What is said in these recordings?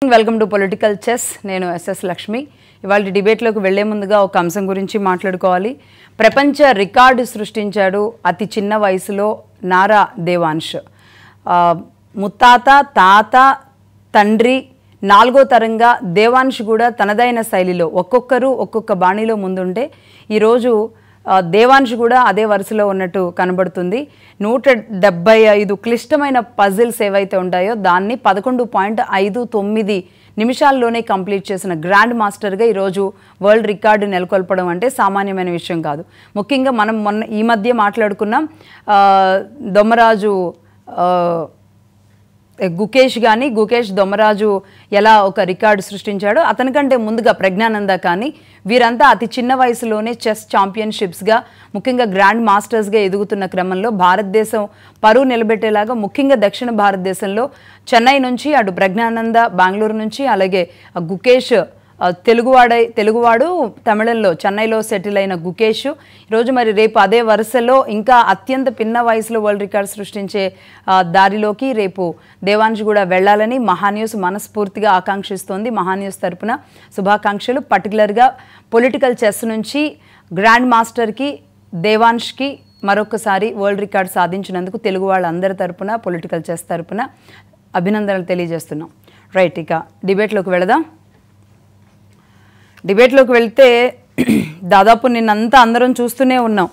Welcome to political chess. నేను SS Lakshmi. ఇవాళ డిబేట్లోకి వెళ్లే ముందుగా ఒక అంశం గురించి మాట్లాడుకోవాలి. ప్రపంచ రికార్డు సృష్టించాడు అతి చిన్న వయసులో నారా దేవాన్ష్. ముత్తాత, తాత, తండ్రి, 4వ తరంగా దేవాన్ష్ కూడా తనదైన శైలిలో ఒక్కొక్కరు ఒక్కొక్క బాణీలో ముందుంటే ఈరోజు దేవాన్ష్ కూడా అదే వరుసలో ఉన్నట్టు కనబడుతుంది. 175 క్లిష్టమైన పజిల్స్ ఏవైతే ఉంటాయో దాన్ని 11.59 నిమిషాల్లోనే కంప్లీట్ చేసిన గ్రాండ్ మాస్టర్గా ఈరోజు వరల్డ్ రికార్డు నెలకొల్పడం అంటే సామాన్యమైన విషయం కాదు. ముఖ్యంగా మనం ఈ మధ్య మాట్లాడుకున్నాం దొమ్మరాజు గుకేష్ దొమ్మరాజు ఎలా ఒక రికార్డు సృష్టించాడో అతనికంటే ముందుగా ప్రజ్ఞానంద కానీ వీరంతా అతి చిన్న వయసులోనే చెస్ ఛాంపియన్షిప్స్గా ముఖ్యంగా గ్రాండ్ మాస్టర్స్గా ఎదుగుతున్న క్రమంలో భారతదేశం పరువు నిలబెట్టేలాగా ముఖ్యంగా దక్షిణ భారతదేశంలో చెన్నై నుంచి అటు ప్రజ్ఞానంద బెంగళూరు నుంచి అలాగే గుకేష్ తెలుగువాడు తమిళంలో చెన్నైలో సెటిల్ అయిన గుకేష్ ఈరోజు మరి రేపు అదే వరుసలో ఇంకా అత్యంత పిన్న వయసులో వరల్డ్ రికార్డ్ సృష్టించే దారిలోకి రేపు దేవాన్ష్ కూడా వెళ్ళాలని మహాన్యూస్ మనస్ఫూర్తిగా ఆకాంక్షిస్తోంది. మహాన్యూస్ తరపున శుభాకాంక్షలు. పర్టికులర్గా పొలిటికల్ చెస్ నుంచి గ్రాండ్ మాస్టర్కి దేవాన్ష్కి మరొకసారి వరల్డ్ రికార్డ్ సాధించినందుకు తెలుగు వాళ్ళందరి తరపున పొలిటికల్ చెస్ తరపున అభినందనలు తెలియజేస్తున్నాం. రైట్, ఇక డిబేట్లోకి వెళదాం. డిబేట్లోకి వెళ్తే దాదాపు నిన్నంతా అందరం చూస్తూనే ఉన్నాం.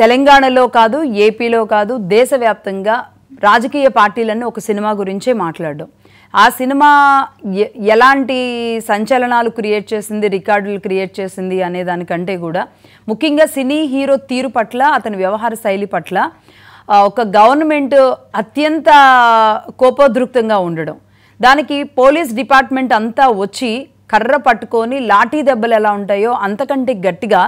తెలంగాణలో కాదు, ఏపీలో కాదు, దేశవ్యాప్తంగా రాజకీయ పార్టీలన్నీ ఒక సినిమా గురించే మాట్లాడడం. ఆ సినిమా ఎలాంటి సంచలనాలు క్రియేట్ చేసింది, రికార్డులు క్రియేట్ చేసింది అనే దానికంటే కూడా ముఖ్యంగా సినీ హీరో తీరు పట్ల, అతని వ్యవహార శైలి పట్ల ఒక గవర్నమెంట్ అత్యంత కోపోద్రిక్తంగా ఉండడం, దానికి పోలీస్ డిపార్ట్మెంట్ అంతా వచ్చి కర్ర పట్టుకొని లాఠీ దెబ్బలు ఎలా ఉంటాయో అంతకంటే గట్టిగా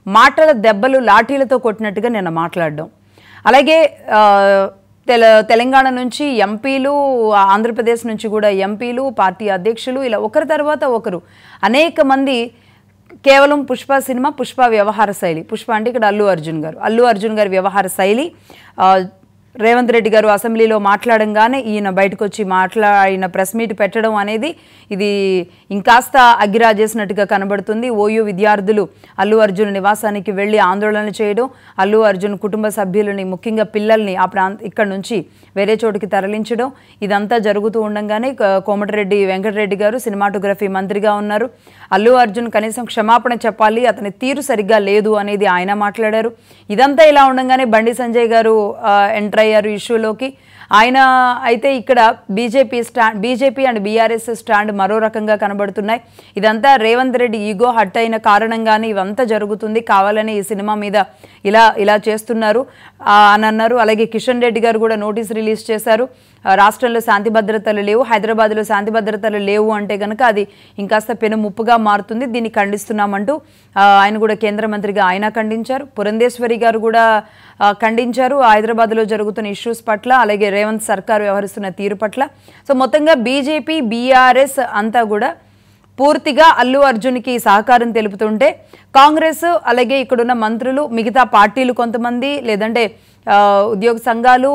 మాటల దెబ్బలు లాఠీలతో కొట్టినట్టుగా నేను మాట్లాడడం. అలాగే తెలంగాణ నుంచి ఎంపీలు, ఆంధ్రప్రదేశ్ నుంచి కూడా ఎంపీలు, పార్టీ అధ్యక్షులు ఇలా ఒకరి తర్వాత ఒకరు అనేక మంది కేవలం పుష్ప సినిమా, పుష్ప వ్యవహార శైలి, పుష్ప అంటే ఇక్కడ అల్లు అర్జున్ గారి వ్యవహార శైలి, రేవంత్ రెడ్డి గారు అసెంబ్లీలో మాట్లాడంగానే ఈయన బయటకు వచ్చి ఆయన ప్రెస్ మీట్ పెట్టడం అనేది ఇది ఇంకాస్త అగ్గిరాజేసినట్టుగా కనబడుతుంది. ఓయూ విద్యార్థులు అల్లు అర్జున్ నివాసానికి వెళ్ళి ఆందోళన చేయడం, అల్లు అర్జున్ కుటుంబ సభ్యులని ముఖ్యంగా పిల్లల్ని ఇక్కడ నుంచి వేరే చోటుకి తరలించడం, ఇదంతా జరుగుతూ ఉండగానే కోమటిరెడ్డి వెంకటరెడ్డి గారు సినిమాటోగ్రఫీ మంత్రిగా ఉన్నారు. అల్లు అర్జున్ కనీసం క్షమాపణ చెప్పాలి, అతని తీరు సరిగ్గా లేదు అనేది ఆయన మాట్లాడారు. ఇదంతా ఇలా ఉండగానే బండి సంజయ్ గారు ఎంటర్ అయ్యారు ఇష్యూలోకి. ఆయన అయితే ఇక్కడ బీజేపీ అండ్ బీఆర్ఎస్ స్టాండ్ మరో రకంగా కనబడుతున్నాయి. ఇదంతా రేవంత్ రెడ్డి ఈగో హట్ అయిన కారణంగానే ఇవంతా జరుగుతుంది, కావాలని ఈ సినిమా మీద ఇలా చేస్తున్నారు అని అన్నారు. అలాగే కిషన్ రెడ్డి గారు కూడా నోటీస్ రిలీజ్ చేశారు. రాష్ట్రంలో శాంతి భద్రతలు లేవు, హైదరాబాద్లో శాంతి భద్రతలు లేవు అంటే కనుక అది ఇంకాస్త పెనుముప్పుగా మారుతుంది, దీన్ని ఖండిస్తున్నామంటూ ఆయన కూడా కేంద్ర మంత్రిగా ఆయన ఖండించారు. పురంధేశ్వరి గారు కూడా ఖండించారు హైదరాబాద్లో జరుగుతున్న ఇష్యూస్ పట్ల, అలాగే రేవంత్ సర్కార్ వ్యవహరిస్తున్న తీరు పట్ల. సో మొత్తంగా బీజేపీ, బీఆర్ఎస్ అంతా కూడా పూర్తిగా అల్లు అర్జున్కి సహకారం తెలుపుతుంటే కాంగ్రెస్, అలాగే ఇక్కడున్న మంత్రులు, మిగతా పార్టీలు కొంతమంది, లేదంటే ఉద్యోగ సంఘాలు,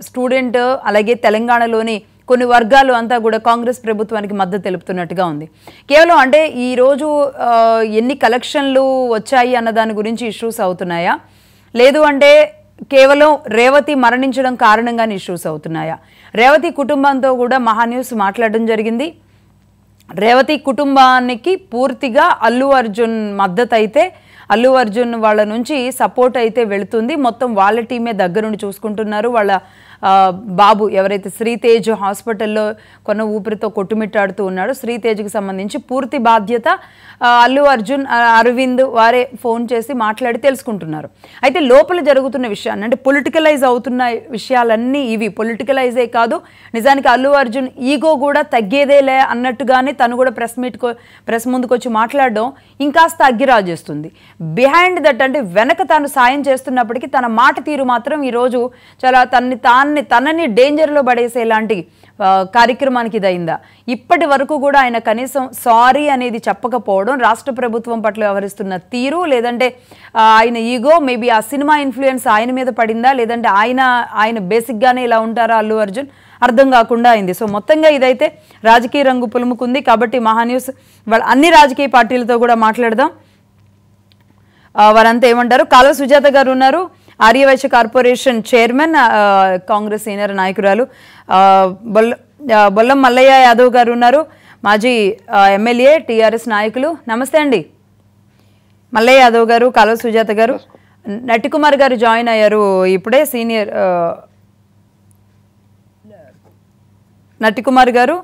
స్టూడెంట్, అలాగే తెలంగాణలోని కొన్ని వర్గాలు అంతా కూడా కాంగ్రెస్ ప్రభుత్వానికి మద్దతు తెలుపుతున్నట్టుగా ఉంది. కేవలం అంటే ఈరోజు ఎన్ని కలెక్షన్లు వచ్చాయి అన్న దాని గురించి ఇష్యూస్ అవుతున్నాయా, లేదు అంటే కేవలం రేవతి మరణించడం కారణంగానే ఇష్యూస్ అవుతున్నాయా? రేవతి కుటుంబంతో కూడా మహాన్యూస్ మాట్లాడడం జరిగింది. రేవతి కుటుంబానికి పూర్తిగా అల్లు అర్జున్ మద్దతు అయితే, అల్లు అర్జున్ వాళ్ళ నుంచి సపోర్ట్ అయితే వెళుతుంది. మొత్తం వాళ్ళ టీమే దగ్గరుండి చూసుకుంటున్నారు. వాళ్ళ బాబు ఎవరైతే శ్రీతేజ్ హాస్పిటల్లో కొన్న ఊపిరితో కొట్టుమిట్టాడుతూ ఉన్నాడో శ్రీతేజ్కి సంబంధించి పూర్తి బాధ్యత అల్లు అర్జున్, అరవింద్ వారే ఫోన్ చేసి మాట్లాడి తెలుసుకుంటున్నారు. అయితే లోపల జరుగుతున్న విషయాన్ని, అంటే పొలిటికలైజ్ అవుతున్న విషయాలన్నీ ఇవి పొలిటికలైజే కాదు, నిజానికి అల్లు అర్జున్ ఈగో కూడా తగ్గేదేలే అన్నట్టుగానే తను కూడా ప్రెస్ ముందుకు వచ్చి మాట్లాడడం ఇంకాస్త అగ్గిరాజేస్తుంది. బిహైండ్ దట్ అంటే వెనక తాను సాయం చేస్తున్నప్పటికీ తన మాట తీరు మాత్రం ఈరోజు చాలా తనని డేంజర్లో పడేసేలాంటి కార్యక్రమానికి ఇదైందా? ఇప్పటి వరకు కూడా ఆయన కనీసం సారీ అనేది చెప్పకపోవడం, రాష్ట్ర ప్రభుత్వం పట్ల వ్యవహరిస్తున్న తీరు, లేదంటే ఆయన ఈగో, మేబీ ఆ సినిమా ఇన్ఫ్లుయెన్స్ ఆయన మీద పడిందా, లేదంటే ఆయన బేసిక్గానే ఇలా ఉంటారా అల్లు అర్జున్ అర్థం కాకుండా అయింది. సో మొత్తంగా ఇదైతే రాజకీయ రంగు పులుముకుంది. కాబట్టి మహాన్యూస్ అన్ని రాజకీయ పార్టీలతో కూడా మాట్లాడదాం. వారంతా ఏమంటారు? కాలువ సుజాత గారు ఉన్నారు, Arya Vysya corporation chairman, Congress senior నాయకురాలు. బొల్లం మల్లయ్య యాదవ్ గారు ఉన్నారు, మాజీ ఎమ్మెల్యే, టీఆర్ఎస్ నాయకులు. నమస్తే అండి మల్లయ్య యాదవ్ గారు, కాలువ సుజాత గారు. నటికుమార్ గారు జాయిన్ అయ్యారు ఇప్పుడే, సీనియర్ నటికుమార్ గారు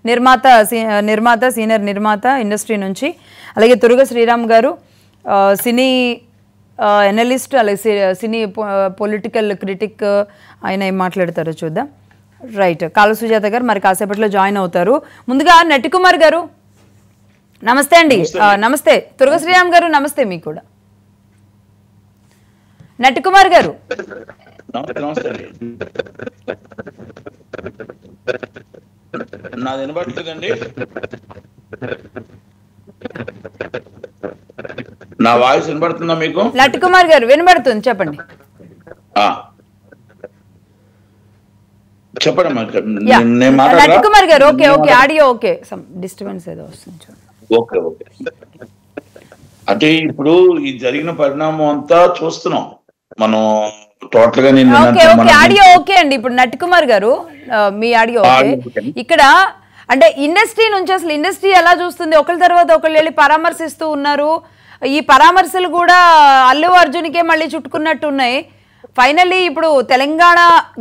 నిర్మాత సీనియర్ నిర్మాత ఇండస్ట్రీ నుంచి. అలాగే తురుగ శ్రీరామ్ గారు సినీ ఎనలిస్ట్, అలాగే సినీ పొలిటికల్ క్రిటిక్. ఆయన ఏం మాట్లాడతారో చూద్దాం. రైట్, కాలువ సుజాత గారు మరి కాసేపట్లో జాయిన్ అవుతారు. ముందుగా నటికుమార్ గారు నమస్తే అండి. నమస్తే తురుగ శ్రీరామ్ గారు, నమస్తే మీకు కూడా. నటికుమార్ గారు నాది వినబడుతుందండి, నా వాయిస్ వినబడుతుందా మీకు? నటికుమార్ గారు వినబడుతుంది, చెప్పండి. చెప్పండి నటికుమార్ గారు. Okay okay, audio okay, some disturbance ఏదో వస్తుంది. Okay okay. అంటే ఇప్పుడు ఈ జరిగిన పరిణామం అంతా చూస్తున్నాం మనం టోటల్ గా. ఓకే ఓకే, ఆడియో ఓకే అండి. ఇప్పుడు నటికుమార్ గారు మీ ఆడియో ఓకే. ఇక్కడ అంటే ఇండస్ట్రీ నుంచి అసలు ఇండస్ట్రీ ఎలా చూస్తుంది? ఒకరి తర్వాత ఒకళ్ళు వెళ్ళి పరామర్శిస్తూ ఉన్నారు. ఈ పరామర్శలు కూడా అల్లు అర్జున్కే మళ్ళీ చుట్టుకున్నట్టు ఉన్నాయి. ఫైనల్లీ ఇప్పుడు తెలంగాణ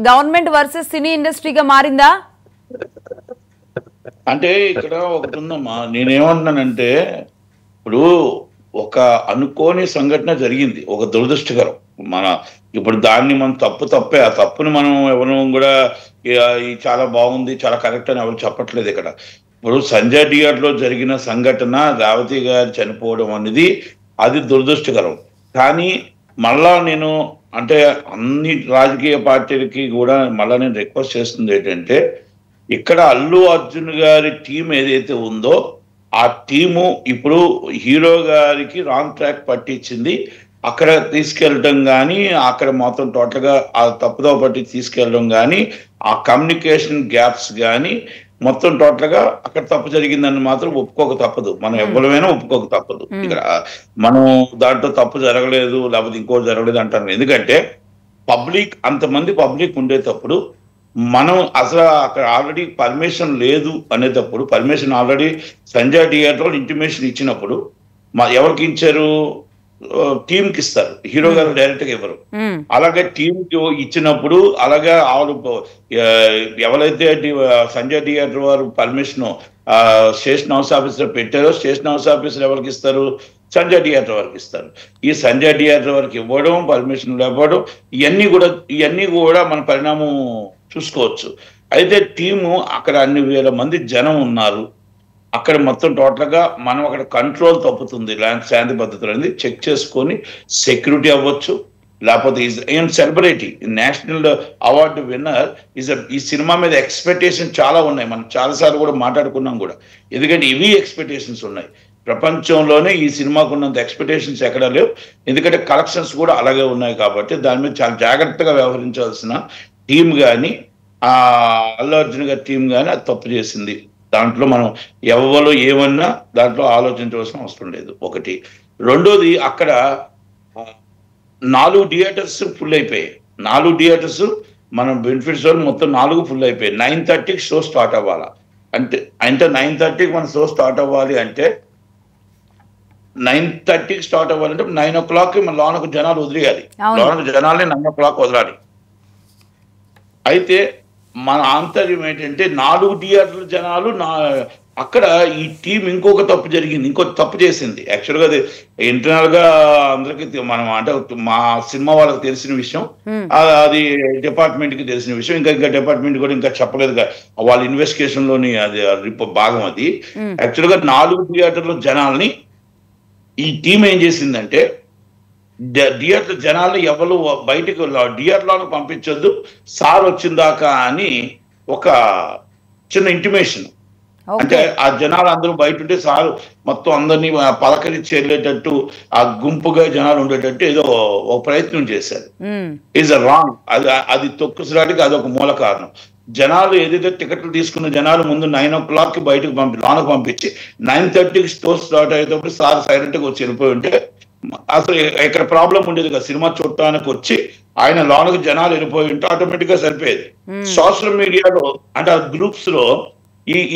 గవర్నమెంట్ వర్సెస్ సినీ ఇండస్ట్రీగా మారిందా? అంటే ఇక్కడ ఒకటి ఉందమ్మా, నేనేమంటున్నానంటే ఇప్పుడు ఒక అనుకోని సంఘటన జరిగింది, ఒక దురదృష్టకరం. ఇప్పుడు దాన్ని మనం తప్పే, ఆ తప్పుని మనం ఎవరు కూడా చాలా బాగుంది, చాలా కరెక్ట్ అని ఎవరు చెప్పట్లేదు ఇక్కడ. ఇప్పుడు సంజయ్ థియేటర్లో జరిగిన సంఘటన, రేవతి గారు చనిపోవడం అనేది అది దురదృష్టకరం. కానీ మళ్ళా నేను అంటే అన్ని రాజకీయ పార్టీలకి కూడా మళ్ళా నేను రిక్వెస్ట్ చేస్తుంది ఏంటంటే, ఇక్కడ అల్లు అర్జున్ గారి టీం ఏదైతే ఉందో ఆ టీము ఇప్పుడు హీరో గారికి రాంగ్ ట్రాక్ పట్టించింది. అక్కడ తీసుకెళ్ళడం కానీ, అక్కడ మొత్తం టోటల్గా ఆ తప్పుదో పట్టి తీసుకెళ్ళడం కానీ, ఆ కమ్యూనికేషన్ గ్యాప్స్ కానీ మొత్తం టోటల్గా అక్కడ తప్పు జరిగిందని మాత్రం ఒప్పుకోక తప్పదు. మనం ఎవరైనా ఒప్పుకోక తప్పదు. ఇక్కడ మనం దాంట్లో తప్పు జరగలేదు లేకపోతే ఇంకోటి జరగలేదు అంటాను. ఎందుకంటే పబ్లిక్, అంతమంది పబ్లిక్ ఉండేటప్పుడు మనం అసలు అక్కడ ఆల్రెడీ పర్మిషన్ లేదు అనేటప్పుడు, పర్మిషన్ ఆల్రెడీ సంజయ్ థియేటర్లో ఇంటిమేషన్ ఇచ్చినప్పుడు ఎవరికి ఇచ్చారు? టీంకి ఇస్తారు, హీరో గారు డైరెక్ట్ గా ఇవ్వరు. అలాగే టీంకి ఇచ్చినప్పుడు అలాగే ఎవరైతే సంజయ్ థియేటర్ వారు పర్మిషన్ స్టేషన్ హౌస్ ఆఫీసర్ పెట్టారో, స్టేషన్ హౌస్ ఆఫీసర్ ఎవరికి ఇస్తారు? సంజయ్ థియేటర్ వారికి ఇస్తారు. ఈ సంజయ్ థియేటర్ వారికి ఇవ్వడం, పర్మిషన్ ఇవ్వడం, ఇవన్నీ కూడా మన పరిణామం చూసుకోవచ్చు. అయితే టీము అక్కడ అన్ని వేల మంది జనం ఉన్నారు. అక్కడ మొత్తం టోటల్ గా మనం అక్కడ కంట్రోల్ తప్పుతుంది. శాంతి భద్రతలు అనేది చెక్ చేసుకొని సెక్యూరిటీ అవ్వచ్చు, లేకపోతే సెలబ్రిటీ నేషనల్ అవార్డు విన్నర్ ఈ సినిమా మీద ఎక్స్పెక్టేషన్ చాలా ఉన్నాయి. మనం చాలాసార్లు కూడా మాట్లాడుకున్నాం కూడా. ఎందుకంటే ఇవి ఎక్స్పెక్టేషన్స్ ఉన్నాయి. ప్రపంచంలోనే ఈ సినిమాకు ఉన్నంత ఎక్స్పెక్టేషన్స్ ఎక్కడా లేవు. ఎందుకంటే కలెక్షన్స్ కూడా అలాగే ఉన్నాయి. కాబట్టి దాని మీద చాలా జాగ్రత్తగా వ్యవహరించాల్సిన టీం కానీ, అల్లు అర్జున్ గారి టీం కానీ అది తప్పు చేసింది. దాంట్లో మనం ఎవరు ఏమన్నా దాంట్లో ఆలోచించవలసిన అవసరం లేదు. ఒకటి. రెండోది, అక్కడ 4 థియేటర్స్ ఫుల్ అయిపోయాయి. 4 థియేటర్స్ మనం బెనిఫిట్స్ మొత్తం 4 ఫుల్ అయిపోయాయి. 9:30కి షో స్టార్ట్ అవ్వాలా అంటే 9:30కి మన షో స్టార్ట్ అవ్వాలి అంటే 9:30కి స్టార్ట్ అవ్వాలంటే 9 o'clockకి మన లోనకు జనాలు వదిలేయాలి. లోనకు జనాల్ని 9 o'clock వదలాలి. అయితే మన ఆంతర్యం ఏంటంటే 4 థియేటర్ల జనాలు అక్కడ ఈ టీం ఇంకొక తప్పు జరిగింది, ఇంకొక తప్పు చేసింది. యాక్చువల్గా అది ఇంటర్నల్ గా అందరికి మనం అంటే మా సినిమా వాళ్ళకి తెలిసిన విషయం, అది డిపార్ట్మెంట్ కి తెలిసిన విషయం. ఇంకా డిపార్ట్మెంట్ కూడా ఇంకా చెప్పలేదు, వాళ్ళ ఇన్వెస్టిగేషన్ లోని అది భాగం. అది యాక్చువల్గా 4 థియేటర్ల జనాల్ని ఈ టీం ఏం చేసిందంటే, థియేటర్ జనాల్ని ఎవరు బయటకు థియేటర్లోకి పంపించొద్దు, సార్ వచ్చిందాకా అని ఒక చిన్న ఇంటిమేషన్. అంటే ఆ జనాలు అందరూ బయట ఉంటే సార్ మొత్తం అందరినీ పలకరించి వెళ్ళేటట్టు, ఆ గుంపుగా జనాలు ఉండేటట్టు ఏదో ఒక ప్రయత్నం చేశారు. Is a wrong. అది తొక్కుసలాటికి అదొక మూల కారణం. జనాలు ఏదైతే టికెట్లు తీసుకున్న జనాలు ముందు 9 o'clock బయటకు లోనకు పంపించి 9:30కి స్టోర్ స్టార్ట్ అయ్యేటప్పుడు సార్ సైలెంట్గా వచ్చి వెళ్ళిపోయి ఉంటే అసలు ఇక్కడ ప్రాబ్లం ఉండేది కదా. సినిమా చూడటానికి వచ్చి ఆయన లోనకు జనాలు వెళ్ళిపోయి ఉంటే ఆటోమేటిక్ గా సరిపోయేది. సోషల్ మీడియాలో అంటే ఆ గ్రూప్స్ లో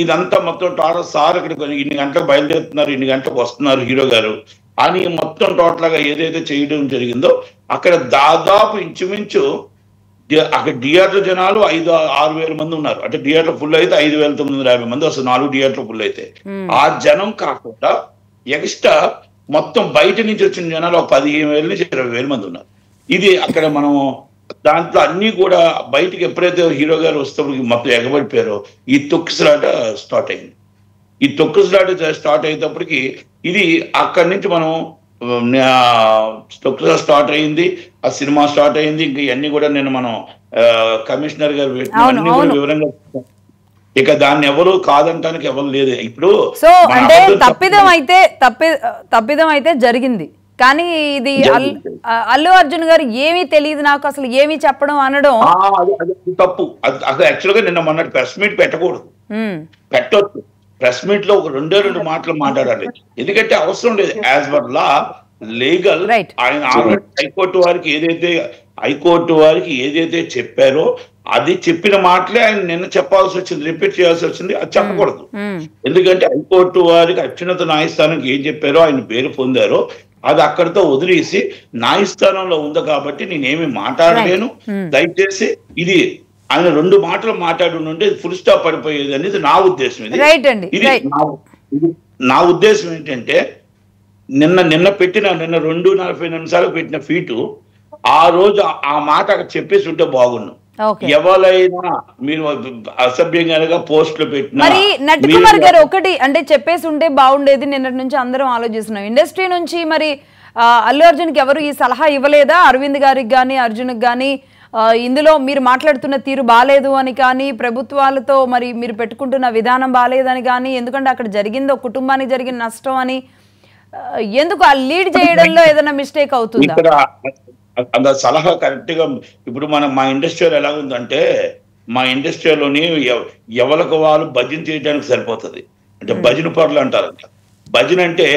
ఇదంతా మొత్తం టోటల్ సార్ ఇక్కడ ఇన్ని గంటలకు బయలుదేరుతున్నారు, ఇన్ని గంటలకు వస్తున్నారు హీరో గారు అని మొత్తం టోటల్ గా ఏదైతే చేయడం జరిగిందో అక్కడ దాదాపు ఇంచుమించు అక్కడ థియేటర్ జనాలు 5-6 వేల మంది ఉన్నారు. అంటే థియేటర్ ఫుల్ అయితే 5,950 మంది, అసలు 4 థియేటర్ ఫుల్ అయితే. ఆ జనం కాకుండా ఎక్స్ట్రా మొత్తం బయట నుంచి వచ్చిన జనాలు 15,000 నుంచి 20,000 మంది ఉన్నారు. ఇది అక్కడ మనం దాంట్లో అన్ని కూడా బయటికి ఎప్పుడైతే హీరో గారు వస్తప్పుడు మొత్తం ఎగబడిపోయారో ఈ తొక్కిసలాట స్టార్ట్ అయింది. ఈ తొక్కిసలాట స్టార్ట్ అయ్యేటప్పటికి ఇది అక్కడి నుంచి మనం తొక్కిసలాట స్టార్ట్ అయింది, ఆ సినిమా స్టార్ట్ అయింది. ఇంకా ఇవన్నీ కూడా నేను మనం కమిషనర్ గారు అన్ని కూడా వివరంగా ఇక దాన్ని ఎవరు కాదంటానికి ఎవరు లేదు. ఇప్పుడు సో అంటే తప్పిదం అయితే జరిగింది, కానీ ఇది అల్లు అర్జున్ గారు ఏమీ తెలియదు నాకు అసలు ఏమీ చెప్పడం అనడం తప్పు. అది యాక్చువల్ గా నిన్న మొన్నటి ప్రెస్ మీట్ పెట్టకూడదు, పెట్టొచ్చు. ప్రెస్ మీట్ లో ఒక 2 మాటలు మాట్లాడాలి, ఎందుకంటే అవసరం లేదు. యాజ్ పర్ లా లీగల్ ఆయన ఆల్రెడీ హైకోర్టు వారికి ఏదైతే చెప్పారో అది చెప్పిన మాటలే ఆయన నిన్న చెప్పాల్సి వచ్చింది, రిపీట్ చేయాల్సి వచ్చింది. అది చెప్పకూడదు, ఎందుకంటే హైకోర్టు వారికి అత్యున్నత న్యాయస్థానానికి ఏం చెప్పారో ఆయన పేరు పొందారో అది అక్కడితో వదిలేసి న్యాయస్థానంలో ఉంది కాబట్టి నేనేమి మాట్లాడలేను, దయచేసి ఇది ఆయన 2 మాటలు మాట్లాడి ఉంటే ఫుల్ స్టాప్ పడిపోయేది అనేది నా ఉద్దేశం. ఇది నా ఉద్దేశం ఏంటంటే నిన్న పెట్టిన 2:40 నిమిషాలకు పెట్టిన ఫీటు ఆ రోజు ఆ మాట చెప్పేసి ఉంటే బాగున్నాం. ఎవరైనా మీరు అసభ్యంగా పోస్టులు పెట్టినా మరి నటికుమార్ గారు ఒకటి అంటే చెప్పేసి ఉంటే బాగుండేది. నిన్నటి నుంచి అందరం ఆలోచిస్తున్నాం ఇండస్ట్రీ నుంచి మరి అల్లు అర్జున్కి ఎవరు ఈ సలహా ఇవ్వలేదా? అరవింద్ గారికి కానీ అర్జున్కి కానీ ఇందులో మీరు మాట్లాడుతున్న తీరు బాలేదు అని కానీ, ప్రభుత్వాలతో మరి మీరు పెట్టుకుంటున్న విధానం బాలేదని కానీ, ఎందుకంటే అక్కడ జరిగింది ఒక కుటుంబానికి జరిగిన నష్టం అని, ఎందుకు ఆ లీడ్ చేయడంలో ఏదైనా మిస్టేక్ అవుతుందా? అంత సలహా కరెక్ట్ గా ఇప్పుడు మా ఇండస్ట్రీలో ఎలా ఉందంటే మా ఇండస్ట్రీలోని ఎవరికి వాళ్ళు భజన చేయడానికి సరిపోతుంది. అంటే భజన పరులు అంటారంట. భజన అంటే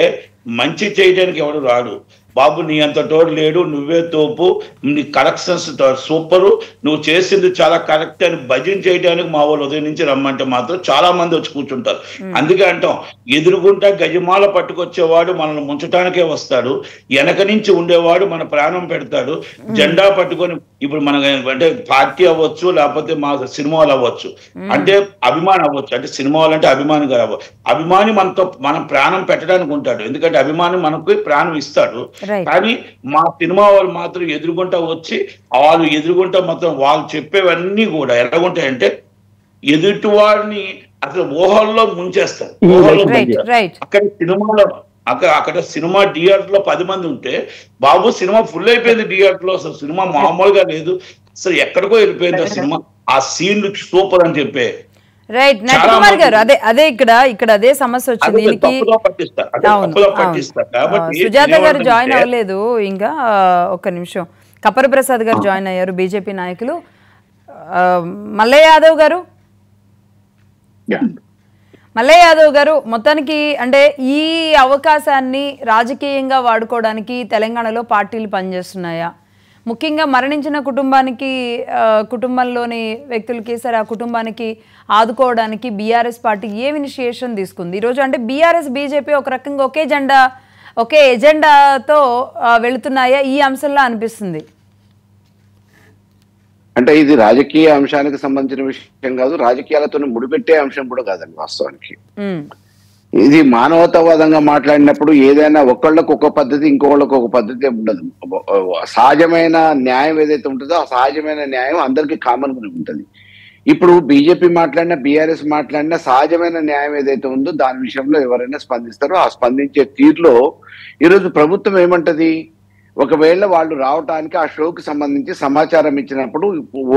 మంచి చేయడానికి ఎవడు రాడు, బాబు నీ అంత తోడు లేడు, నువ్వే తోపు, నీ కలెక్షన్స్ సూపరు, నువ్వు చేసింది చాలా కరెక్ట్ అని భజన చేయడానికి మా వాళ్ళు ఉదయం నుంచి రమ్మంటే మాత్రం చాలా మంది వచ్చి కూర్చుంటారు. అందుకే అంటాం ఎదురుగుంటా గజమాల పట్టుకొచ్చేవాడు మనల్ని ముంచడానికే వస్తాడు, వెనక నుంచి ఉండేవాడు మన ప్రాణం పెడతాడు. జెండా పట్టుకొని ఇప్పుడు మన అంటే పార్టీ అవ్వచ్చు, లేకపోతే మా సినిమాలు అవ్వచ్చు, అంటే అభిమాని అవ్వచ్చు, అంటే సినిమాలు అంటే అభిమాని గారు అవ్వచ్చు. అభిమాని మనతో మనం ప్రాణం పెట్టడానికి ఉంటాడు, ఎందుకంటే అభిమాని మనకు ప్రాణం ఇస్తాడు. కానీ మా సినిమా వాళ్ళు మాత్రం ఎదురుగుంటా వచ్చి వాళ్ళు ఎదురుగుంటా మొత్తం వాళ్ళు చెప్పేవన్నీ కూడా ఎలాగుంటాయంటే ఎదుటి వాడిని అసలు ఊహల్లో ముంచేస్తారు. అక్కడ సినిమాలో అక్కడ సినిమా థియేటర్ లో 10 మంది ఉంటే బాబు సినిమా ఫుల్ అయిపోయింది థియేటర్ లో, అసలు సినిమా మామూలుగా లేదు, అసలు ఎక్కడికో వెళ్ళిపోయింది ఆ సినిమా, ఆ సీన్లు సూపర్ అని చెప్పే. రైట్ నటికుమార్ గారు, అదే ఇక్కడ అదే సమస్య వచ్చింది. సుజాత గారు జాయిన్ అవ్వలేదు ఇంకా, ఒక్క నిమిషం. కపర ప్రసాద్ గారు జాయిన్ అయ్యారు, బీజేపీ నాయకులు. మల్లయ్య యాదవ్ గారు మొత్తానికి అంటే ఈ అవకాశాన్ని రాజకీయంగా వాడుకోవడానికి తెలంగాణలో పార్టీలు పనిచేస్తున్నాయా? ముఖ్యంగా మరణించిన కుటుంబంలోని వ్యక్తులకి సరే ఆ కుటుంబానికి ఆదుకోవడానికి బీఆర్ఎస్ పార్టీ ఏం ఇనిషియేషన్ తీసుకుంది ఈరోజు? అంటే బీఆర్ఎస్ బీజేపీ ఒక రకంగా ఒకే ఎజెండాతో వెళుతున్నాయా ఈ అంశంలో అనిపిస్తుంది? అంటే ఇది రాజకీయ అంశానికి సంబంధించిన విషయం కాదు, రాజకీయాలతో ముడిపెట్టే అంశం కూడా కాదండి వాస్తవానికి. ఇది మానవతావాదంగా మాట్లాడినప్పుడు ఏదైనా ఒకళ్ళకు ఒక పద్ధతి, ఇంకొకళ్ళకు ఒక పద్ధతి ఉండదు. సహజమైన న్యాయం ఏదైతే ఉంటుందో ఆ సహజమైన న్యాయం అందరికీ కామన్ గా ఉంటుంది. ఇప్పుడు బీజేపీ మాట్లాడినా బీఆర్ఎస్ మాట్లాడినా సహజమైన న్యాయం ఏదైతే ఉందో దాని విషయంలో ఎవరైనా స్పందిస్తారో ఆ స్పందించే తీరులో ఈరోజు ప్రభుత్వం ఏమంటది, ఒకవేళ వాళ్ళు రావటానికి ఆ షోకి సంబంధించి సమాచారం ఇచ్చినప్పుడు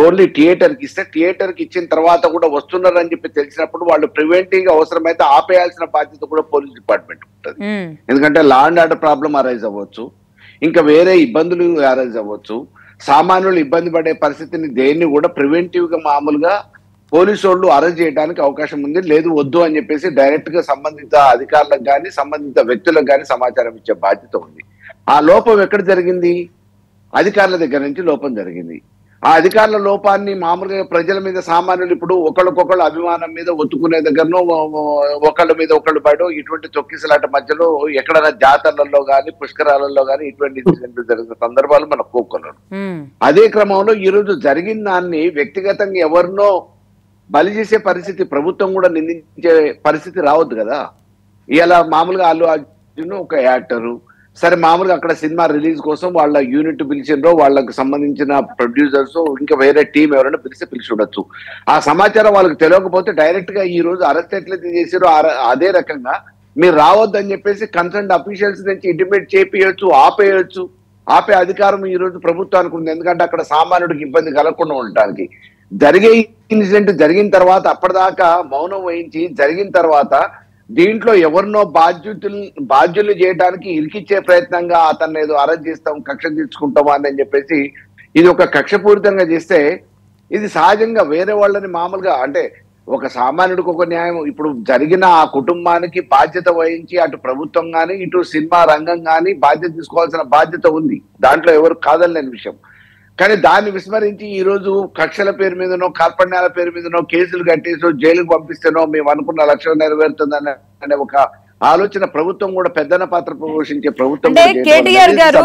ఓన్లీ థియేటర్కి ఇస్తే, థియేటర్కి ఇచ్చిన తర్వాత కూడా వస్తున్నారని చెప్పి తెలిసినప్పుడు వాళ్ళు ప్రివెంటివ్ అవసరమైతే ఆపేయాల్సిన బాధ్యత కూడా పోలీస్ డిపార్ట్మెంట్ ఉంటుంది. ఎందుకంటే law and order problem arise అవ్వచ్చు, ఇంకా వేరే ఇబ్బందులు అరైజ్ అవ్వచ్చు, సామాన్యులు ఇబ్బంది పడే పరిస్థితిని దేన్ని కూడా ప్రివెంటివ్ గా మామూలుగా పోలీసు వాళ్ళు అరెస్ట్ చేయడానికి అవకాశం ఉంది, లేదు వద్దు అని చెప్పేసి డైరెక్ట్ గా సంబంధిత అధికారులకు కానీ సంబంధిత వ్యక్తులకు కానీ సమాచారం ఇచ్చే బాధ్యత ఉంది. ఆ లోపం ఎక్కడ జరిగింది? అధికారుల దగ్గర నుంచి లోపం జరిగింది. ఆ అధికారుల లోపాన్ని మామూలుగా ప్రజల మీద సామాన్యులు ఇప్పుడు ఒకళ్ళకొకళ్ళు అభిమానం మీద ఒత్తుకునే దగ్గరనో ఒకళ్ళ మీద ఒకళ్ళు పడో ఇటువంటి తొక్కిసలాట మధ్యలో ఎక్కడైనా జాతరలలో గాని పుష్కరాలలో గాని ఇటువంటి ఇన్సిడెంట్లు జరిగిన సందర్భాలు మనకు కోకొన్నాడు. అదే క్రమంలో ఈ రోజు జరిగిన దాన్ని వ్యక్తిగతంగా ఎవరినో బలి చేసే పరిస్థితి, ప్రభుత్వం కూడా నిందించే పరిస్థితి రావద్దు కదా. ఇలా మామూలుగా అల్లు అర్జున్ ఒక యాక్టరు, సరే మామూలుగా అక్కడ సినిమా రిలీజ్ కోసం వాళ్ళ యూనిట్ పిలిచిండ్రో వాళ్ళకి సంబంధించిన ప్రొడ్యూసర్స్ ఇంకా వేరే టీం ఎవరైనా పిలిచి ఉండొచ్చు. ఆ సమాచారం వాళ్ళకి తెలియకపోతే డైరెక్ట్ గా ఈ రోజు అరెస్ట్ ఎట్లయితే చేసారో అదే రకంగా మీరు రావద్దని చెప్పేసి కన్సర్న్ అఫీషియల్స్ నుంచి ఇంటిమేట్ చేపియొచ్చు, ఆపే అధికారం ఈ రోజు ప్రభుత్వానికి ఉంది. ఎందుకంటే అక్కడ సామాన్యుడికి ఇబ్బంది కలగకుండా ఉండటానికి. జరిగే ఇన్సిడెంట్ జరిగిన తర్వాత అప్పటిదాకా మౌనం వహించి జరిగిన తర్వాత దీంట్లో ఎవరినో బాధ్యులు చేయడానికి ఇరికిచ్చే ప్రయత్నంగా అతన్ని ఏదో అరెస్ట్ చేస్తాం, కక్ష తీర్చుకుంటామా అని చెప్పేసి ఇది ఒక కక్షపూరితంగా చేస్తే ఇది సహజంగా వేరే వాళ్ళని మామూలుగా అంటే ఒక సామాన్యుడికి ఒక న్యాయం. ఇప్పుడు జరిగిన ఆ కుటుంబానికి బాధ్యత వహించి అటు ప్రభుత్వం కానీ ఇటు సినిమా రంగం కానీ బాధ్యత తీసుకోవాల్సిన బాధ్యత ఉంది, దాంట్లో ఎవరు కాదనలేని విషయం. కానీ దాన్ని విస్మరించి ఈ రోజు కక్షల పేరు మీదనో కార్పణ్యాల పేరు మీదనో కేసులు కట్టేసో జైలుకు పంపిస్తేనో మేము అనుకున్న లక్ష్యం నెరవేరుతుందని అనే ఒక ఆలోచన ప్రభుత్వం కూడా పెద్దన పాత్ర పోషించే ప్రభుత్వం. అంటే కేటీఆర్ గారు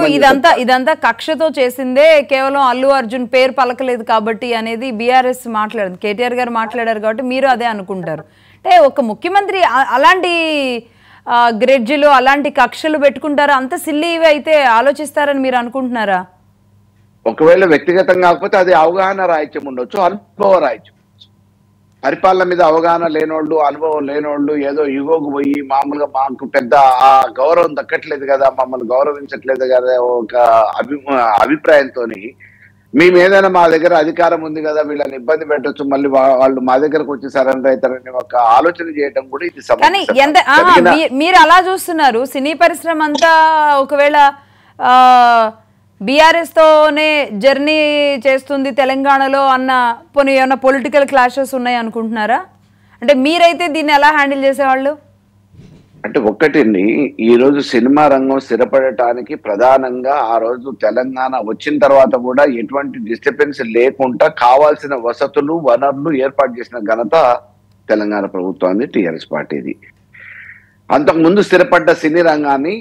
ఇదంతా కక్షతో చేసిందే, కేవలం అల్లు అర్జున్ పేరు పలకలేదు కాబట్టి అనేది బీఆర్ఎస్ మాట్లాడింది. కేటీఆర్ గారు మాట్లాడారు కాబట్టి మీరు అదే అనుకుంటారు. అంటే ఒక ముఖ్యమంత్రి అలాంటి గ్రెడ్జ్లు అలాంటి కక్షలు పెట్టుకుంటారా? అంత సిల్లీవి అయితే ఆలోచిస్తారని మీరు అనుకుంటున్నారా? ఒకవేళ వ్యక్తిగతంగా కాకపోతే అది అవగాహన రాహిత్యం ఉండొచ్చు, అనుభవ రాహిత్యం. పరిపాలన మీద అవగాహన లేనోళ్ళు, అనుభవం లేనోళ్ళు ఏదో యుగోకు పోయి మామూలుగా మాకు పెద్ద ఆ గౌరవం దక్కట్లేదు కదా, మమ్మల్ని గౌరవించట్లేదు కదా ఒక అభిప్రాయంతో మేము ఏదైనా మా దగ్గర అధికారం ఉంది కదా వీళ్ళని ఇబ్బంది పెట్టొచ్చు, మళ్ళీ వాళ్ళు మా దగ్గరకు వచ్చి సరెండర్ అవుతారని ఒక ఆలోచన చేయడం కూడా ఇది సమస్య. మీరు అలా చూస్తున్నారు. సినీ పరిశ్రమ అంతా ఒకవేళ బీఆర్ఎస్ తోనే జర్నీ చేస్తుంది తెలంగాణలో అన్న పోనీ ఏమన్నా పొలిటికల్ క్లాషెస్ ఉన్నాయి అనుకుంటున్నారా? అంటే మీరైతే దీన్ని ఎలా హ్యాండిల్ చేసేవాళ్ళు? అంటే ఒక్కటిని ఈ రోజు సినిమా రంగం స్థిరపడటానికి ప్రధానంగా ఆ రోజు తెలంగాణ వచ్చిన తర్వాత కూడా ఎటువంటి డిస్టర్బెన్స్ లేకుండా కావాల్సిన వసతులు వనరులు ఏర్పాటు చేసిన ఘనత తెలంగాణ ప్రభుత్వాన్ని, టీఆర్ఎస్ పార్టీది. అంతకుముందు స్థిరపడ్డ సినీ రంగాన్ని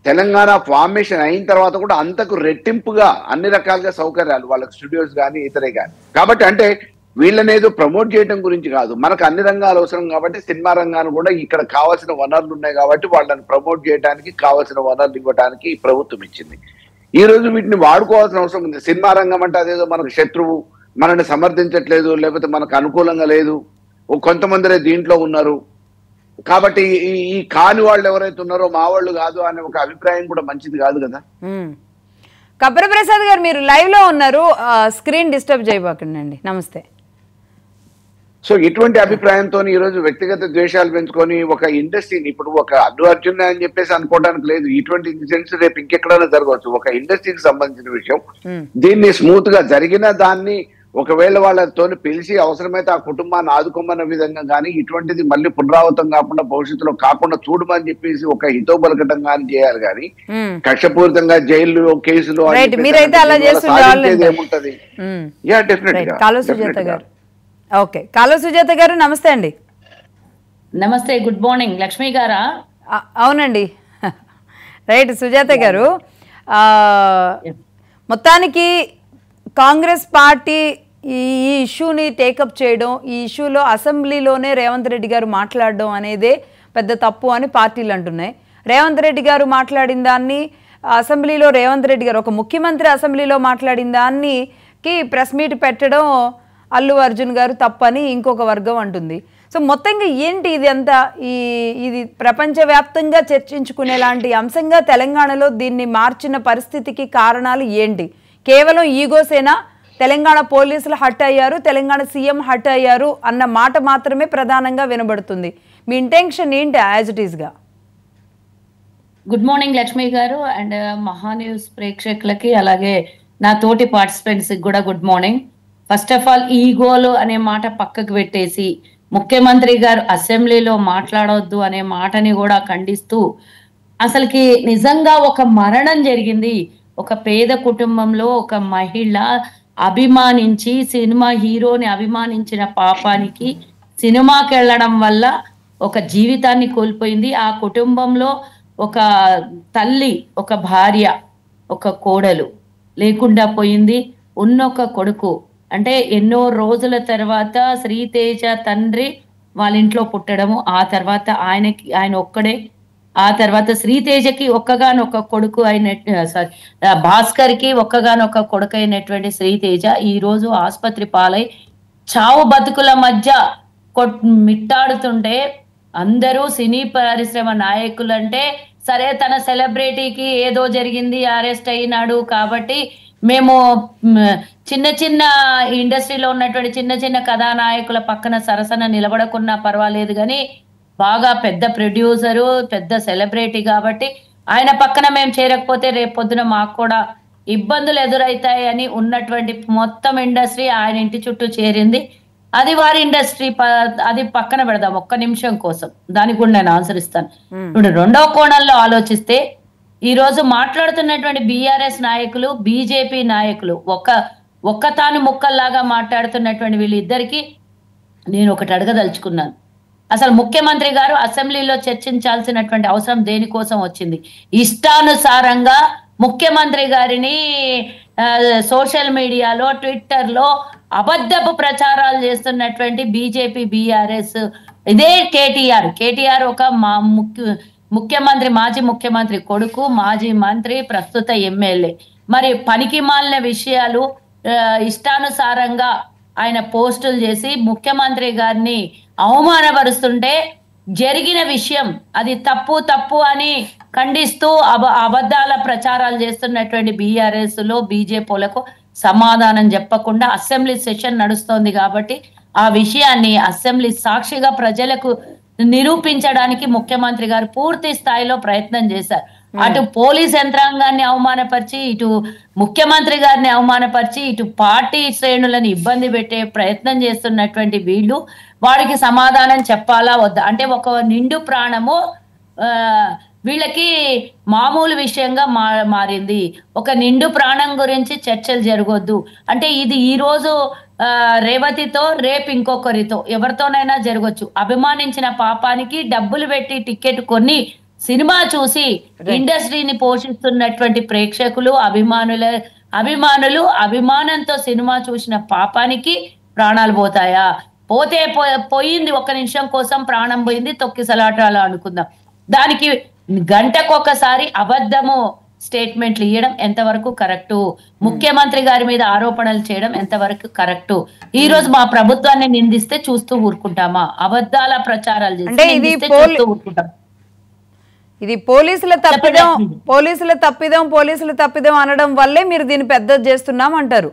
తెలంగాణ ఫార్మేషన్ అయిన తర్వాత కూడా అంతకు రెట్టింపుగా అన్ని రకాలుగా సౌకర్యాలు వాళ్ళకి స్టూడియోస్ కానీ ఇతరే కానీ. కాబట్టి అంటే వీళ్ళని ఏదో ప్రమోట్ చేయడం గురించి కాదు, మనకు అన్ని రంగాలు అవసరం కాబట్టి సినిమా రంగాన్ని కూడా ఇక్కడ కావాల్సిన వనరులు ఉన్నాయి కాబట్టి వాళ్ళని ప్రమోట్ చేయడానికి కావాల్సిన వనరులు ఇవ్వడానికి ప్రభుత్వం ఇచ్చింది. ఈ రోజు వీటిని వాడుకోవాల్సిన అవసరం ఉంది. సినిమా రంగం అంటే అదేదో మనకు శత్రువు, మనల్ని సమర్థించట్లేదు, లేకపోతే మనకు అనుకూలంగా లేదు, కొంతమందిరే దీంట్లో ఉన్నారు కాబట్టి ఈ కాని వాళ్ళు ఎవరైతే ఉన్నారో మా వాళ్ళు కాదు అనే ఒక అభిప్రాయం కూడా మంచిది కాదు కదా. కబ్బర ప్రసాద్ గారు మీరు లైవ్ లో ఉన్నారు, స్క్రీన్ డిస్టర్బ్ చేయబోకండి. నమస్తే. సో ఇటువంటి అభిప్రాయంతో ఈ రోజు వ్యక్తిగత ద్వేషాలు పెంచుకొని ఒక ఇండస్ట్రీని ఇప్పుడు ఒక అల్లు అర్జున్ అని చెప్పేసి అనుకోవడానికి లేదు. ఇటువంటి ఇన్సిడెంట్స్ రేపు ఇంకెక్కడైనా జరగవచ్చు. ఒక ఇండస్ట్రీకి సంబంధించిన విషయం, దీన్ని స్మూత్ గా జరిగిన దాన్ని ఒకవేళ వాళ్ళతో పిలిచి అవసరమైతే ఆ కుటుంబాన్ని ఆదుకోమన్న విధంగా కానీ ఇటువంటిది మళ్ళీ పునరావృతం కాకుండా భవిష్యత్తులో కాకుండా చూడమని చెప్పేసి ఒక హితో బలకటం కానీ చేయాలి కానీ కక్షపూరితంగా జైలు కేసులు ఏముంటది. ఓకే, కాలో సుజాత గారు నమస్తే అండి. నమస్తే, గుడ్ మార్నింగ్. లక్ష్మి గారా? అవునండి, రైట్. సుజాత గారు, మొత్తానికి కాంగ్రెస్ పార్టీ ఈ ఇష్యూని టేకప్ చేయడం, ఈ ఇష్యూలో అసెంబ్లీలోనే రేవంత్ రెడ్డి గారు మాట్లాడడం అనేదే పెద్ద తప్పు అని పార్టీలు అంటున్నాయి. రేవంత్ రెడ్డి గారు మాట్లాడిన దాన్ని అసెంబ్లీలో రేవంత్ రెడ్డి గారు ఒక ముఖ్యమంత్రి అసెంబ్లీలో మాట్లాడిన దానికి ప్రెస్ మీట్ పెట్టడం అల్లు అర్జున్ గారు తప్పని ఇంకొక వర్గం అంటుంది. సో మొత్తంగా ఏంటి ఇది అంతా? ఇది ప్రపంచవ్యాప్తంగా చర్చించుకునేలాంటి అంశంగా తెలంగాణలో దీన్ని మార్చిన పరిస్థితికి కారణాలు ఏంటి? కేవలం ఈగోసేనా? తెలంగాణ పోలీసులు హట్ అయ్యారు, తెలంగాణ సీఎం హట్ అయ్యారు అన్న మాట మాత్రమే ప్రధానంగా వినబడుతుంది. మీ ఇంటెన్షన్ ఏంటి యాజ్ ఇట్ ఈస్ గా? గుడ్ మార్నింగ్ లక్ష్మి గారు అండ్ మహా న్యూస్ ప్రేక్షకులకి అలాగే నా తోటి పార్టిసిపెంట్స్ కూడా good morning. First of all ఈగోలు అనే మాట పక్కకు పెట్టేసి ముఖ్యమంత్రి గారు అసెంబ్లీలో మాట్లాడొద్దు అనే మాటని కూడా ఖండిస్తూ అసలుకి నిజంగా ఒక మరణం జరిగింది. ఒక పేద కుటుంబంలో ఒక మహిళ అభిమానించి సినిమా హీరోని అభిమానించిన పాపానికి సినిమాకి వెళ్ళడం వల్ల ఒక జీవితాన్ని కోల్పోయింది. ఆ కుటుంబంలో ఒక తల్లి, ఒక భార్య, ఒక కోడలు లేకుండా పోయింది. ఉన్నొక కొడుకు, అంటే ఎన్నో రోజుల తర్వాత శ్రీతేజ తండ్రి వాళ్ళ ఇంట్లో పుట్టడము, ఆ తర్వాత ఆయన ఒక్కడే, ఆ తర్వాత శ్రీతేజకి ఒక్కగానొక్క కొడుకు అయిన భాస్కర్ కి ఒక్కగానొక్క కొడుకు అయినటువంటి శ్రీతేజ ఈ రోజు ఆసుపత్రి పాలై చావు బతుకుల మధ్య మిట్టాడుతుంటే అందరూ సినీ పరిశ్రమ నాయకులు అంటే సరే తన సెలబ్రిటీకి ఏదో జరిగింది, అరెస్ట్ అయినాడు కాబట్టి మేము చిన్న చిన్న ఇండస్ట్రీలో ఉన్నటువంటి చిన్న చిన్న కథానాయకుల పక్కన సరసన నిలబడకున్నా పర్వాలేదు, కానీ బాగా పెద్ద ప్రొడ్యూసరు, పెద్ద సెలబ్రిటీ కాబట్టి ఆయన పక్కన మేము చేరకపోతే రేపు పొద్దున మాకు కూడా ఇబ్బందులు ఎదురవుతాయని ఉన్నటువంటి మొత్తం ఇండస్ట్రీ ఆయన ఇంటి చుట్టూ చేరింది. అది వారి ఇండస్ట్రీ, అది పక్కన పెడదాం ఒక్క నిమిషం కోసం, దానికి కూడా నేను ఆన్సర్ ఇస్తాను. ఇప్పుడు రెండవ కోణంలో ఆలోచిస్తే ఈ రోజు మాట్లాడుతున్నటువంటి బీఆర్ఎస్ నాయకులు, బీజేపీ నాయకులు ఒక్క తాను ముక్కల్లాగా మాట్లాడుతున్నటువంటి వీళ్ళిద్దరికి నేను ఒకటి అడగదలుచుకున్నాను. అసలు ముఖ్యమంత్రి గారు అసెంబ్లీలో చర్చించాల్సినటువంటి అవసరం దేనికోసం వచ్చింది? ఇష్టానుసారంగా ముఖ్యమంత్రి గారిని సోషల్ మీడియాలో, ట్విట్టర్లో అబద్ధపు ప్రచారాలు చేస్తున్నటువంటి బీజేపీ, బీఆర్ఎస్, ఇదే కేటీఆర్ ఒక ముఖ్యమంత్రి, మాజీ ముఖ్యమంత్రి కొడుకు, మాజీ మంత్రి, ప్రస్తుత ఎమ్మెల్యే. మరి పనికి మాలిన విషయాలు ఇష్టానుసారంగా ఆయన పోస్టులు చేసి ముఖ్యమంత్రి గారిని అవమానపరుస్తుంటే జరిగిన విషయం అది తప్పు అని ఖండిస్తూ అబద్ధాల ప్రచారాలు చేస్తున్నటువంటి బీఆర్ఎస్ లో బీజేపీలకు సమాధానం చెప్పకుండా అసెంబ్లీ సెషన్ నడుస్తోంది కాబట్టి ఆ విషయాన్ని అసెంబ్లీ సాక్షిగా ప్రజలకు నిరూపించడానికి ముఖ్యమంత్రి గారు పూర్తి స్థాయిలో ప్రయత్నం చేశారు. అటు పోలీస్ యంత్రాంగాన్ని అవమానపరిచి, ఇటు ముఖ్యమంత్రి గారిని అవమానపరిచి, ఇటు పార్టీ శ్రేణులను ఇబ్బంది పెట్టే ప్రయత్నం చేస్తున్నటువంటి వీళ్ళు వాడికి సమాధానం చెప్పాలా వద్దా? అంటే ఒక నిండు ప్రాణము వీళ్ళకి మామూలు విషయంగా మారింది. ఒక నిండు ప్రాణం గురించి చర్చలు జరగొద్దు అంటే ఇది ఈ రోజు రేవతితో, రేపు ఇంకొకరితో, ఎవరితోనైనా జరగొచ్చు. అభిమానించిన పాపానికి డబ్బులు పెట్టి టికెట్ కొని సినిమా చూసి ఇండస్ట్రీని పోషిస్తున్నటువంటి ప్రేక్షకులు, అభిమానులు అభిమానంతో సినిమా చూసిన పాపానికి ప్రాణాలు పోతాయా? పోయింది, ఒక్క నిమిషం కోసం ప్రాణం పోయింది, తొక్కిసలాటాలు అనుకుందాం. దానికి గంటకొకసారి అబద్ధము స్టేట్మెంట్లు ఇవ్వడం ఎంతవరకు కరెక్టు? ముఖ్యమంత్రి గారి మీద ఆరోపణలు చేయడం ఎంతవరకు కరెక్టు? ఈ రోజు మా ప్రభుత్వాన్ని నిందిస్తే చూస్తూ ఊరుకుంటామా? అబద్ధాల ప్రచారాలు చేస్తే చూస్తూ ఊరుకుంటాం. ఇది పోలీసుల తప్పిదం అనడం వల్లే మీరు దీన్ని పెద్ద చేస్తున్నాం అంటారు.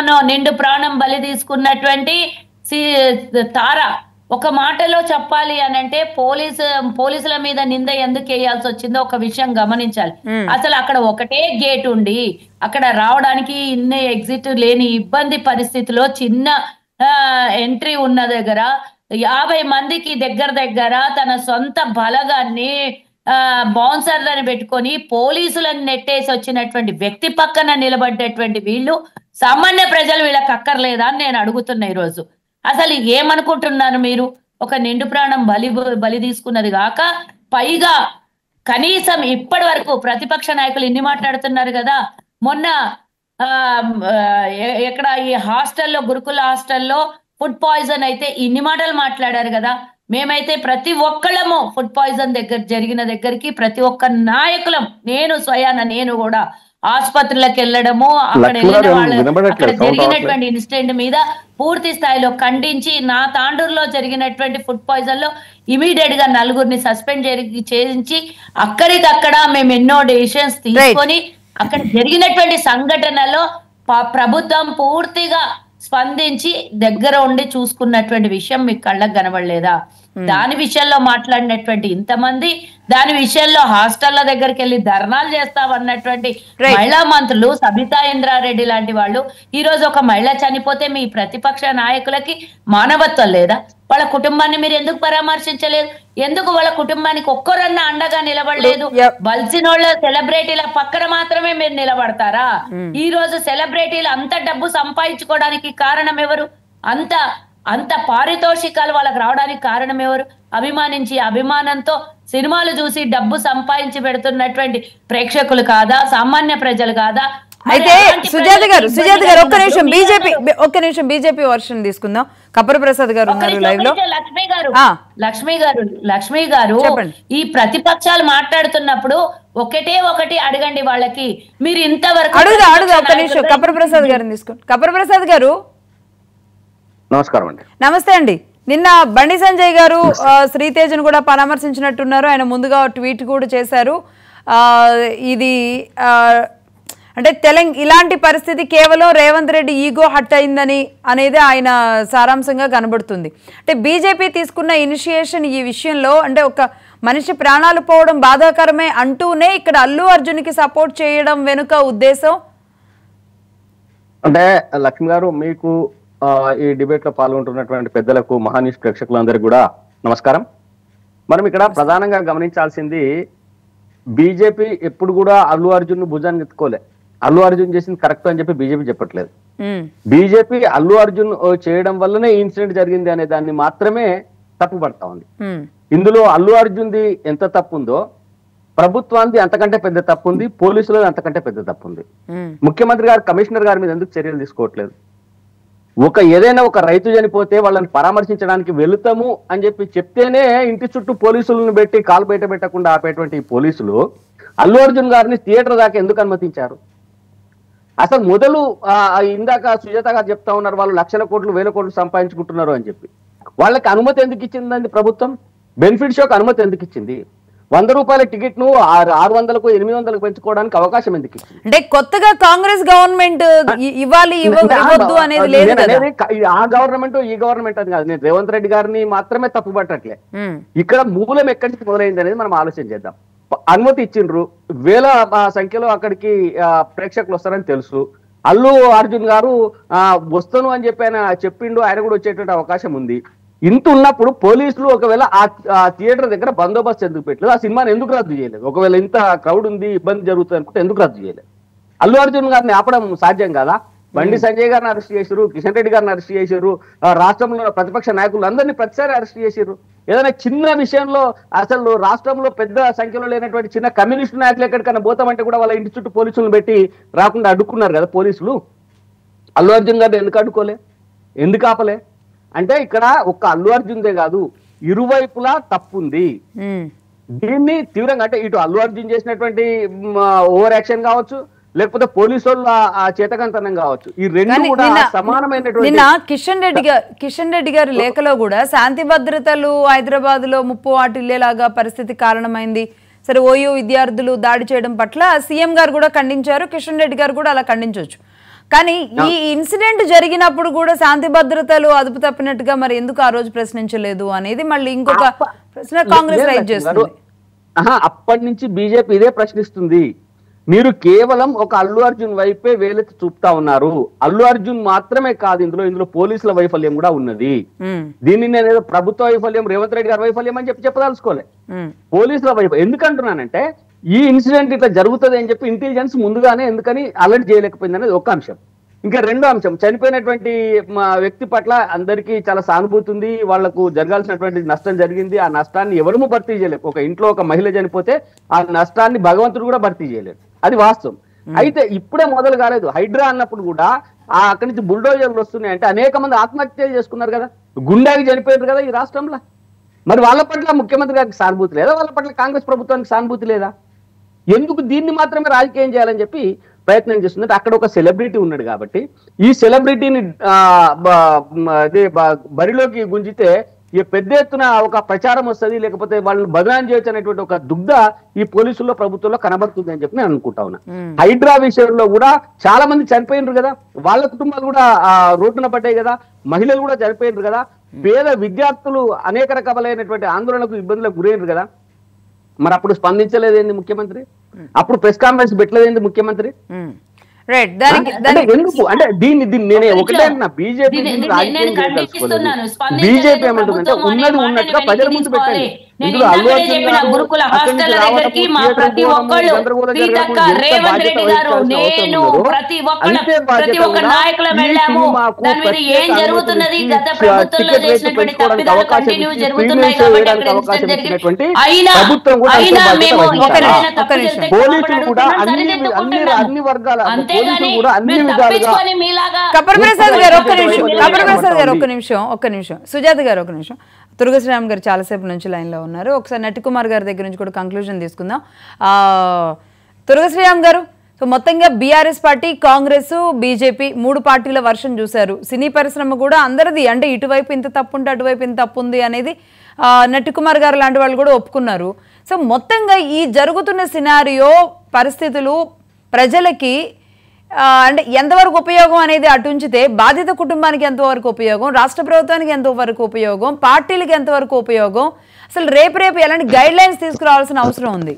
నో నిండు ప్రాణం బలి తీసుకున్నటువంటి తార ఒక మాటలో చెప్పాలి అని అంటే పోలీసుల మీద నింద ఎందుకు వేయాల్సి వచ్చిందో ఒక విషయం గమనించాలి. అసలు అక్కడ ఒకటే గేట్ ఉండి అక్కడ రావడానికి ఇన్ని ఎగ్జిట్ లేని ఇబ్బంది పరిస్థితిలో చిన్న ఎంట్రీ ఉన్న దగ్గర 50 మందికి దగ్గర తన సొంత బలగాన్ని బౌన్సర్లను పెట్టుకొని పోలీసులను నెట్టేసి వచ్చినటువంటి వ్యక్తి పక్కన నిలబడ్డటువంటి వీళ్ళు సామాన్య ప్రజలు వీళ్ళకి అక్కర్లేదా అని నేను అడుగుతున్నా. ఈరోజు అసలు ఏమనుకుంటున్నారు మీరు? ఒక నిండు ప్రాణం బలి తీసుకున్నది కాక పైగా కనీసం ఇప్పటి వరకు ప్రతిపక్ష నాయకులు ఇన్ని మాట్లాడుతున్నారు కదా. మొన్న ఎక్కడ ఈ హాస్టల్లో, గురుకుల హాస్టల్లో ఫుడ్ పాయిజన్ అయితే ఇన్ని మాటలు మాట్లాడారు కదా. మేమైతే ప్రతి ఒక్కళ్ళము ఫుడ్ పాయిజన్ జరిగిన దగ్గరికి ప్రతి ఒక్క నాయకులం, నేను కూడా ఆసుపత్రులకు వెళ్ళడము, అక్కడ వెళ్ళిన వాళ్ళు అక్కడ జరిగినటువంటి ఇన్సిడెంట్ మీద పూర్తి స్థాయిలో ఖండించి నా తాండూరులో జరిగినటువంటి ఫుడ్ పాయిజన్ లో ఇమీడియట్ గా 4 సస్పెండ్ చేయించి అక్కడికక్కడ మేము ఎన్నో డెసిషన్స్ తీసుకొని అక్కడ జరిగినటువంటి సంఘటనలో ప్రభుత్వం పూర్తిగా స్పందించి దగ్గర ఉండి చూసుకున్నటువంటి విషయం మీకు కళ్ళకు కనబడలేదా? దాని విషయంలో మాట్లాడినటువంటి ఇంతమంది దాని విషయంలో హాస్టళ్ల దగ్గరికి వెళ్ళి ధర్నాలు చేస్తామన్నటువంటి Right. మహిళా మంత్రులు సబితా ఇంద్రారెడ్డి లాంటి వాళ్ళు ఈ రోజు ఒక మహిళ చనిపోతే మీ ప్రతిపక్ష నాయకులకి మానవత్వం లేదా? వాళ్ళ కుటుంబాన్ని మీరు ఎందుకు పరామర్శించలేదు? ఎందుకు వాళ్ళ కుటుంబానికి ఒక్కరన్నా అండగా నిలబడలేదు? Yep. బల్సినోళ్ళ సెలబ్రిటీల పక్కన మాత్రమే మీరు నిలబడతారా? ఈ రోజు సెలబ్రిటీలు అంత డబ్బు సంపాదించుకోవడానికి కారణం ఎవరు? అంత పారితోషికాలు వాళ్ళకి రావడానికి కారణం ఎవరు? అభిమానించి అభిమానంతో సినిమాలు చూసి డబ్బు సంపాదించి పెడుతున్నటువంటి ప్రేక్షకులు కాదా? సామాన్య ప్రజలు కాదా? అయితే సుజాత గారు ఒక్క నిమిషం బీజేపీ వర్షన్ తీసుకుందాం. కపర ప్రసాద్ గారు ఉన్నారు లైవ్ లో. లక్ష్మి గారు చెప్పండి. ఈ ప్రతిపక్షాలు మాట్లాడుతున్నప్పుడు ఒకటి అడగండి వాళ్ళకి. మీరు ఇంతవరకు అడుగుదా ఒక్క నిమిషం కపర ప్రసాద్ గారిని తీసుకోండి. కపర ప్రసాద్ గారు నమస్కారం అండి. నమస్తే అండి. నిన్న బండి సంజయ్ గారు శ్రీతేజ్ను కూడా పరామర్శించినట్టున్నారు. ఆయన ముందుగా ట్వీట్ కూడా చేశారు. ఇది అంటే ఇలాంటి పరిస్థితి కేవలం రేవంత్ రెడ్డి ఈగో హట్ అయిందని అనేది ఆయన సారాంశంగా కనబడుతుంది. అంటే బీజేపీ తీసుకున్న ఇనిషియేషన్ ఈ విషయంలో అంటే ఒక మనిషి ప్రాణాలు పోవడం బాధాకరమే అంటూనే ఇక్కడ అల్లు అర్జున్కి సపోర్ట్ చేయడం వెనుక ఉద్దేశం అంటే లక్ష్మి గారు, మీకు ఈ డిబేట్ లో పాల్గొంటున్నటువంటి పెద్దలకు, మహానీష్ ప్రేక్షకులందరికీ కూడా నమస్కారం. మనం ఇక్కడ ప్రధానంగా గమనించాల్సింది, బీజేపీ ఎప్పుడు కూడా అల్లు అర్జున్ ను భుజాన్ని ఎత్తుకోలే. అల్లు అర్జున్ చేసింది కరెక్ట్ అని చెప్పి బీజేపీ చెప్పట్లేదు. బీజేపీ అల్లు అర్జున్ చేయడం వల్లనే ఈ ఇన్సిడెంట్ జరిగింది అనే దాన్ని మాత్రమే తప్పుపడతా ఉంది. ఇందులో అల్లు అర్జున్ది ఎంత తప్పు ఉందో ప్రభుత్వానికి అంతకంటే పెద్ద తప్పు ఉంది, పోలీసులది అంతకంటే పెద్ద తప్పు ఉంది. ముఖ్యమంత్రి గారు కమిషనర్ గారి మీద ఎందుకు చర్యలు తీసుకోవట్లేదు? ఏదైనా ఒక రైతు చనిపోతే వాళ్ళని పరామర్శించడానికి వెళుతాము అని చెప్పి చెప్తేనే ఇంటి చుట్టూ పోలీసులను పెట్టి కాలు బయట పెట్టకుండా ఆపేటువంటి పోలీసులు అల్లు అర్జున్ గారిని థియేటర్ దాకా ఎందుకు అనుమతించారు? అసలు మొదలు ఇందాక సుజాత గారు చెప్తా ఉన్నారు, వాళ్ళు లక్షల కోట్లు 1000 కోట్లు సంపాదించుకుంటున్నారు అని చెప్పి. వాళ్ళకి అనుమతి ఎందుకు ఇచ్చిందండి ప్రభుత్వం? బెనిఫిట్ షోకి అనుమతి ఎందుకు ఇచ్చింది? 100 రూపాయల టికెట్ ను 600కు 800కు పెంచుకోవడానికి అవకాశం ఎందుకు ఇచ్చింది? అంటే కొత్తగా కాంగ్రెస్ గవర్నమెంట్ ఇవ్వాలి ఇవ్వద్దు అనేది లేదు కదా. ఆ గవర్నమెంట్ ఈ గవర్నమెంట్ అని కాదు, నేను రేవంత్ రెడ్డి గారిని మాత్రమే తప్పు పట్టట్లే. ఇక్కడ మూలం ఎక్కడి నుంచి మొదలైంది అనేది మనం ఆలోచన చేద్దాం. అనుమతి ఇచ్చిండ్రు, 1000 సంఖ్యలో అక్కడికి ప్రేక్షకులు వస్తారని తెలుసు. అల్లు అర్జున్ గారు వస్తాను అని చెప్పి ఆయన చెప్పిండు, ఆయన కూడా వచ్చేటువంటి అవకాశం ఉంది. ఇంత ఉన్నప్పుడు పోలీసులు ఒకవేళ ఆ థియేటర్ దగ్గర బందోబస్తు ఎందుకు పెట్టలేదు? ఆ సినిమాని ఎందుకు రద్దు చేయలేదు? ఒకవేళ ఇంత క్రౌడ్ ఉంది, ఇబ్బంది జరుగుతుంది అనుకుంటే ఎందుకు రద్దు చేయలేదు? అల్లు అర్జున్ గారిని ఆపడం సాధ్యం కదా? బండి సంజయ్ గారిని అరెస్ట్ చేశారు, కిషన్ రెడ్డి గారిని అరెస్ట్ చేశారు, రాష్ట్రంలో ప్రతిపక్ష నాయకులు అందరినీ ప్రతిసారి అరెస్ట్ చేశారు. ఏదైనా చిన్న విషయంలో అసలు రాష్ట్రంలో పెద్ద సంఖ్యలో లేనటువంటి చిన్న కమ్యూనిస్టు నాయకులు ఎక్కడికైనా పోతామంటే కూడా వాళ్ళ ఇంటి చుట్టూ పోలీసులను పెట్టి రాకుండా అడ్డుకున్నారు కదా పోలీసులు. అల్లు అర్జున్ గారిని ఎందుకు అడ్డుకోలే? ఎందుకు ఆపలే? అంటే ఇక్కడ ఒక్క అల్లు అర్జున్దే కాదు, ఇరువైపులా తప్పుంది. దీన్ని తీవ్రంగా అంటే ఇటు అల్లు అర్జున్ చేసినటువంటి ఓవర్ యాక్షన్ కావచ్చు, లేకపోతే పోలీసు వాళ్ళ చేతకంతనం కావచ్చు, ఈ రెండు కూడా సమానమైనటువంటి. నిన్న కిషన్ రెడ్డి గారి లేఖలో కూడా శాంతి భద్రతలు హైదరాబాద్ లో ముప్పు వాటిల్లేలాగా పరిస్థితి కారణమైంది. సరే, ఓయూ విద్యార్థులు దాడి చేయడం పట్ల సీఎం గారు కూడా ఖండించారు, కిషన్ రెడ్డి గారు కూడా అలా ఖండించవచ్చు. కానీ ఈ ఇన్సిడెంట్ జరిగినప్పుడు కూడా శాంతి భద్రతలు అదుపు తప్పినట్టుగా మరి ఎందుకు ఆ రోజు ప్రశ్నించలేదు అనేది మళ్ళీ ఇంకొక ప్రశ్న కాంగ్రెస్ రైజ్ చేస్తుంది. అప్పటి నుంచి బీజేపీ ఇదే ప్రశ్నిస్తుంది. మీరు కేవలం ఒక అల్లు అర్జున్ వైపే వేలెత్తి చూపుతా ఉన్నారు. అల్లు అర్జున్ మాత్రమే కాదు, ఇందులో పోలీసుల వైఫల్యం కూడా ఉన్నది. దీన్ని నేను ఏదో ప్రభుత్వ వైఫల్యం, రేవంత్ రెడ్డి గారి వైఫల్యం అని చెప్పదలుచుకోలే. పోలీసుల వైఫల్యం ఎందుకంటున్నానంటే, ఈ ఇన్సిడెంట్ ఇట్లా జరుగుతుంది అని చెప్పి ఇంటెలిజెన్స్ ముందుగానే ఎందుకని అలర్ట్ చేయలేకపోయింది అనేది ఒక అంశం. ఇంకా రెండో అంశం, చనిపోయినటువంటి వ్యక్తి పట్ల అందరికీ చాలా సానుభూతి ఉంది. వాళ్లకు జరగాల్సినటువంటి నష్టం జరిగింది, ఆ నష్టాన్ని ఎవరూ భర్తీ చేయలేరు. ఒక ఇంట్లో ఒక మహిళ చనిపోతే ఆ నష్టాన్ని భగవంతుడు కూడా భర్తీ చేయలేరు, అది వాస్తవం. అయితే ఇప్పుడే మొదలు కాలేదు. హైడ్రా అన్నప్పుడు కూడా అక్కడి నుంచి బుల్డోజర్లు వస్తున్నాయి అంటే అనేక మంది ఆత్మహత్యలు చేసుకున్నారు కదా, గుండాకి చనిపోయారు కదా ఈ రాష్ట్రంలో. మరి వాళ్ళ పట్ల ముఖ్యమంత్రి గారికి సానుభూతి లేదా? వాళ్ళ పట్ల కాంగ్రెస్ ప్రభుత్వానికి సానుభూతి లేదా? ఎందుకు దీన్ని మాత్రమే రాజకీయం చేయాలని చెప్పి ప్రయత్నం చేస్తుంది? అక్కడ ఒక సెలబ్రిటీ ఉన్నాడు కాబట్టి ఈ సెలబ్రిటీని బరిలోకి గుంజితే ఈ పెద్ద ఎత్తున ఒక ప్రచారం వస్తుంది, లేకపోతే వాళ్ళని బదనాం చేయొచ్చు అనేటువంటి ఒక దుగ్ధ ఈ పోలీసుల్లో ప్రభుత్వంలో కనబడుతుంది అని చెప్పి నేను అనుకుంటా ఉన్నా. హైడ్రా విషయంలో కూడా చాలా మంది చనిపోయినారు కదా, వాళ్ళ కుటుంబాలు కూడా రోడ్డున పడ్డాయి కదా, మహిళలు కూడా చనిపోయినారు కదా, పేద విద్యార్థులు అనేక రకాలైనటువంటి ఆందోళనకు ఇబ్బందులకు గురైనారు కదా. మరి అప్పుడు స్పందించలేదేంది ముఖ్యమంత్రి? అప్పుడు ప్రెస్ కాన్ఫరెన్స్ పెట్టలేదేంది ముఖ్యమంత్రి? రైట్. దానికి అంటే ఎందుకు అంటే దీన్ని నేనే ఒకటే అన్నా, బీజేపీ బీజేపీ ఏమంటుందంటే ఉన్నది ఉన్నట్టుగా ప్రజల ముందు పెట్టండి. ఇందులో అల్లు అర్జున్ గారు అక్కడి నుంచి రావడము, థియేటర్ పోవడము, గందరగోళం జరగడము ఎంత బాధ్యత వహించాల్సిన అవసరం ఉందో అంతే బాధ్యత కూడా ఈ సినిమాకు ప్రత్యేక అనుమతులు ఇచ్చి టికెట్ రేట్లు పెంచుకోవడానికి అవకాశం ఇచ్చి ప్రీమియం షో వేయడానికి అవకాశం ఇచ్చినటువంటి ప్రభుత్వం కూడా అంతే బాధ్యత వహించాలి. పోలీసులు కూడా అన్ని వర్గాల పోలీసులు కూడా అన్ని విధాలుగా. కపర్ ప్రసాద్ గారు ఒక్క నిమిషం, సుజాత గారు ఒక్క నిమిషం. దుర్గశ్రీరామ్ గారు చాలాసేపు నుంచి లైన్లో ఉన్నారు. ఒకసారి నటికుమార్ గారి దగ్గర నుంచి కూడా కంక్లూజన్ తీసుకుందాం. దుర్గశ్రీరామ్ గారు, సో మొత్తంగా బీఆర్ఎస్ పార్టీ, కాంగ్రెస్, బీజేపీ 3 పార్టీల వర్షం చూశారు. సినీ పరిశ్రమ కూడా అందరిది అంటే ఇటువైపు ఇంత తప్పు ఉంటే అటువైపు ఇంత తప్పు ఉంది అనేది నటికుమార్ గారు లాంటి వాళ్ళు కూడా ఒప్పుకున్నారు. సో మొత్తంగా ఈ జరుగుతున్న సినారియో పరిస్థితులు ప్రజలకి అంటే ఎంతవరకు ఉపయోగం అనేది అటుంచితే, బాధిత కుటుంబానికి ఎంతవరకు ఉపయోగం, రాష్ట్ర ప్రభుత్వానికి ఎంతవరకు ఉపయోగం, పార్టీలకు ఎంతవరకు ఉపయోగం, అసలు రేపు ఎలాంటి గైడ్ లైన్స్ తీసుకురావాల్సిన అవసరం ఉంది?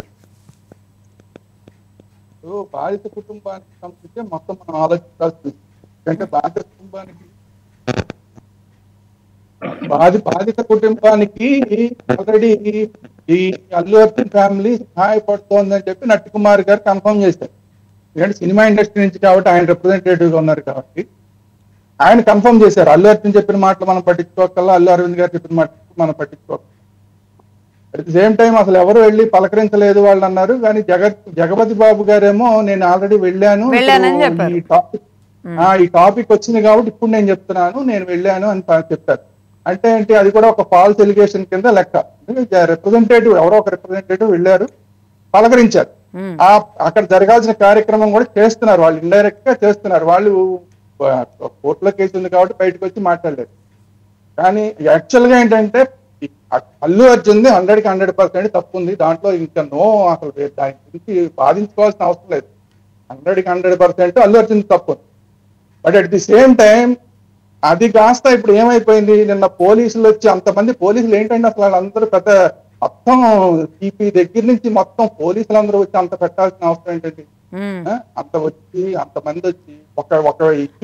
బాధిత కుటుంబానికి సంబంధించి మొత్తం మనం ఆలోచించాల్సి, అంటే బాధిత కుటుంబానికి ఆల్రెడీ ఈ అల్లు అర్జున్ ఫ్యామిలీ సహాయపడుతోందని చెప్పి నట్టికుమార్ గారు కన్ఫర్మ్ చేశారు. ఎందుకంటే సినిమా ఇండస్ట్రీ నుంచి కాబట్టి ఆయన రిప్రజెంటేటివ్ గా ఉన్నారు కాబట్టి ఆయన కన్ఫర్మ్ చేశారు. అల్లు అర్జున్ చెప్పిన మాటలు మనం పట్టించుకోకల్లా, అల్లు అరవింద్ గారు చెప్పిన మాటలు మనం పట్టించుకోవాలి. అట్ ది సేమ్ టైం అసలు ఎవరు వెళ్ళి పలకరించలేదు వాళ్ళు అన్నారు. కానీ జగపతి బాబు గారేమో నేను ఆల్రెడీ వెళ్ళాను, ఈ టాపిక్ వచ్చింది కాబట్టి ఇప్పుడు నేను చెప్తున్నాను, నేను వెళ్ళాను అని చెప్పారు. అంటే ఏంటి, అది కూడా ఒక ఫాల్స్ ఎలిగేషన్ కింద లెక్క. రిప్రజెంటేటివ్ ఎవరో ఒక రిప్రజెంటేటివ్ వెళ్ళారు, పలకరించారు. అక్కడ జరగాల్సిన కార్యక్రమం కూడా చేస్తున్నారు వాళ్ళు, ఇండైరెక్ట్ గా చేస్తున్నారు వాళ్ళు. కోర్టులో కేసు ఉంది కాబట్టి బయటకు వచ్చి మాట్లాడలేదు. కానీ యాక్చువల్ గా ఏంటంటే అల్లు అర్జున్ 100% తప్పు ఉంది, దాంట్లో ఇంకా అసలు దాని గురించి బాధించుకోవాల్సిన అవసరం లేదు. 100% అల్లు అర్జున్ తప్పు. But at the same time అది కాస్త ఇప్పుడు ఏమైపోయింది, నిన్న పోలీసులు వచ్చి అంతమంది పోలీసులు ఏంటంటే అసలు వాళ్ళందరూ పెద్ద మొత్తం టీపీ దగ్గర నుంచి మొత్తం పోలీసులు అందరూ వచ్చి అంత పెట్టాల్సిన అవసరం ఏంటండి? అంత వచ్చి అంతమంది వచ్చి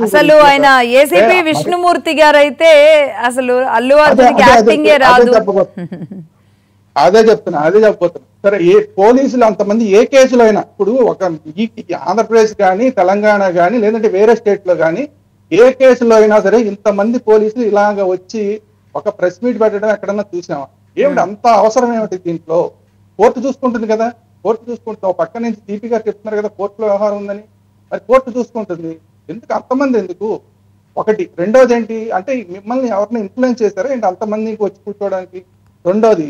అసలు ఆయన ఏసీపీ విష్ణుమూర్తి గారు అయితే అసలు అల్లు అర్జున్ యాక్టింగే రాదు. అదే చెప్పబోతున్నా. సరే, ఏ పోలీసులు అంతమంది ఏ కేసులో అయినా, ఇప్పుడు ఒక ఆంధ్రప్రదేశ్ కానీ తెలంగాణ కానీ లేదంటే వేరే స్టేట్ లో కానీ ఏ కేసులో అయినా సరే ఇంతమంది పోలీసులు ఇలాగ వచ్చి ఒక ప్రెస్ మీట్ పెట్టడం ఎక్కడన్నా చూసామా? ఏమిటి అంత అవసరం ఏమిటి దీంట్లో? కోర్టు చూసుకుంటుంది కదా, కోర్టు చూసుకుంటుంది. ఒక పక్క నుంచి దీపి గారు చెప్తున్నారు కదా కోర్టులో వ్యవహారం ఉందని, మరి కోర్టు చూసుకుంటుంది. ఎందుకు అంతమంది ఎందుకు? ఒకటి. రెండోది ఏంటి అంటే మిమ్మల్ని ఎవరిని ఇన్ఫ్లుయెన్స్ చేశారో ఏంటి అంతమందికి వచ్చి కూర్చోవడానికి? రెండోది,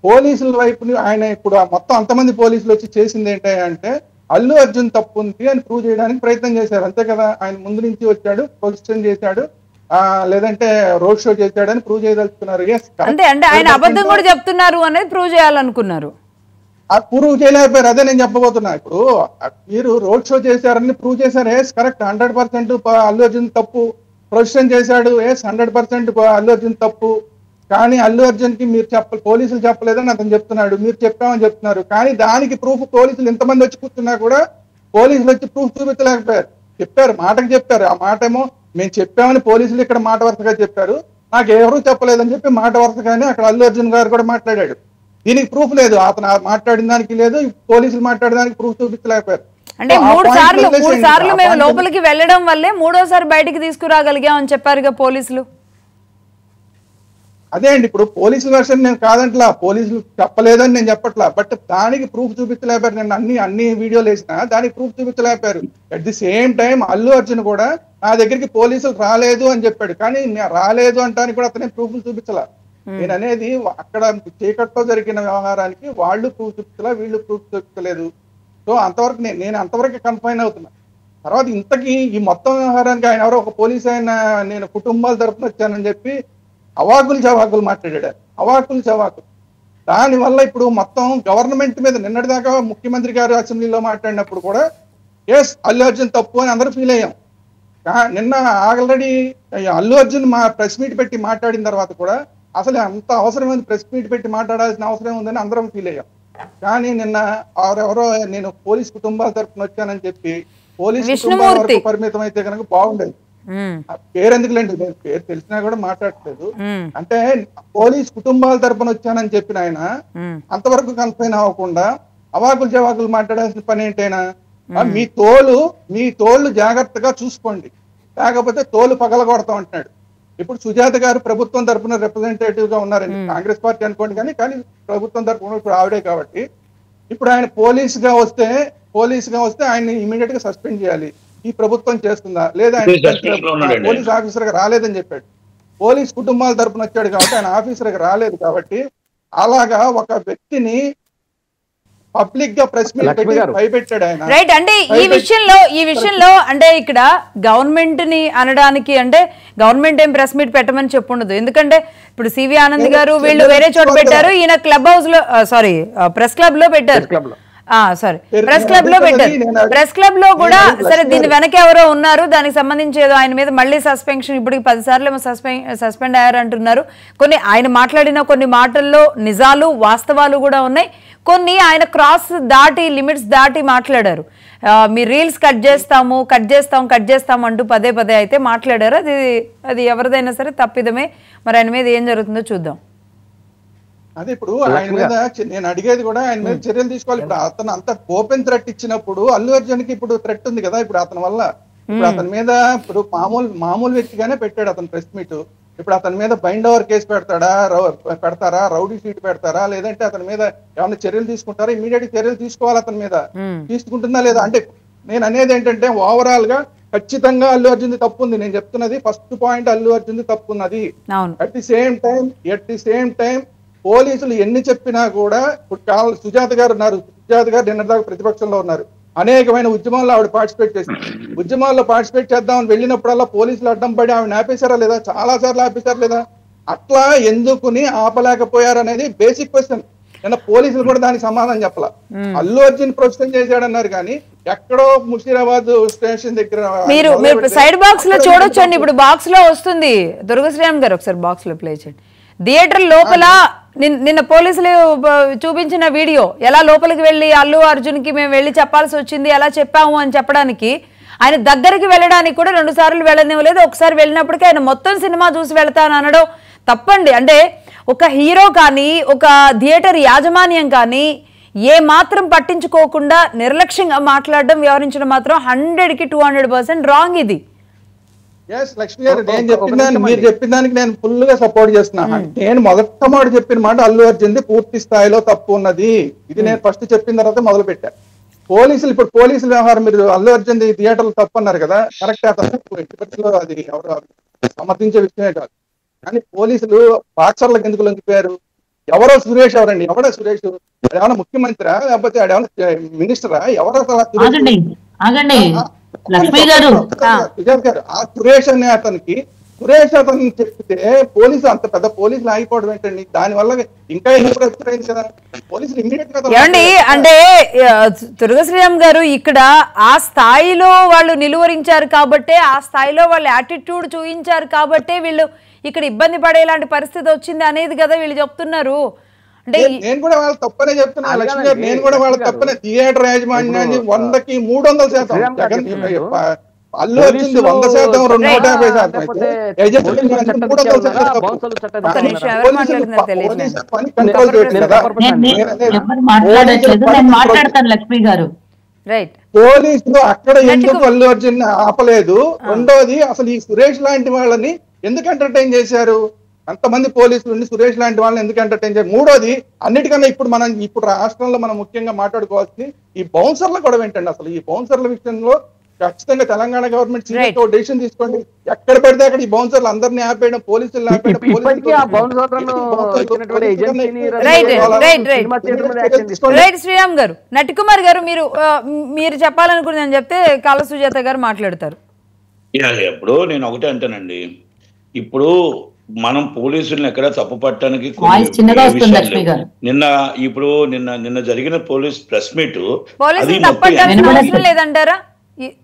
పోలీసుల వైపుని ఆయన ఇప్పుడు మొత్తం అంతమంది పోలీసులు వచ్చి చేసింది ఏంటి అంటే అల్లు అర్జున్ తప్పు ఉంది అని ప్రూవ్ చేయడానికి ప్రయత్నం చేశారు, అంతే కదా. ఆయన ముందు నుంచి వచ్చాడు, పొజిషన్ చేశాడు, లేదంటే రోడ్ షో చేశాడని ప్రూవ్ చేయదలుచుకున్నారు. అంటే ఆయన అబద్ధం కూడా చెప్తున్నారు అనేది ప్రూవ్ చేయాలనుకున్నారు, ప్రూవ్ చేయలేకపోయారు. అదే నేను చెప్పబోతున్నా. ఇప్పుడు మీరు రోడ్ షో చేశారని ప్రూవ్ చేశారు, ఎస్ కరెక్ట్, 100% అల్లు అర్జున్ తప్పు. పొజిషన్ చేశాడు, ఎస్ 100% అల్లు అర్జున్ తప్పు. కానీ అల్లు అర్జున్ కి మీరు పోలీసులు చెప్పలేదని అతను చెప్తున్నాడు, మీరు చెప్పామని చెప్తున్నారు. కానీ దానికి ప్రూఫ్ పోలీసులు ఇంతమంది వచ్చి కూర్చున్నా కూడా పోలీసులు వచ్చి ప్రూఫ్ చూపించలేకపోయారు. చెప్పారు, మాటకు చెప్పారు. ఆ మాట ఏమో మేము చెప్పామని పోలీసులు ఇక్కడ మాట వరుసగా చెప్పారు, నాకు ఎవరూ చెప్పలేదని చెప్పి మాట వరుసగానే అక్కడ అల్లు అర్జున్ గారు కూడా మాట్లాడాడు. దీనికి ప్రూఫ్ లేదు, అతను మాట్లాడిన దానికి లేదు, పోలీసులు మాట్లాడిన దానికి ప్రూఫ్ చూపించలేకపోయారు. అంటే మూడు సార్లు మేము లోపలికి వెళ్ళడం వల్లే మూడోసారి బయటికి తీసుకురాగలిగాం అని చెప్పారుగా పోలీసులు. అదే అండి, ఇప్పుడు పోలీసుల వర్షన్ నేను కాదంట్లా, పోలీసులు చెప్పలేదని నేను చెప్పట్లా, బట్ దానికి ప్రూఫ్ చూపించలేపారు. నేను అన్ని వీడియోలు వేసినా దానికి ప్రూఫ్ చూపించలేపారు. At the same time Allu Arjun కూడా నా దగ్గరికి పోలీసులు రాలేదు అని చెప్పాడు, కానీ రాలేదు అంటానికి కూడా అతనే ప్రూఫ్లు చూపించలా. నేను అనేది అక్కడ చీకట్లో జరిగిన వ్యవహారానికి వాళ్ళు ప్రూఫ్ చూపించలా, వీళ్ళు ప్రూఫ్ చూపించలేదు. సో అంతవరకు నేను అంతవరకు కన్ఫైన్ అవుతున్నా. తర్వాత ఇంతకీ ఈ మొత్తం వ్యవహారానికి ఆయన ఎవరో ఒక పోలీస్ ఆయన నేను కుటుంబాల తరఫున వచ్చానని చెప్పి అవాకులు చవాకులు మాట్లాడాడు, అవాకులు చవాకులు. దానివల్ల ఇప్పుడు మొత్తం గవర్నమెంట్ మీద నిన్నటిదాకా ముఖ్యమంత్రి గారు అసెంబ్లీలో మాట్లాడినప్పుడు కూడా ఎస్ అల్లు అర్జున్ తప్పు అని అందరూ ఫీల్ అయ్యాం. నిన్న already Allu Arjun press meet పెట్టి మాట్లాడిన తర్వాత కూడా అసలు అంత అవసరమైన ప్రెస్ మీట్ పెట్టి మాట్లాడాల్సిన అవసరం ఉందని అందరం ఫీల్ అయ్యాం. కానీ నిన్న ఎవరెవరో నేను పోలీస్ కుటుంబాల తరపున వచ్చానని చెప్పి పోలీస్ కుటుంబాల విష్ణుమూర్తి. వరకు పరిమితం అయితే కనుక బాగుండేది. ఆ పేరు ఎందుకులేండి, నేను పేరు తెలిసినా కూడా మాట్లాడట్లేదు. అంటే పోలీస్ కుటుంబాల తరపున వచ్చానని చెప్పిన ఆయన అంతవరకు కన్ఫైన్ అవ్వకుండా అవాకులు జవాకులు మాట్లాడాల్సిన పని ఏంటైనా? మీ తోళ్ళు జాగ్రత్తగా చూసుకోండి, లేకపోతే తోలు పగలగొడతాం అంటున్నాడు. ఇప్పుడు సుజాత గారు ప్రభుత్వం తరపున రిప్రజెంటేటివ్ గా ఉన్నారండి, కాంగ్రెస్ పార్టీ అనుకోండి, కానీ ప్రభుత్వం తరపున ఇప్పుడు ఆవిడే కాబట్టి ఇప్పుడు ఆయన పోలీస్ గా వస్తే ఆయన్ని ఇమీడియట్ గా సస్పెండ్ చేయాలి. ఈ ప్రభుత్వం చేస్తుందా లేదా? ఆయన పోలీస్ ఆఫీసర్ గా రాలేదని చెప్పాడు. పోలీస్ కుటుంబాల తరపున వచ్చాడు కాబట్టి ఆయన ఆఫీసర్ గా రాలేదు కాబట్టి అలాగా ఒక వ్యక్తిని పబ్లిక్ గా ప్రెస్ మీట్ పెట్టి భయపెట్టాడు ఆయన. రైట్. అంటే ఈ విషయంలో అంటే ఇక్కడ గవర్నమెంట్ ని అనడానికి అంటే గవర్నమెంట్ ఏం ప్రెస్ మీట్ పెట్టమని చెప్పుండదు. ఎందుకంటే ఇప్పుడు సివి ఆనంద్ గారు వీళ్ళు వేరే చోట పెట్టారు, ఈయన క్లబ్ హౌస్ లో ప్రెస్ క్లబ్ లో పెట్టారు. ప్రెస్ క్లబ్ లో పెట్టారు. ప్రెస్ క్లబ్ లో కూడా సరే దీని వెనక ఎవరో ఉన్నారు, దానికి సంబంధించి ఏదో ఆయన మీద మళ్ళీ సస్పెన్షన్ ఇప్పటికి 10 సార్లు సస్పెండ్ అయ్యారు అంటున్నారు. కొన్ని ఆయన మాట్లాడిన కొన్ని మాటల్లో నిజాలు వాస్తవాలు కూడా ఉన్నాయి, కొన్ని ఆయన క్రాస్ దాటి లిమిట్స్ దాటి మాట్లాడారు. మీ రీల్స్ కట్ చేస్తాం అంటూ పదే అయితే మాట్లాడారు. అది ఎవరిదైనా సరే తప్పిదమే. మరి ఆయన మీద ఏం జరుగుతుందో చూద్దాం. అదే ఇప్పుడు ఆయన మీద నేను అడిగేది కూడా ఆయన మీద చర్యలు తీసుకోవాలి. ఇప్పుడు అతను అంత ఓపెన్ థ్రెట్ ఇచ్చినప్పుడు అల్లు అర్జున్ కి ఇప్పుడు థ్రెట్ ఉంది కదా ఇప్పుడు అతని వల్ల. ఇప్పుడు అతని మీద ఇప్పుడు మామూలు వ్యక్తిగానే పెట్టాడు అతను ప్రెస్ మీట్. ఇప్పుడు అతని మీద బైండ్ ఓవర్ కేసు పెడతారా, రౌడీ షీట్ పెడతారా, లేదంటే అతని మీద ఏమైనా చర్యలు తీసుకుంటారా? ఇమీడియట్ చర్యలు తీసుకోవాలి అతని మీద. తీసుకుంటుందా లేదా అంటే నేను అనేది ఏంటంటే ఓవరాల్ గా ఖచ్చితంగా అల్లు అర్జున్ తప్పు ఉంది. నేను చెప్తున్నది ఫస్ట్ పాయింట్, అల్లు అర్జున్ తప్పు ఉన్నది. అట్ ది సేమ్ టైం పోలీసులు ఎన్ని చెప్పినా కూడా ఇప్పుడు సుజాత గారు ఉన్నారు, సుజాత గారు నిన్నదాకా ప్రతిపక్షంలో ఉన్నారు, అనేకమైన ఉద్యమాల్లో ఆవిడ పార్టిసిపేట్ చేసింది. ఉద్యమాల్లో పార్టిసిపేట్ చేద్దామని వెళ్ళినప్పుడల్లా పోలీసులు అడ్డం పడి ఆవిడ ఆపేశారా లేదా? చాలా సార్లు ఆపేశారా లేదా? అట్లా ఎందుకుని ఆపలేకపోయారు అనేది బేసిక్ క్వశ్చన్. నిన్న పోలీసులు కూడా దానికి సమాధానం చెప్పాల. అల్లు అర్జున్ ప్రొఫెషన్ చేశాడన్నారు కానీ ఎక్కడో ముషీరాబాద్ స్టేషన్ దగ్గర మీరు సైడ్ బాక్స్ లో చూడొచ్చండి. ఇప్పుడు బాక్స్ లో వస్తుంది, దుర్గ శ్రీరామ్ గారు ఒకసారి బాక్స్ లో ప్లే చేయండి. థియేటర్ లోపల నిన్న పోలీసులు చూపించిన వీడియో ఎలా లోపలికి వెళ్ళి అల్లు అర్జున్ కి మేము వెళ్ళి చెప్పాల్సి వచ్చింది, ఎలా చెప్పాము అని చెప్పడానికి ఆయన దగ్గరికి వెళ్ళడానికి కూడా 2 సార్లు వెళ్ళనివ్వలేదు. ఒకసారి వెళ్ళినప్పటికీ ఆయన మొత్తం సినిమా చూసి వెళ్తాను అనడం తప్పండి. అంటే ఒక హీరో కానీ ఒక థియేటర్ యాజమాన్యం కానీ ఏ మాత్రం పట్టించుకోకుండా నిర్లక్ష్యంగా మాట్లాడడం, వ్యవహరించడం మాత్రం 100కి 200% రాంగ్. ఇది లక్ష్మి గారు నేను మీరు చెప్పిన దానికి నేను ఫుల్ గా సపోర్ట్ చేస్తున్నాను. నేను మొదట చెప్పిన మాట అల్లు అర్జున్ పూర్తి స్థాయిలో తప్పు ఉన్నది. ఇది నేను ఫస్ట్ చెప్పిన తర్వాత మొదలు పెట్టాను. ఇప్పుడు పోలీసుల వ్యవహారం మీరు అల్లు అర్జున్ థియేటర్లు తప్పు అన్నారు కదా, కరెక్ట్. అతను అది ఎవరు సమర్థించే విషయమే కాదు. కానీ పోలీసులు బాక్సర్లకు ఎందుకు లొంగిపోయారు? ఎవరో సురేష్ ఎవరండి? ఎవడో సురేష్? ఏమైనా ముఖ్యమంత్రి లేకపోతే ఆడేమైనా మినిస్టరా? ఎవరో లక్ష్మీ గారు ఆ సురేష్ అనే సురేష్ అతను చెప్తే పోలీసు అంత పెద్ద పోలీసులు ఆగిపోవడం ఏంటండి? దాని వల్ల ఇంకా ఎన్ని కదా పోలీసులు ఇమ్మీడియట్ గా ఏమండి. అంటే దుర్గ శ్రీరామ్ గారు ఇక్కడ ఆ స్థాయిలో వాళ్ళు నిలువరించారు కాబట్టే, ఆ స్థాయిలో వాళ్ళు యాటిట్యూడ్ చూపించారు కాబట్టే వీళ్ళు ఇక్కడ ఇబ్బంది పడేలాంటి పరిస్థితి వచ్చింది అనేది కదా వీళ్ళు చెప్తున్నారు. అంటే నేను కూడా వాళ్ళ తప్పనే చెప్తున్నా లక్ష్మి గారు, నేను కూడా వాళ్ళ తప్పనే. థియేటర్ యాజమాన్యాన్ని 100కి 300% అల్లు అర్జున్ 100%, 250% పోలీసులు అక్కడ ఎందుకు అల్లు అర్జున్ ఆపలేదు? రెండోది అసలు ఈ సురేష్ లాంటి వాళ్ళని ఎందుకు ఎంటర్టైన్ చేశారు? అంతమంది పోలీసులు సురేష్ లాంటి వాళ్ళని ఎందుకు ఎంటర్టైన్ చేయాలి? మూడోది అన్నిటికన్నా ఇప్పుడు రాష్ట్రంలో మనం ముఖ్యంగా మాట్లాడుకోవాల్సింది ఈ బౌన్సర్ల గొడవ ఏంటండి. అసలు ఈ బౌన్సర్ల విషయంలో ఖచ్చితంగా తెలంగాణ గవర్నమెంట్ సీరియస్ డెసిషన్ తీసుకోండి. ఎక్కడ పడితే అక్కడ ఈ బౌన్సర్లు అందరినీ ఆపేయడం, పోలీసులు శ్రీరామ్ గారు, నటికుమార్ గారు మీరు చెప్పాలనుకున్నాను చెప్తే కాళ్ళ సుజాత గారు మాట్లాడతారు. ఇప్పుడు నేను ఒకటే అంటానండి, ఇప్పుడు మనం పోలీసులను ఎక్కడ తప్పు పట్టడానికి నిన్న జరిగిన పోలీస్ ప్రెస్ మీట్ లేదంటారా?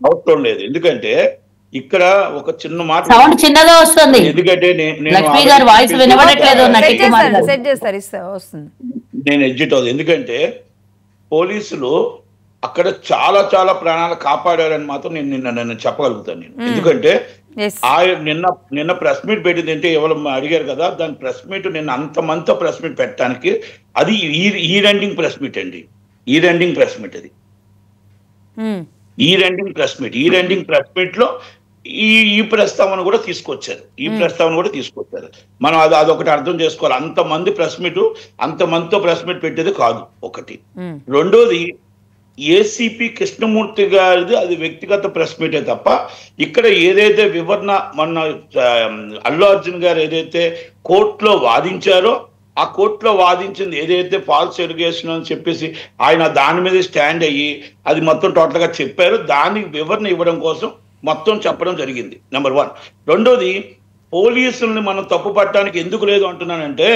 అవసరం లేదు. ఎందుకంటే ఇక్కడ ఒక చిన్న మాట చిన్నగా వస్తుంది. ఎందుకంటే నేను ఎగ్జిట్ అవుతుంది. ఎందుకంటే పోలీసులు అక్కడ చాలా చాలా ప్రాణాలు కాపాడారని మాత్రం నేను చెప్పగలుగుతాను నేను. ఎందుకంటే నిన్న ప్రెస్ మీట్ పెట్టింది అంటే ఎవరు అడిగారు కదా, దాని ప్రెస్ మీట్ నిన్న అంతమంత ప్రెస్ మీట్ పెట్టడానికి అది ఈ రెండింగ్ ప్రెస్ మీట్ అండి. ఈ రెండింగ్ ప్రెస్ మీట్ అది ఈ రెండింగ్ ప్రెస్ మీట్ లో ఈ ప్రస్తావన కూడా తీసుకొచ్చారు. మనం అదొకటి అర్థం చేసుకోవాలి. అంతమంది ప్రెస్ మీట్ పెట్టేది కాదు ఒకటి. రెండోది ఏసీపీ కృష్ణమూర్తి గారిది అది వ్యక్తిగత ప్రెస్ మీటే తప్ప ఇక్కడ ఏదైతే వివరణ మొన్న అల్లు అర్జున్ గారు ఏదైతే కోర్టులో వాదించారో ఆ కోర్టులో వాదించింది ఏదైతే ఫాల్స్ ఎలిగేషన్ అని చెప్పేసి ఆయన దాని మీద స్టాండ్ అయ్యి అది మొత్తం టోటల్ గా చెప్పారు. దానికి వివరణ ఇవ్వడం కోసం మొత్తం చెప్పడం జరిగింది. నెంబర్ 1. రెండోది పోలీసుల్ని మనం తప్పు పట్టడానికి ఎందుకు లేదు అంటున్నానంటే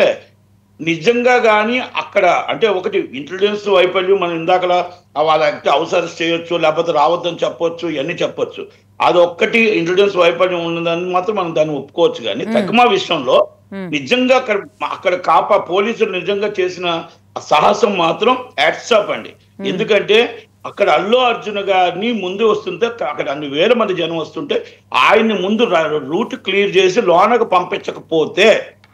నిజంగా కానీ అక్కడ అంటే ఒకటి ఇంటెలిజెన్స్ వైఫల్యం, మనం ఇందాకలా వాళ్ళ హౌస్ అరెస్ట్ చేయొచ్చు లేకపోతే రావద్దని చెప్పొచ్చు, ఇవన్నీ చెప్పొచ్చు. అదొక్కటి ఇంటెలిజెన్స్ వైఫల్యం ఉన్నదని మాత్రం మనం దాన్ని ఒప్పుకోవచ్చు. కానీ తక్కువ విషయంలో నిజంగా అక్కడ పోలీసులు నిజంగా చేసిన సాహసం మాత్రం హ్యాట్సాప్ అండి. ఎందుకంటే అక్కడ అల్లు అర్జున్ గారిని ముందు వస్తుంటే అక్కడ అన్ని వేల మంది జనం వస్తుంటే ఆయన్ని ముందు రూట్ క్లియర్ చేసి లోనకు పంపించకపోతే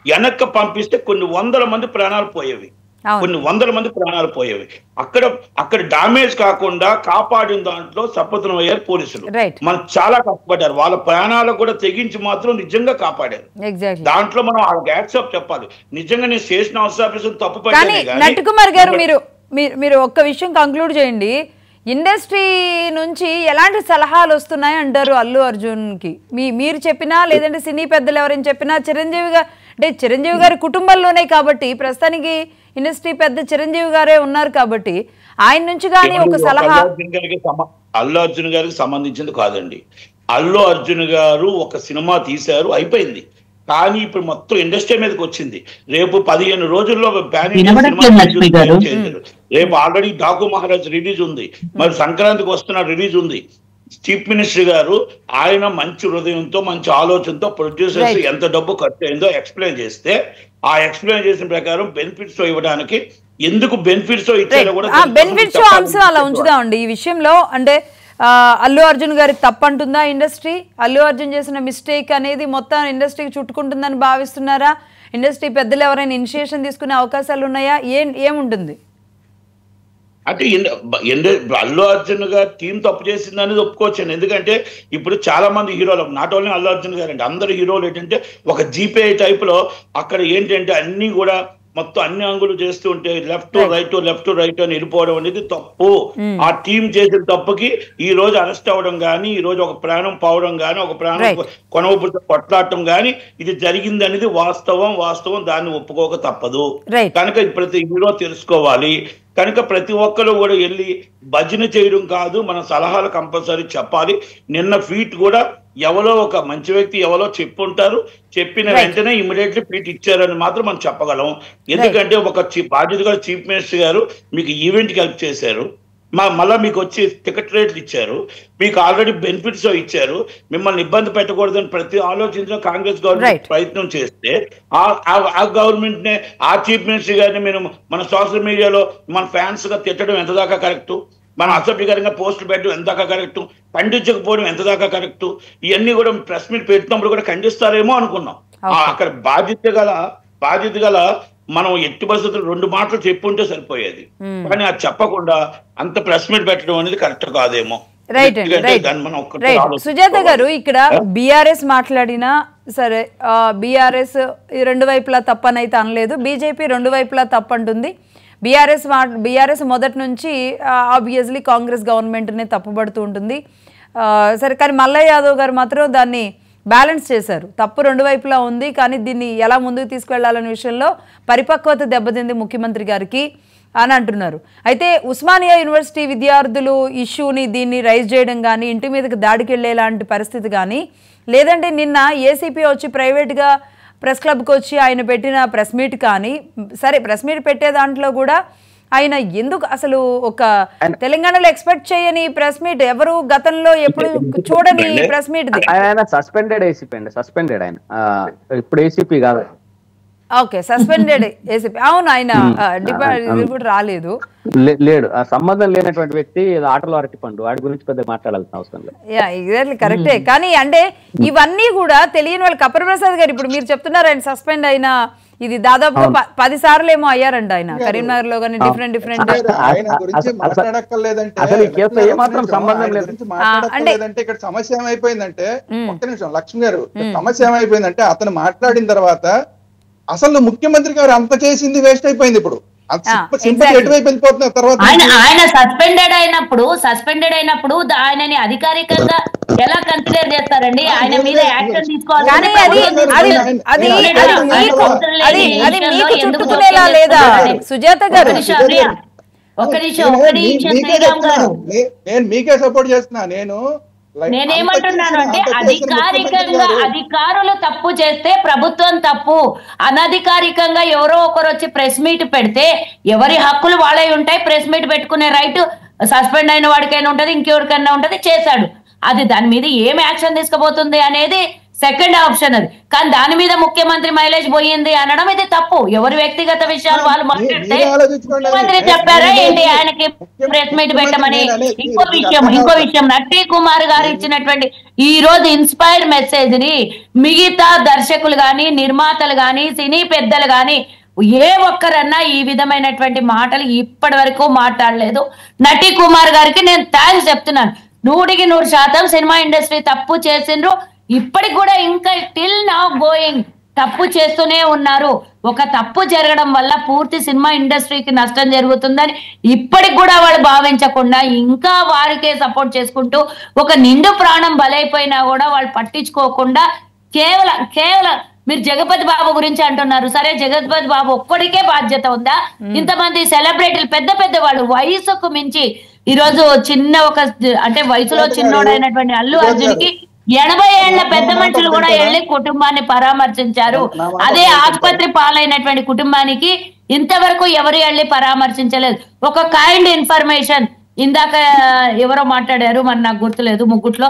వెనక్కి పంపిస్తే కొన్ని వందల మంది ప్రాణాలు పోయేవి. అక్కడ డామేజ్ కాకుండా కాపాడిన దాంట్లో సపథనం అయ్యారు పోలీసులు. మనం చాలా కష్టపడ్డారు. వాళ్ళ ప్రాణాలకు కూడా తెగించి మాత్రం నిజంగా కాపాడారు. దాంట్లో మనం ఆ గ్యాట్సాప్ చెప్పాలి. నిజంగా నేను స్టేషన్ హౌస్ ఆఫీసర్ తప్పు పడ్డాను. నట్టుకుమార్ గారు మీరు ఒక్క విషయం కంక్లూడ్ చేయండి. ఇండస్ట్రీ నుంచి ఎలాంటి సలహాలు వస్తున్నాయి అంటారు అల్లు అర్జున్ కి? మీరు చెప్పినా లేదంటే సినీ పెద్దలు ఎవరైనా చెప్పినా చిరంజీవి గారి కుటుంబంలోనే కాబట్టి ప్రస్తుతానికి ఇండస్ట్రీ పెద్ద చిరంజీవి గారే ఉన్నారు కాబట్టి ఆయన నుంచి కానీ ఒక సలహా అల్లు అర్జున్ గారికి సంబంధించింది కాదండి. అల్లు అర్జున్ గారు ఒక సినిమా తీశారు, అయిపోయింది. కానీ ఇప్పుడు మొత్తం ఇండస్ట్రీ మీదకి వచ్చింది. రేపు 15 రోజుల్లో రేపు ఆల్రెడీ డాకు మహారాజ్ రిలీజ్ ఉంది, మరి సంక్రాంతికి వస్తున్న రిలీజ్ ఉంది. చీఫ్ మినిస్టర్ గారు ఆయన మంచి హృదయంతో మంచి ఆలోచనతో ప్రొడ్యూసర్స్ ఎంత డబ్బు ఖర్చు అయిందో ఎక్స్ప్లెయిన్ చేస్తే ఆ ఎక్స్ప్లెయిన్ చేసిన ప్రకారం బెనిఫిట్స్ ఇవ్వడానికి ఎందుకు బెనిఫిట్స్ ఇచ్చారో కూడా బెనిఫిట్స్ అంశం అలా ఉంచుదామండి. ఈ విషయంలో అంటే అల్లు అర్జున్ గారి తప్పంటుందా ఇండస్ట్రీ? అల్లు అర్జున్ చేసిన మిస్టేక్ అనేది మొత్తం ఇండస్ట్రీకి చుట్టుకుంటుందని భావిస్తున్నారా? ఇండస్ట్రీ పెద్దలు ఎవరైనా ఇనిషియేషన్ తీసుకునే అవకాశాలు ఉన్నాయా? ఏముంటుంది అంటే అల్లు అర్జున్ గారు టీం తప్పు చేసింది అనేది ఒప్పుకోవచ్చాను. ఎందుకంటే ఇప్పుడు చాలా మంది హీరోలు, నాట్ ఓన్లీ అల్లు అర్జున్ గారు అండి, అందరు హీరోలు ఏంటంటే ఒక జీపే టైప్ లో అక్కడ ఏంటంటే అన్ని కూడా మొత్తం అన్ని అంగులు చేస్తూ ఉంటే లెఫ్ట్ రైట్ అని వెళ్ళిపోవడం అనేది తప్పు. ఆ టీం చేసిన తప్పుకి ఈ రోజు అరెస్ట్ అవ్వడం కానీ, ఈ రోజు ఒక ప్రాణం పోవడం కానీ, ఒక ప్రాణం కొనవబుద్ధి కొట్లాడటం కానీ ఇది జరిగింది అనేది వాస్తవం. దాన్ని ఒప్పుకోక తప్పదు. కనుక ప్రతి హీరో తెలుసుకోవాలి. కనుక ప్రతి ఒక్కరు కూడా వెళ్ళి భజన చేయడం కాదు, మన సలహాలు కంపల్సరీ చెప్పాలి. నిన్న ఫీట్ కూడా ఎవరో ఒక మంచి వ్యక్తి ఎవరో చెప్పుంటారు, చెప్పిన వెంటనే ఇమీడియట్లీ ఫీట్ ఇచ్చారని మాత్రం మనం చెప్పగలం. ఎందుకంటే ఒక బాధ్యతగా చీఫ్ మినిస్టర్ గారు మీకు ఈవెంట్కి హెల్ప్ చేశారు, మళ్ళీ మీకు వచ్చి టికెట్ రేట్లు ఇచ్చారు, మీకు ఆల్రెడీ బెనిఫిట్స్ ఇచ్చారు. మిమ్మల్ని ఇబ్బంది పెట్టకూడదని ప్రతి ఆలోచించిన కాంగ్రెస్ గవర్నమెంట్ ప్రయత్నం చేస్తే ఆ గవర్నమెంట్ నే ఆ చీఫ్ మినిస్టర్ గారిని మీరు మన సోషల్ మీడియాలో మన ఫ్యాన్స్ గా తిట్టడం ఎంత దాకా కరెక్ట్, మన అసభ్యకరంగా పోస్టులు పెట్టడం ఎంత దాకా కరెక్ట్, ఖండించకపోవడం ఎంత దాకా కరెక్ట్, ఇవన్నీ కూడా ప్రెస్ మీట్ పెట్టినప్పుడు కూడా ఖండిస్తారేమో అనుకున్నాం. అక్కడ బాధ్యత గల మనం ఎట్టి పరిస్థితులు 2 మాటలు చెప్పుంటే సరిపోయేది. కానీ అది చెప్పకుండా అంత ప్రెస్ మీట్ పెట్టడం అనేది కరెక్ట్ కాదేమో. సుజాత గారు, ఇక్కడ బీఆర్ఎస్ మాట్లాడినా సరే, బీఆర్ఎస్ 2 వైపులా తప్పనైతే అనలేదు, బీజేపీ 2 వైపులా తప్పంటుంది. బీఆర్ఎస్ మొదటి నుంచి ఆబ్వియస్లీ కాంగ్రెస్ గవర్నమెంట్నే తప్పుపడుతూ ఉంటుంది. సరే, కానీ మల్లయ్య యాదవ్ గారు మాత్రం దాన్ని బ్యాలెన్స్ చేశారు. తప్పు 2 వైపులా ఉంది, కానీ దీన్ని ఎలా ముందుకు తీసుకువెళ్లాలనే విషయంలో పరిపక్వత దెబ్బతింది ముఖ్యమంత్రి గారికి అని అంటున్నారు. అయితే ఉస్మానియా యూనివర్సిటీ విద్యార్థులు ఇష్యూని దీన్ని రైజ్ చేయడం కానీ, ఇంటి మీదకి దాడికి వెళ్ళేలాంటి పరిస్థితి కానీ, లేదంటే నిన్న ఏసీపీ వచ్చి ప్రైవేట్గా ప్రెస్ క్లబ్కి వచ్చి ఆయన పెట్టిన ప్రెస్ మీట్ కానీ, సరే ప్రెస్ మీట్ పెట్టే దాంట్లో కూడా ఆయన ఎందుకు అసలు ఒక తెలంగాణలో ఎక్స్పెక్ట్ చేయని ప్రెస్ మీట్, ఎవరు గతంలో ఎప్పుడు చూడని ప్రెస్ మీట్, ఆయన సస్పెండెడ్ ఏసీపీ అండి, సస్పెండెడ్ ఆయన ఇప్పుడు ఏసీపీ కాదు. Okay, suspended ACP. అవును, ఆయన డిపార్ట్మెంట్ కూడా రాలేదు, లేడు. ఆ సంబంధం లేనటువంటి వ్యక్తి ఆటలో అరటి పండు, వాడి గురించి పెద్ద మాట్లాడాల్సిన అవసరం లేదు. ఎగ్జాక్ట్లీ కరెక్టే. కానీ అంటే ఇవన్నీ కూడా తెలియని వాళ్ళు. కపర్ ప్రసాద్ గారు ఇప్పుడు మీరు చెప్తున్నారు ఆయన సస్పెండ్ అయిన ఇది దాదాపుగా 10 సార్లు ఏమో అయ్యారంట ఆయన కరీంనగర్ లో, కానీ డిఫరెంట్ ఆయన గురించి మాట్లాడక్కర్లేదంటే అసలు ఈ కేసులో ఏమాత్రం సంబంధం లేదు. మాట్లాడక్కర్లేదంటే ఇక్కడ సమస్య ఏమైపోయిందంటే, ఒక్క నిమిషం లక్ష్మి గారు, సమస్య ఏమైపోయిందంటే అతను మాట్లాడిన తర్వాత అసలు ముఖ్యమంత్రి గారు అంత చేసింది వేస్ట్ అయిపోయింది. ఇప్పుడు ఆయన సస్పెండెడ్ అయినప్పుడు ఆయనని అధికారికంగా ఎలా కన్సిడర్ చేస్తారండి? ఆయన మీద యాక్షన్ తీసుకోవాలి. సుజాత గారు ఒక్క నిమిషం శ్రీరామ్ గారు, నేను మీకే సపోర్ట్ చేస్తున్నా. నేనేమంటున్నాను అంటే అధికారికంగా అధికారులు తప్పు చేస్తే ప్రభుత్వం తప్పు, అనధికారికంగా ఎవరో ఒకరు వచ్చి ప్రెస్ మీట్ పెడితే ఎవరి హక్కులు వాళ్ళే ఉంటాయి. ప్రెస్ మీట్ పెట్టుకునే రైట్ సస్పెండ్ అయిన వాడికైనా ఉంటది, ఇంకెవరికైనా ఉంటది. చేశాడు, అది దాని మీద ఏం యాక్షన్ తీసుకుపోతుంది అనేది సెకండ్ ఆప్షన్. అది కానీ దాని మీద ముఖ్యమంత్రి మైలేజ్ పోయింది అనడం ఇది తప్పు. ఎవరి వ్యక్తిగత విషయాలు వాళ్ళు మాట్లాడితే ముఖ్యమంత్రి చెప్పారా ఏంటి ఆయనకి ప్రెస్ మీట్ పెట్టమని? ఇంకో విషయం నట్టి కుమార్ గారు ఇచ్చినటువంటి ఈ రోజు ఇన్స్పైర్డ్ మెసేజ్ ని మిగతా దర్శకులు గాని, నిర్మాతలు గాని, సినీ పెద్దలు గాని ఏ ఒక్కరన్నా ఈ విధమైనటువంటి మాటలు ఇప్పటి వరకు మాట్లాడలేదు. నటి కుమార్ గారికి నేను థ్యాంక్స్ చెప్తున్నాను. 100% సినిమా ఇండస్ట్రీ తప్పు చేసిండ్రు, ఇప్పటికి కూడా ఇంకా టిల్ నౌ గోయింగ్ తప్పు చేస్తూనే ఉన్నారు. ఒక తప్పు జరగడం వల్ల పూర్తి సినిమా ఇండస్ట్రీకి నష్టం జరుగుతుందని ఇప్పటికి కూడా వాళ్ళు భావించకుండా ఇంకా వారికే సపోర్ట్ చేసుకుంటూ ఒక నిండు ప్రాణం బలైపోయినా కూడా వాళ్ళు పట్టించుకోకుండా కేవలం మీరు జగపతి బాబు గురించి అంటున్నారు. సరే, జగపతి బాబు ఒక్కడికే బాధ్యత ఉందా? ఇంతమంది సెలబ్రిటీలు పెద్ద వాళ్ళు వయసుకు మించి ఈరోజు అంటే వయసులో చిన్నోడైనటువంటి అల్లు అర్జున్ కి 80 ఏళ్ల పెద్ద మనుషులు కూడా వెళ్ళి కుటుంబాన్ని పరామర్శించారు. అదే ఆసుపత్రి పాలైనటువంటి కుటుంబానికి ఇంతవరకు ఎవరు వెళ్ళి పరామర్శించలేదు. ఒక కైండ్ ఇన్ఫర్మేషన్ ఇందాక ఎవరో మాట్లాడారు, మరి నాకు గుర్తులేదు, ముగ్గుట్లో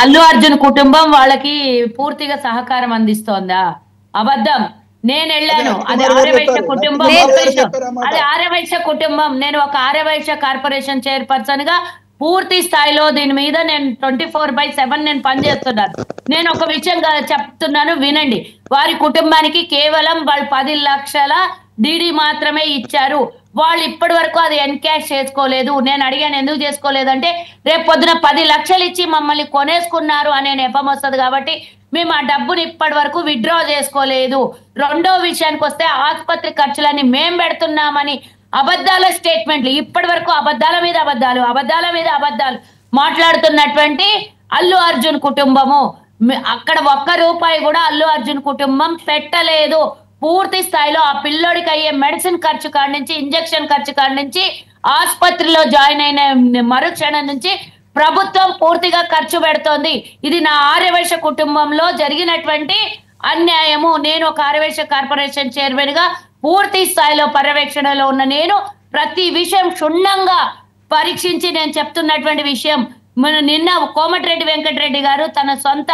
అల్లు అర్జున్ కుటుంబం వాళ్ళకి పూర్తిగా సహకారం అందిస్తోందా? అబద్ధం. నేను వెళ్ళాను, అది ఆర్యవైశ్య కుటుంబం. అది ఆర్యవైశ్య కుటుంబం. నేను ఒక ఆర్యవైశ్య కార్పొరేషన్ చైర్పర్సన్ గా పూర్తి స్థాయిలో దీని మీద నేను 24/7 నేను పనిచేస్తున్నాను. నేను ఒక విషయం చెప్తున్నాను, వినండి. వారి కుటుంబానికి కేవలం వాళ్ళు 10 లక్షల డీడీ మాత్రమే ఇచ్చారు. వాళ్ళు ఇప్పటి వరకు అది ఎన్కాష్ చేసుకోలేదు. నేను అడిగాను ఎందుకు చేసుకోలేదంటే, రేపు పొద్దున 10 లక్షలు ఇచ్చి మమ్మల్ని కొనేసుకున్నారు అనే నెపం వస్తుంది కాబట్టి మేము ఆ డబ్బుని ఇప్పటి వరకు విత్డ్రా చేసుకోలేదు. రెండో విషయానికి వస్తే ఆసుపత్రి ఖర్చులని మేం పెడుతున్నామని అబద్ధాల స్టేట్మెంట్లు, ఇప్పటి వరకు అబద్ధాల మీద అబద్ధాలు మాట్లాడుతున్నటువంటి అల్లు అర్జున్ కుటుంబము. అక్కడ ఒక్క రూపాయి కూడా అల్లు అర్జున్ కుటుంబం పెట్టలేదు. పూర్తి స్థాయిలో ఆ పిల్లోడికి అయ్యే మెడిసిన్ ఖర్చు కాడి నుంచి, ఇంజక్షన్ ఖర్చు కాడి నుంచి, ఆసుపత్రిలో జాయిన్ అయిన మరుక్షణం నుంచి ప్రభుత్వం పూర్తిగా ఖర్చు పెడుతోంది. ఇది నా ఆర్యవైశ్య కుటుంబంలో జరిగినటువంటి అన్యాయము. నేను ఒక ఆర్యవైశ్య కార్పొరేషన్ చైర్మన్ గా పూర్తి స్థాయిలో పర్యవేక్షణలో ఉన్న నేను ప్రతి విషయం క్షుణ్ణంగా పరీక్షించి నేను చెప్తున్నటువంటి విషయం. నిన్న కోమటిరెడ్డి వెంకటరెడ్డి గారు తన సొంత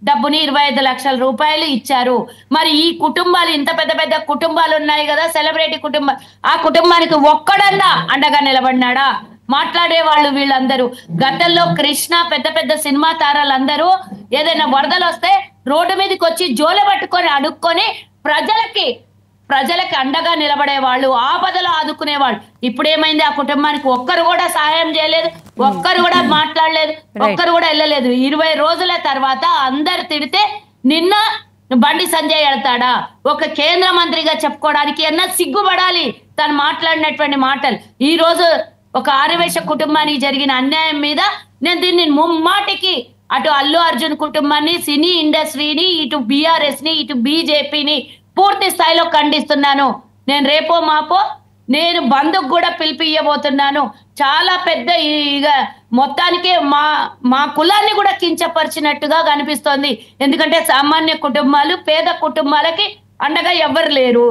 డబ్బుని 25 లక్షల రూపాయలు ఇచ్చారు. మరి ఈ కుటుంబాలు, ఇంత పెద్ద కుటుంబాలు ఉన్నాయి కదా, సెలబ్రిటీ కుటుంబం, ఆ కుటుంబానికి ఒక్కడన్నా అండగా నిలబడినాడా? మాట్లాడే వాళ్ళు వీళ్ళందరూ గతంలో కృష్ణ పెద్ద సినిమా తారాలందరూ ఏదైనా వరదలు వస్తే రోడ్డు మీదకి వచ్చి జోలె పట్టుకొని అడుక్కొని ప్రజలకి అండగా నిలబడే వాళ్ళు, ఆపదలు ఆదుకునేవాళ్ళు. ఇప్పుడు ఏమైంది? ఆ కుటుంబానికి ఒక్కరు కూడా సహాయం చేయలేదు, ఒక్కరు కూడా మాట్లాడలేదు, ఒక్కరు కూడా వెళ్ళలేదు. 20 రోజుల తర్వాత అందరు తిడితే నిన్న బండి సంజయ్ వెళ్తాడా? ఒక కేంద్ర మంత్రిగా చెప్పుకోవడానికి అన్నా సిగ్గుపడాలి తను మాట్లాడినటువంటి మాటలు. ఈ రోజు ఒక ఆర్యవైశ్య కుటుంబానికి జరిగిన అన్యాయం మీద నేను దీన్ని ముమ్మాటికి అటు అల్లు అర్జున్ కుటుంబాన్ని, సినీ ఇండస్ట్రీని, ఇటు బీఆర్ఎస్ ని, ఇటు బీజేపీని పూర్తి స్థాయిలో ఖండిస్తున్నాను. నేను రేపో మాపో నేను బంధుకు కూడా పిలిపియబోతున్నాను. చాలా పెద్ద మొత్తానికే మా కులాన్ని కూడా కించపరిచినట్టుగా కనిపిస్తోంది. ఎందుకంటే సామాన్య కుటుంబాలు, పేద కుటుంబాలకి అండగా ఎవరు లేరు.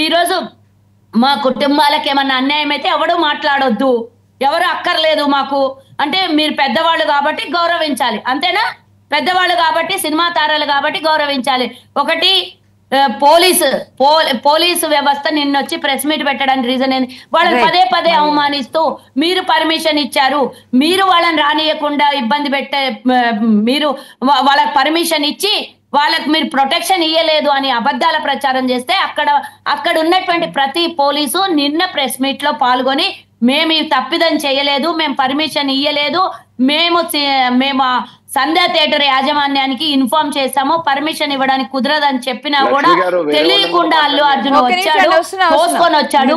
ఈరోజు మా కుటుంబాలకు ఏమన్నా అన్యాయం అయితే ఎవడు మాట్లాడొద్దు, ఎవరు అక్కర్లేదు మాకు అంటే, మీరు పెద్దవాళ్ళు కాబట్టి గౌరవించాలి, అంతేనా? పెద్దవాళ్ళు కాబట్టి, సినిమా తారాలు కాబట్టి గౌరవించాలి. ఒకటి పోలీసు వ్యవస్థ నిన్నొచ్చి ప్రెస్ మీట్ పెట్టడానికి రీజన్ ఏంది? వాళ్ళని పదే పదే అవమానిస్తూ మీరు పర్మిషన్ ఇచ్చారు, మీరు వాళ్ళని రానియకుండా ఇబ్బంది పెట్టే, మీరు వాళ్ళకి పర్మిషన్ ఇచ్చి వాళ్ళకి మీరు ప్రొటెక్షన్ ఇయ్యలేదు అని అబద్ధాల ప్రచారం చేస్తే అక్కడ ఉన్నటువంటి ప్రతి పోలీసు నిన్న ప్రెస్ మీట్ లో పాల్గొని మేము ఈ తప్పిదం చేయలేదు, మేము పర్మిషన్ ఇయ్యలేదు, మేము సంధ్యా థియేటర్ యాజమాన్యానికి ఇన్ఫార్మ్ చేశాము, పర్మిషన్ ఇవ్వడానికి కుదరదని చెప్పినా కూడా తెలియకుండా అల్లు అర్జున్ వచ్చాడు, పోసుకొని వచ్చాడు.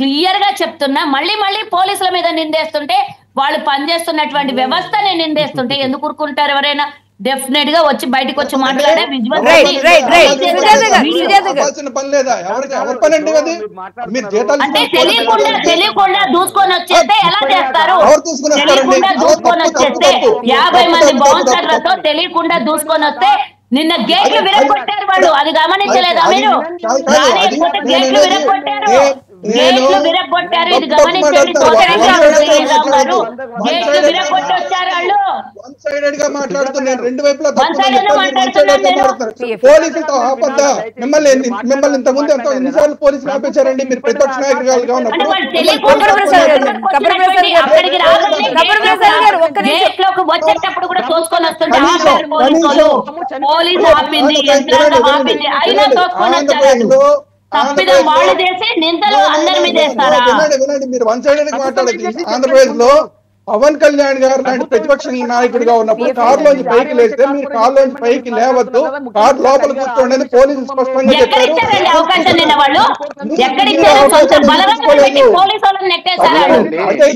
క్లియర్ గా చెప్తున్నా, మళ్ళీ పోలీసుల మీద నిందేస్తుంటే, వాళ్ళు పనిచేస్తున్నటువంటి వ్యవస్థని నిందేస్తుంటే ఎందుకు ఊరుకుంటారు ఎవరైనా? డెఫినెట్ గా వచ్చి బయటకు వచ్చి మాట్లాడే అంటే తెలియకుండా దూసుకొని వచ్చేస్తే ఎలా చేస్తారు? తెలియకుండా దూసుకొని వచ్చేస్తే 50 మంది బౌన్సర్లతో తెలియకుండా దూసుకొని వస్తే నిన్న గేట్లు విరగొట్టారు వాళ్ళు, అది గమనించలేదా మీరు? గేట్లు విరగొట్టారు, ఇది గమనించండి. గేట్లు విరగొట్టి వచ్చారు వాళ్ళు. పోలీసులతో ఆపద్దా? మిమ్మల్ని ఇంతకుముందు ఎన్నిసార్లు పోలీసులు ఆపేశారండి మీరు ప్రతిపక్ష నాయకులుగా ఉన్నప్పుడు? వచ్చేటప్పుడు కూడా తోసుకొని వస్తుంటే పోలీసు ఆపింది, యంత్రాంగం ఆపింది, అయినా తోసుకొని వచ్చారు. తప్పిదం వాళ్ళు చేసి నిందలు అందరి మీద వేస్తారా? వినండి, మీరు వన్ సైడెడ్ మాట్లాడేది. ఆంధ్రప్రదేశ్ లో పవన్ కళ్యాణ్ గారు లాంటి ప్రతిపక్ష నాయకుడిగా ఉన్నప్పుడు కారులోంచి పైకి లేస్తే మీరు కారులోంచి పైకి లేవద్దు, కారు లోపల కూర్చోండి పోలీసులు స్పష్టంగా చెప్పారు. అవకాశం నిన్న వాళ్ళు ఎక్కడిచ్చారు? సొంత బలగాలను పెట్టి పోలీసు వాళ్ళని నెట్టేశారు,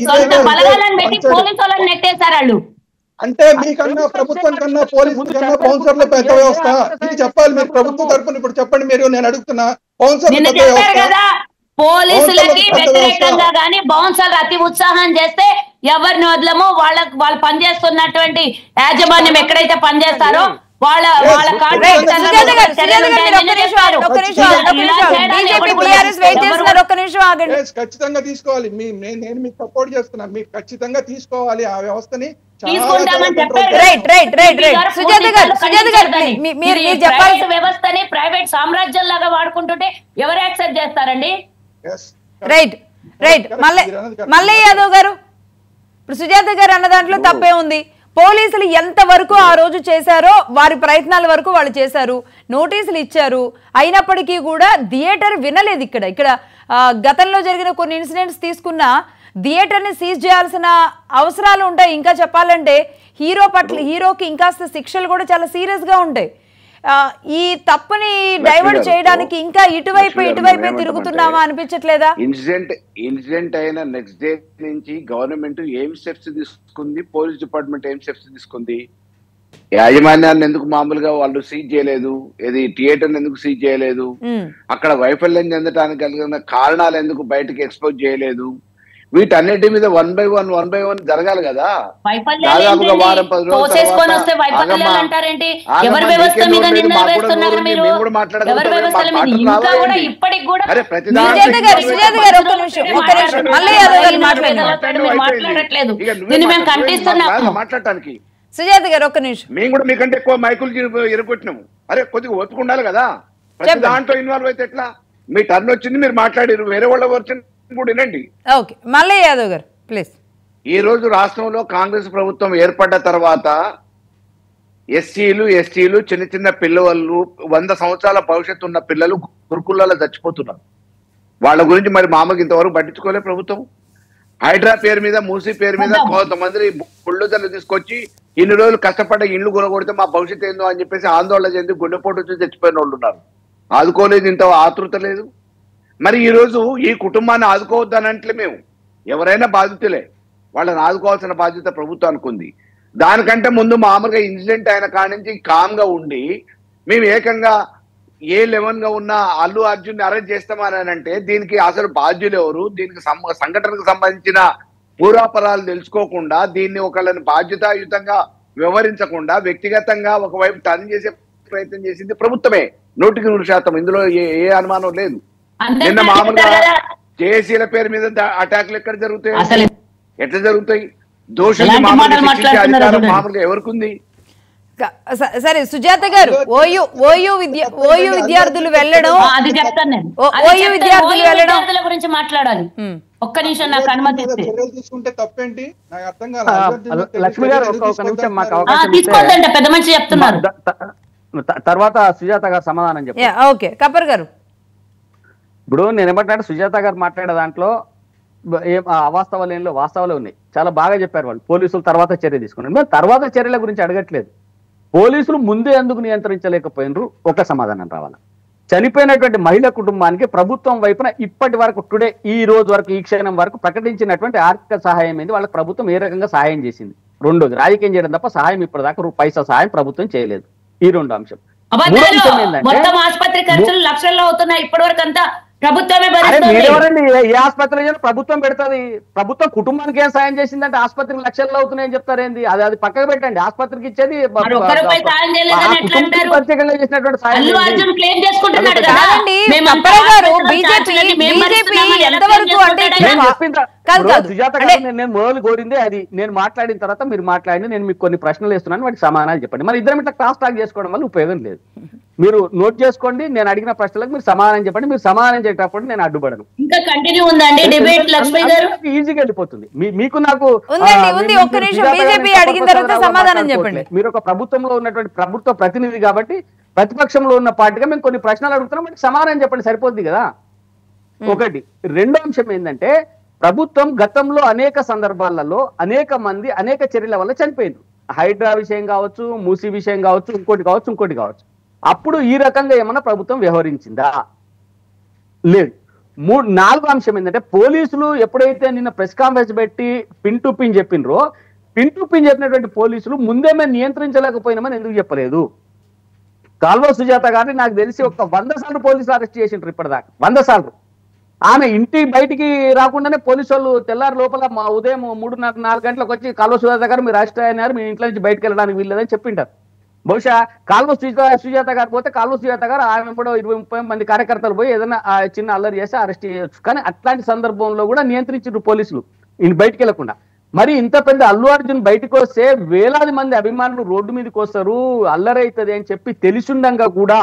సొంత బలగాలను పెట్టి పోలీసు వాళ్ళని నెట్టేశారు వాళ్ళు. అంటే మీకన్నా ప్రభుత్వం కన్నా పోలీసుల కన్నా బౌన్సర్ల పెద్ద వ్యవస్థ, ఇది చెప్పాలి మీరు ప్రభుత్వం తరఫున. ఇప్పుడు చెప్పండి మీరు, నేను అడుగుతున్నా. పోలీసులకి వ్యతిరేకంగా గానీ బౌన్సర్లు అతి ఉత్సాహం చేస్తే ఎవరిని వదలము. వాళ్ళు పనిచేస్తున్నటువంటి యాజమాన్యం ఎక్కడైతే పనిచేస్తారో వాళ్ళ ఖచ్చితంగా తీసుకోవాలి. నేను మీకు సపోర్ట్ చేస్తున్నా, మీరు ఖచ్చితంగా తీసుకోవాలి ఆ వ్యవస్థని. వ్యవస్థని ప్రైవేట్ సామ్రాజ్యం లాగా వాడుకుంటుంటే ఎవరు యాక్సెప్ట్ చేస్తారండి? Right right. మళ్ళీ యాదవ్ గారు, ఇప్పుడు సుజాత గారు అన్న దాంట్లో తప్పే ఉంది. పోలీసులు ఎంత వరకు ఆ రోజు చేశారో వారి ప్రయత్నాల వరకు వాళ్ళు చేశారు, నోటీసులు ఇచ్చారు, అయినప్పటికీ కూడా థియేటర్ వినలేదు. ఇక్కడ గతంలో జరిగిన కొన్ని ఇన్సిడెంట్స్ తీసుకున్నా థియేటర్ని సీజ్ చేయాల్సిన అవసరాలు ఉంటాయి. ఇంకా చెప్పాలంటే హీరోకి ఇంకాస్త శిక్షలు కూడా చాలా సీరియస్గా ఉంటాయి. ఈ తప్పుని డైవర్ట్ చేయడానికి ఇంకా ఇటువైపే తిరుగుతున్నామా అనిపించట్లేదా? ఇన్సిడెంట్ అయిన నెక్స్ట్ డే నుంచి గవర్నమెంట్ ఏం స్టెప్స్ తీసుకుంది, పోలీస్ డిపార్ట్మెంట్ ఏం స్టెప్స్ తీసుకుంది? యాజమాన్యాన్ని ఎందుకు మామూలుగా వాళ్ళు సీజ్ చేయలేదు? ఏది థియేటర్ ఎందుకు సీజ్ చేయలేదు? అక్కడ వైఫల్యం చెందడానికి కలిగిన కారణాలు ఎందుకు బయటకు ఎక్స్పోజ్ చేయలేదు? వీటన్నిటి మీద వన్ బై వన్ జరగాలి కదా. దాదాపుగా వారం 10 రోజులు మాట్లాడటానికి సుజాత గారు ఒక్క నిమిషం. మేము కూడా మీకంటే ఎక్కువ మైకులు ఎరగొట్టినాము. అరే కొద్దిగా ఒప్పుకుండాలి కదా. ప్రతి దాంట్లో ఇన్వాల్వ్ అయితే ఎట్లా? మీ టర్న్ వచ్చింది, మీరు మాట్లాడారు, వేరే వాళ్ళ వర్షన్ కూడా వినండి. ఓకే, మళ్ళీ యాదవ్ గారు ప్లీజ్. ఈ రోజు రాష్ట్రంలో కాంగ్రెస్ ప్రభుత్వం ఏర్పడ్డ తర్వాత ఎస్సీలు ఎస్టీలు చిన్న పిల్లలు 100 సంవత్సరాల భవిష్యత్తు ఉన్న పిల్లలు గురుకులలో చచ్చిపోతున్నారు. వాళ్ళ గురించి మరి మామకి ఇంతవరకు పట్టించుకోలే ప్రభుత్వం. హైడ్రా పేరు మీద, మూసీ పేరు మీద కొంతమంది బుల్డోజర్లు తీసుకొచ్చి ఇన్ని రోజులు కష్టపడ్డ ఇళ్లు కొనగొడితే మా భవిష్యత్తు ఏందో అని చెప్పేసి ఆందోళన చెంది గుండెపోటు వచ్చి చచ్చిపోయిన వాళ్ళు ఉన్నారు. ఆదుకోలేదు, ఇంత ఆతృత లేదు. మరి ఈ రోజు ఈ కుటుంబాన్ని ఆదుకోవద్దనంటే మేము ఎవరైనా బాధితులే, వాళ్ళని ఆదుకోవాల్సిన బాధ్యత ప్రభుత్వానికి ఉంది. దానికంటే ముందు మామూలుగా ఇన్సిడెంట్ అయిన కాడి నుంచి కామ్గా ఉండి మేము ఏకంగా A11 గా ఉన్న అల్లు అర్జున్ అరెస్ట్ చేస్తామని అంటే దీనికి అసలు బాధ్యులు ఎవరు? దీనికి సంఘటనకు సంబంధించిన పూర్వాపరాలు తెలుసుకోకుండా దీన్ని ఒకళ్ళని బాధ్యతాయుతంగా వ్యవహరించకుండా వ్యక్తిగతంగా ఒకవైపు టర్న్ చేసే ప్రయత్నం చేసింది ప్రభుత్వమే 100%. ఇందులో ఏ అనుమానం లేదు. నిన్న మామూలుగా జేఏసీల పేరు మీద అటాక్లు ఎక్కడ జరుగుతాయి? ఎట్లా జరుగుతాయి? దోషులు మామూలుగా ఎవరికి ఉంది? సరే సుజాత గారు, ఓయూ విద్యార్థులు వెళ్ళడం, అది చెప్తాను నేను. ఓయూ విద్యార్థులు వెళ్ళడం గురించి మాట్లాడాలి. ఒక్క నిమిషం నాకు అనుమతి తీసుకుంటే తప్పేంటి నాకు అర్థం కాదు. లక్ష్మి గారు ఒక నిమిషం మాకు అవకాశం తీసుకోవద్దంటే పెద్ద మనిషి చెప్తున్నారు. తర్వాత సుజాత గారు సమాధానం చెప్పారు. ఓకే కపర్ గారు. ఇప్పుడు నేను ఏమంటే సుజాత గారు మాట్లాడే దాంట్లో ఏం అవాస్తవాలు ఏంలో వాస్తవాలు ఉన్నాయి. చాలా బాగా చెప్పారు వాళ్ళు. పోలీసులు తర్వాత చర్య తీసుకున్నారు. మేము తర్వాత చర్యల గురించి అడగట్లేదు. పోలీసులు ముందే ఎందుకు నియంత్రించలేకపోయినరు ఒక సమాధానం రావాలి. చనిపోయినటువంటి మహిళ కుటుంబానికి ప్రభుత్వం వైపున ఇప్పటి వరకు టుడే ఈ రోజు వరకు ఈ క్షణం వరకు ప్రకటించినటువంటి ఆర్థిక సహాయం ఏంది, వాళ్ళకి ప్రభుత్వం ఏ రకంగా సహాయం చేసింది? రెండోది రాజకీయం చేయడం తప్ప సహాయం ఇప్పటిదాకా పైసా సహాయం ప్రభుత్వం చేయలేదు. ఈ రెండు అంశం. మొత్తం ఆసుపత్రి ఖర్చులు లక్షల్లో అవుతున్నాయి ఇప్పటి వరకు అంతా ప్రభుత్వమే మీరెవరండి? ఏ ఆసుపత్రి ప్రభుత్వం పెడుతుంది? ప్రభుత్వం కుటుంబానికి ఏం సాయం చేసిందంటే ఆసుపత్రికి లక్షల్లో అవుతున్నాయని చెప్తారేంది? అది పక్కకు పెట్టండి. ఆస్పత్రికి ఇచ్చేది ప్రత్యేకంగా చేసినటువంటి సాయం. సుజాత గారు నేను మొదలు కోరింది అది. నేను మాట్లాడిన తర్వాత మీరు మాట్లాడి నేను మీకు కొన్ని ప్రశ్నలు వేస్తున్నాను, వాటికి సమాధానాలు చెప్పండి. మరి ఇద్దరం ఇట్లా క్రాస్ టాక్ చేసుకోవడం వల్ల ఉపయోగం లేదు. మీరు నోట్ చేసుకోండి, నేను అడిగిన ప్రశ్నలకు మీరు సమాధానం చెప్పండి. మీరు సమాధానం చేసేటప్పుడు నేను అడ్డుపడను. ఇంకా కంటిన్యూ ఉందండి డిబేట్. లక్ష్మి గారు ఈజీగా వెళ్ళిపోతుంది. మీకు నాకు మీరు ఒక ప్రభుత్వంలో ఉన్నటువంటి ప్రభుత్వ ప్రతినిధి కాబట్టి ప్రతిపక్షంలో ఉన్న పార్టీగా మేము కొన్ని ప్రశ్నలు అడుగుతున్నాం, మనకి సమాధానం చెప్పండి, సరిపోద్ది కదా. ఒకటి. రెండో అంశం ఏంటంటే ప్రభుత్వం గతంలో అనేక సందర్భాలలో అనేక మంది అనేక చర్యల వల్ల చనిపోయింది. హైడ్రా విషయం కావచ్చు, మూసీ విషయం కావచ్చు, ఇంకోటి కావచ్చు. అప్పుడు ఈ రకంగా ఏమన్నా ప్రభుత్వం వ్యవహరించిందా? లేదు. నాలుగో అంశం ఏంటంటే పోలీసులు ఎప్పుడైతే నిన్న ప్రెస్ కాన్ఫరెన్స్ పెట్టి పిన్ టు పిన్ చెప్పినరో, పిన్ టు పిన్ చెప్పినటువంటి పోలీసులు ముందే మేము నియంత్రించలేకపోయినామని ఎందుకు చెప్పలేదు? కాల్వ సుజాత గారిని నాకు తెలిసి ఒక 100 సార్లు పోలీసులు అరెస్ట్ చేసిండ్రు ఇప్పటిదాకా. 100 సార్లు. ఆమె ఇంటి బయటికి రాకుండానే పోలీసు వాళ్ళు తెల్లారి లోపల ఉదయం 3-4 గంటలకు వచ్చి కాల్వ సుజాత గారు మీరు అరెస్ట్ అయినారు, మీ ఇంట్లో నుంచి బయటకు వెళ్ళడానికి వీల్లేదని చెప్పింటారు. బహుశా కాల్వ సుజాత గారు పోతే కాల్వ సుజాత గారు ఆమె కూడా 20-30 మంది కార్యకర్తలు పోయి ఏదైనా చిన్న అల్లరి చేసి అరెస్ట్ చేయొచ్చు. కానీ అట్లాంటి సందర్భంలో కూడా నియంత్రించారు పోలీసులు బయటికి వెళ్లకుండా. మరి ఇంత పెద్ద అల్లు అర్జున్ బయటకు వస్తే వేలాది మంది అభిమానులు రోడ్డు మీదకి వస్తారు, అల్లరి అవుతుంది అని చెప్పి తెలిసిండంగా కూడా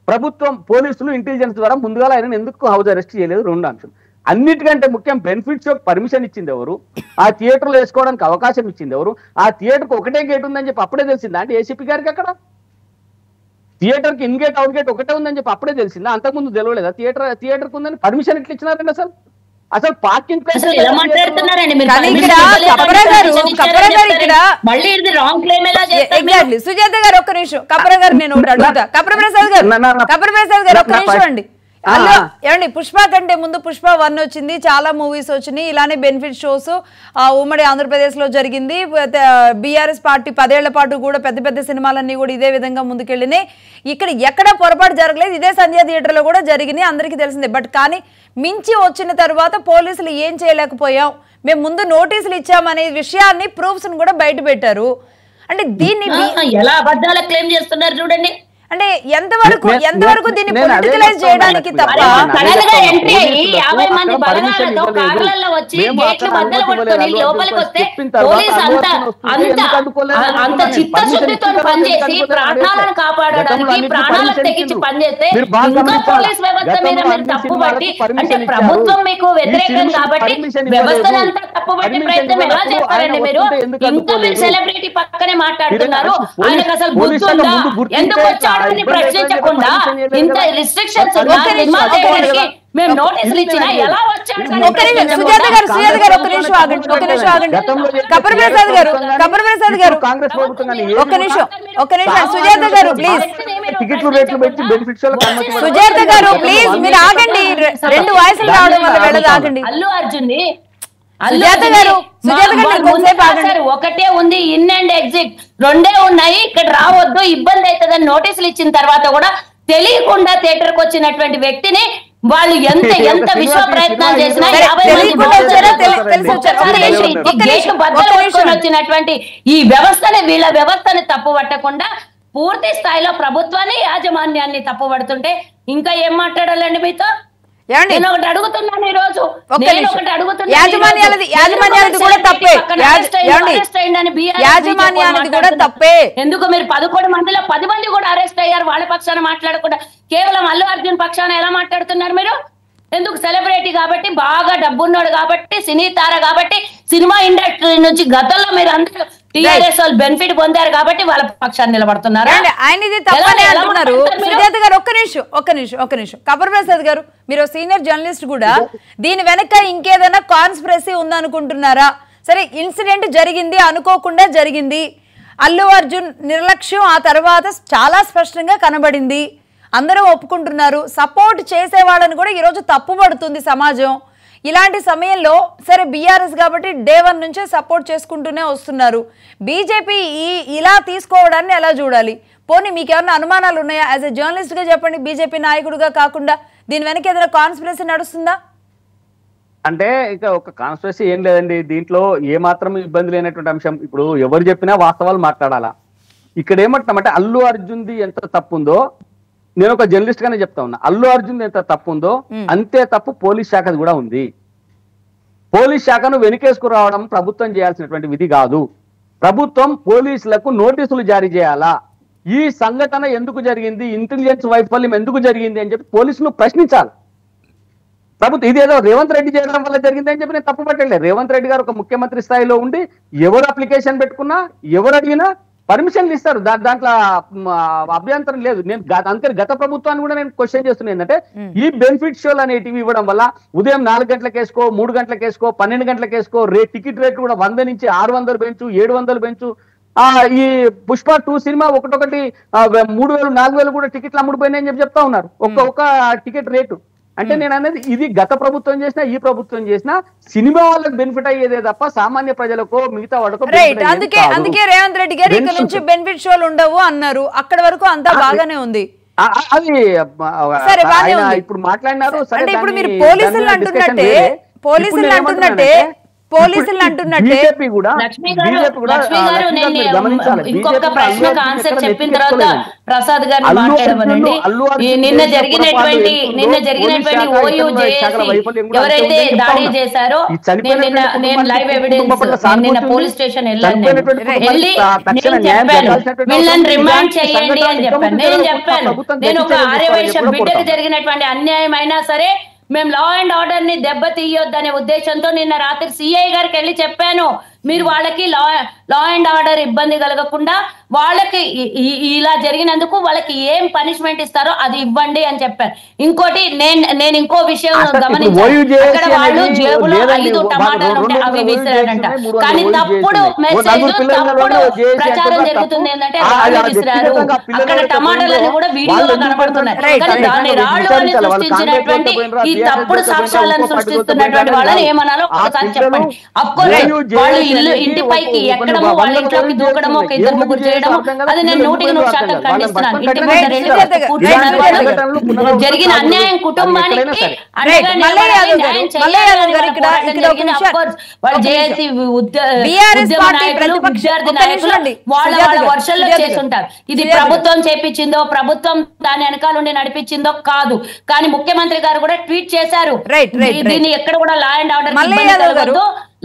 ప్రభుత్వం పోలీసులు ఇంటెలిజెన్స్ ద్వారా ముందుగా ఆయన ఎందుకు హౌస్ అరెస్ట్ చేయలేదు? రెండు అంశం. అన్నిటికంటే ముఖ్యం బెనిఫిట్ షో పర్మిషన్ ఇచ్చింది ఎవరు? ఆ థియేటర్లో వేసుకోవడానికి అవకాశం ఇచ్చింది ఎవరు? ఆ థియేటర్కి ఒకటే గేట్ ఉందని చెప్పి అప్పుడే తెలిసిందా అంటే ఏసీపీ గారికి? అక్కడ థియేటర్కి ఇన్ గేట్ అవుట్ గేట్ ఒకటే ఉందని చెప్పి అప్పుడే తెలిసిందా? అంతకుముందు తెలియలేదా థియేటర్కి ఉందని? పర్మిషన్ ఎట్లా ఇచ్చినారండి అసలు పార్కింగ్ ప్లేస్ సుజాత గారు ఒక్క నిమిషం. కపర గారు నేను అడుగుతా. కపర ప్రసాద్ గారు ఒక్క నిమిషం అండి. ఏమండి, పుష్ప కంటే ముందు పుష్ప 1 వచ్చింది, చాలా మూవీస్ వచ్చినాయి, ఇలానే బెనిఫిట్ షోస్ ఉమ్మడి ఆంధ్రప్రదేశ్ లో జరిగింది. బీఆర్ఎస్ పార్టీ 10 ఏళ్ల పాటు కూడా పెద్ద పెద్ద సినిమాలన్నీ కూడా ఇదే విధంగా ముందుకెళ్ళినాయి. ఇక్కడ ఎక్కడ పొరపాటు జరగలేదు, ఇదే సంధ్యా థియేటర్ లో కూడా జరిగినాయి, అందరికీ తెలిసిందే. బట్ కానీ మించి వచ్చిన తర్వాత పోలీసులు ఏం చేయలేకపోయాం, మేము ముందు నోటీసులు ఇచ్చామనే విషయాన్ని ప్రూఫ్స్ కూడా బయట పెట్టారు. అంటే దీన్ని ఎలా అబద్ధాల క్లెయిమ్ చేస్తున్నారు చూడండి. అంటే ఎంతవరకు దీన్ని పొలిటికలైజ్ చేయడానికి తప్ప అంత చిత్తశుద్ధితో పనిచేసి ప్రాణాలను కాపాడడానికి ప్రాణాలను తెగించి పనిచేస్తే ఇంకా పోలీస్ వ్యవస్థ మీద మీరు తప్పుపట్టి, అంటే ప్రభుత్వం మీకు వ్యతిరేకం కాబట్టి వ్యవస్థనంతా తప్పుపట్టి ప్రయత్నం ఎలా చేస్తారండి మీరు? ఇంకా మీరు సెలబ్రిటీ పక్కనే మాట్లాడుతున్నారు. ఆయనకు అసలు బుద్ధి ఉందా? ఎందుకు వచ్చాడు ప్రశ్నించకుండా ఇంత రిస్ట్రిక్షన్స్ మేము నోటీసులు ఇచ్చినా ఎలా వచ్చాడు? సుజాత గారు ఒక్క నిమిషం ఆగండి. కపర ప్రసాద్ గారు ఒక్క నిమిషం. సుజాత గారు ప్లీజ్. సుజాత గారు ప్లీజ్ మీరు ఆగండి. 2 వాయిస్లు రావడం వల్ల వెళ్ళదు, ఆగండి. అల్లు అర్జున్ ఒకటే ఉంది, ఇన్ అండ్ ఎగ్జిట్ 2 ఉన్నాయి, ఇక్కడ రావద్దు ఇబ్బంది అవుతుందని నోటీసులు ఇచ్చిన తర్వాత కూడా తెలియకుండా థియేటర్ కు వచ్చినటువంటి వ్యక్తిని వాళ్ళు ఎంత విశ్వ ప్రయత్నాలు చేసినా 50 మంది వచ్చినటువంటి ఈ వ్యవస్థని వీళ్ళ వ్యవస్థని తప్పు పట్టకుండా పూర్తి స్థాయిలో ప్రభుత్వాన్ని యాజమాన్యాన్ని తప్పు పడుతుంటే ఇంకా ఏం మాట్లాడాలండి మీతో? నేను ఒకటి అడుగుతున్నాను ఈ రోజు, యాజమాన్యాలది కూడా తప్పే, యాజమాన్యాలది కూడా తప్పే. ఎందుకు మీరు 11 మందిలో 10 మంది కూడా అరెస్ట్ అయ్యారు, వాళ్ళ పక్షాన మాట్లాడకుండా కేవలం అల్లు అర్జున్ పక్షాన ఎలా మాట్లాడుతున్నారు మీరు? ఎందుకు? సెలబ్రిటీ కాబట్టి, బాగా డబ్బున్నాడు కాబట్టి, సినీ తార కాబట్టి, సినిమా ఇండస్ట్రీ నుంచి గతంలో మీరు అందరూ టీఆర్ఎస్ వాళ్ళు బెనిఫిట్ పొందారు కాబట్టి వాళ్ళ పక్షాన్ని నిలబడుతున్నారు. ఆయన ఇది తప్పనే అంటున్నారు. సుజాత గారు ఒక్క నిమిషం కపర్ ప్రసాద్ గారు, మీరు సీనియర్ జర్నలిస్ట్ కూడా, దీని వెనక ఇంకేదైనా కాన్స్పిరసీ ఉందనుకుంటున్నారా? సరే, ఇన్సిడెంట్ జరిగింది, అనుకోకుండా జరిగింది, అల్లు అర్జున్ నిర్లక్ష్యం ఆ తర్వాత చాలా స్పష్టంగా కనబడింది, అందరూ ఒప్పుకుంటున్నారు, సపోర్ట్ చేసే వాళ్ళని కూడా ఈరోజు తప్పుపడుతుంది సమాజం. ఇలాంటి సమయంలో సరే బీఆర్ఎస్ కాబట్టి డే 1 నుంచే సపోర్ట్ చేసుకుంటూనే వస్తున్నారు, బీజేపీ ఇలా తీసుకోవడాన్ని ఎలా చూడాలి? పోనీ మీకు ఏమైనా అనుమానాలు ఉన్నాయా? యాజ్ ఎ జర్నలిస్ట్గా చెప్పండి, బీజేపీ నాయకుడిగా కాకుండా దీని వెనక ఏదైనా కాన్స్పిరసీ నడుస్తుందా? అంటే ఇక ఒక కాన్స్పిరసీ ఏం లేదండి, దీంట్లో ఏ మాత్రం ఇబ్బంది లేనటువంటి అంశం. ఇప్పుడు ఎవరు చెప్పినా వాస్తవాలు మాట్లాడాలా. ఇక్కడ ఏమంటున్నామంటే అల్లు అర్జున్ది ఎంత తప్పు ఉందో, నేను ఒక జర్నలిస్ట్ గానే చెప్తా ఉన్నా, అల్లు అర్జున్ ఎంత తప్పు ఉందో అంతే తప్పు పోలీస్ శాఖది కూడా ఉంది. పోలీస్ శాఖను వెనుకేసుకురావడం ప్రభుత్వం చేయాల్సినటువంటి విధి కాదు. ప్రభుత్వం పోలీసులకు నోటీసులు జారీ చేయాలా, ఈ సంఘటన ఎందుకు జరిగింది, ఇంటెలిజెన్స్ వైఫల్యం ఎందుకు జరిగింది అని చెప్పి పోలీసులు ప్రశ్నించాలి. ప్రభుత్వం ఇదేదో రేవంత్ రెడ్డి చేయడం వల్ల జరిగింది అని చెప్పి నేను తప్పు పట్టలేదు. రేవంత్ రెడ్డి గారు ఒక ముఖ్యమంత్రి స్థాయిలో ఉండి ఎవరు అప్లికేషన్ పెట్టుకున్నా, ఎవరు అడిగినా పర్మిషన్లు ఇస్తారు, దాంట్లో అభ్యంతరం లేదు. నేను అందుకని గత ప్రభుత్వాన్ని కూడా నేను క్వశ్చన్ చేస్తున్నా, ఏంటంటే ఈ బెనిఫిట్ షోలు అనేటివి ఇవ్వడం వల్ల ఉదయం 4 గంటలకు వేసుకో, 3 గంటలకు వేసుకో, 12 గంటలకు వేసుకో, టికెట్ రేట్ కూడా 100 నుంచి 600 పెంచు, 700 పెంచు. ఈ పుష్ప 2 సినిమా ఒకటొకటి 3000 4000 కూడా టికెట్లు అమ్ముడుపోయినాయని చెప్పి చెప్తా ఉన్నారు ఒక్క టికెట్ రేటు. అంటే నేను అనేది ఇది గత ప్రభుత్వం చేసినా ఈ ప్రభుత్వం చేసినా సినిమా వాళ్ళకి బెనిఫిట్ అయ్యేదే తప్ప సామాన్య ప్రజలకు మిగతా వాళ్ళకు. అందుకే రేవంత్ రెడ్డి గారు ఇక్కడ నుంచి బెనిఫిట్ షోలు ఉండవు అన్నారు, అక్కడ వరకు అంతా బాగానే ఉంది. అది ఇప్పుడు మాట్లాడినారు. అంటే ఇప్పుడు మీరు పోలీసులు అంటున్నట్టే ఇంకొక ప్రశ్న ఆన్సర్ చెప్పిన తర్వాత ప్రసాద్ గారిని మాట్లాడమనండి. నిన్న జరిగినటువంటి ఓయూ ఎవరైతే దాడి చేశారో, నేను లైవ్ ఎవిడెన్స్ నిన్న పోలీస్ స్టేషన్ వెళ్ళి చెప్పాను, వీళ్ళని రిమాండ్ చేయండి అని చెప్పాను. నేను ఒక ఆర్యవైశ్య బిడ్డకు జరిగినటువంటి అన్యాయం అయినా సరే మేము లా అండ్ ఆర్డర్ ని దెబ్బతీయొద్దనే ఉద్దేశంతో నిన్న రాత్రి సిఐ గారికి వెళ్ళి చెప్పాను, మీరు వాళ్ళకి లా అండ్ ఆర్డర్ ఇబ్బంది కలగకుండా వాళ్ళకి ఇలా జరిగినందుకు వాళ్ళకి ఏం పనిష్మెంట్ ఇస్తారో అది ఇవ్వండి అని చెప్పారు. ఇంకోటి నేను ఇంకో విషయం గమనించాను, అక్కడ వాళ్ళు జేబులో 5 టమాటాలు ఉంటే అవి విసిరాడంట. కానీ తప్పుడు మెసేజ్, తప్పుడు ప్రచారం జరుగుతుంది ఏంటంటే రాళ్ళు విసిరారు, అక్కడ టమాటాలన్నీ కూడా వీడియోలో కనబడుతున్నాయి. కానీ దాన్ని రాళ్ళు అని సృష్టించినటువంటి ఈ తప్పుడు సాక్ష్యాలను సృష్టిస్తున్నటువంటి వాళ్ళని ఏమనాలో ఒకసారి చెప్పండి. అఫ్కోర్స్ వాళ్ళు ఇంటి పైకి ఎక్కడమో, వాళ్ళ ఇంట్లోకి దూకడమో, ఒక 2-3 చేయడమో, అది నేను 100% ఖండిస్తున్నాను. ఇంటి మీద జరిగిన అన్యాయం కుటుంబానికి జేఏసీ విద్యార్థి నాయకులు వాళ్ళ వర్షంలో చేస్తుంటారు. ఇది ప్రభుత్వం చేపించిందో, ప్రభుత్వం దాని వెనకాల ఉండి నడిపించిందో కాదు. కానీ ముఖ్యమంత్రి గారు కూడా ట్వీట్ చేశారు, దీన్ని ఎక్కడ కూడా law and order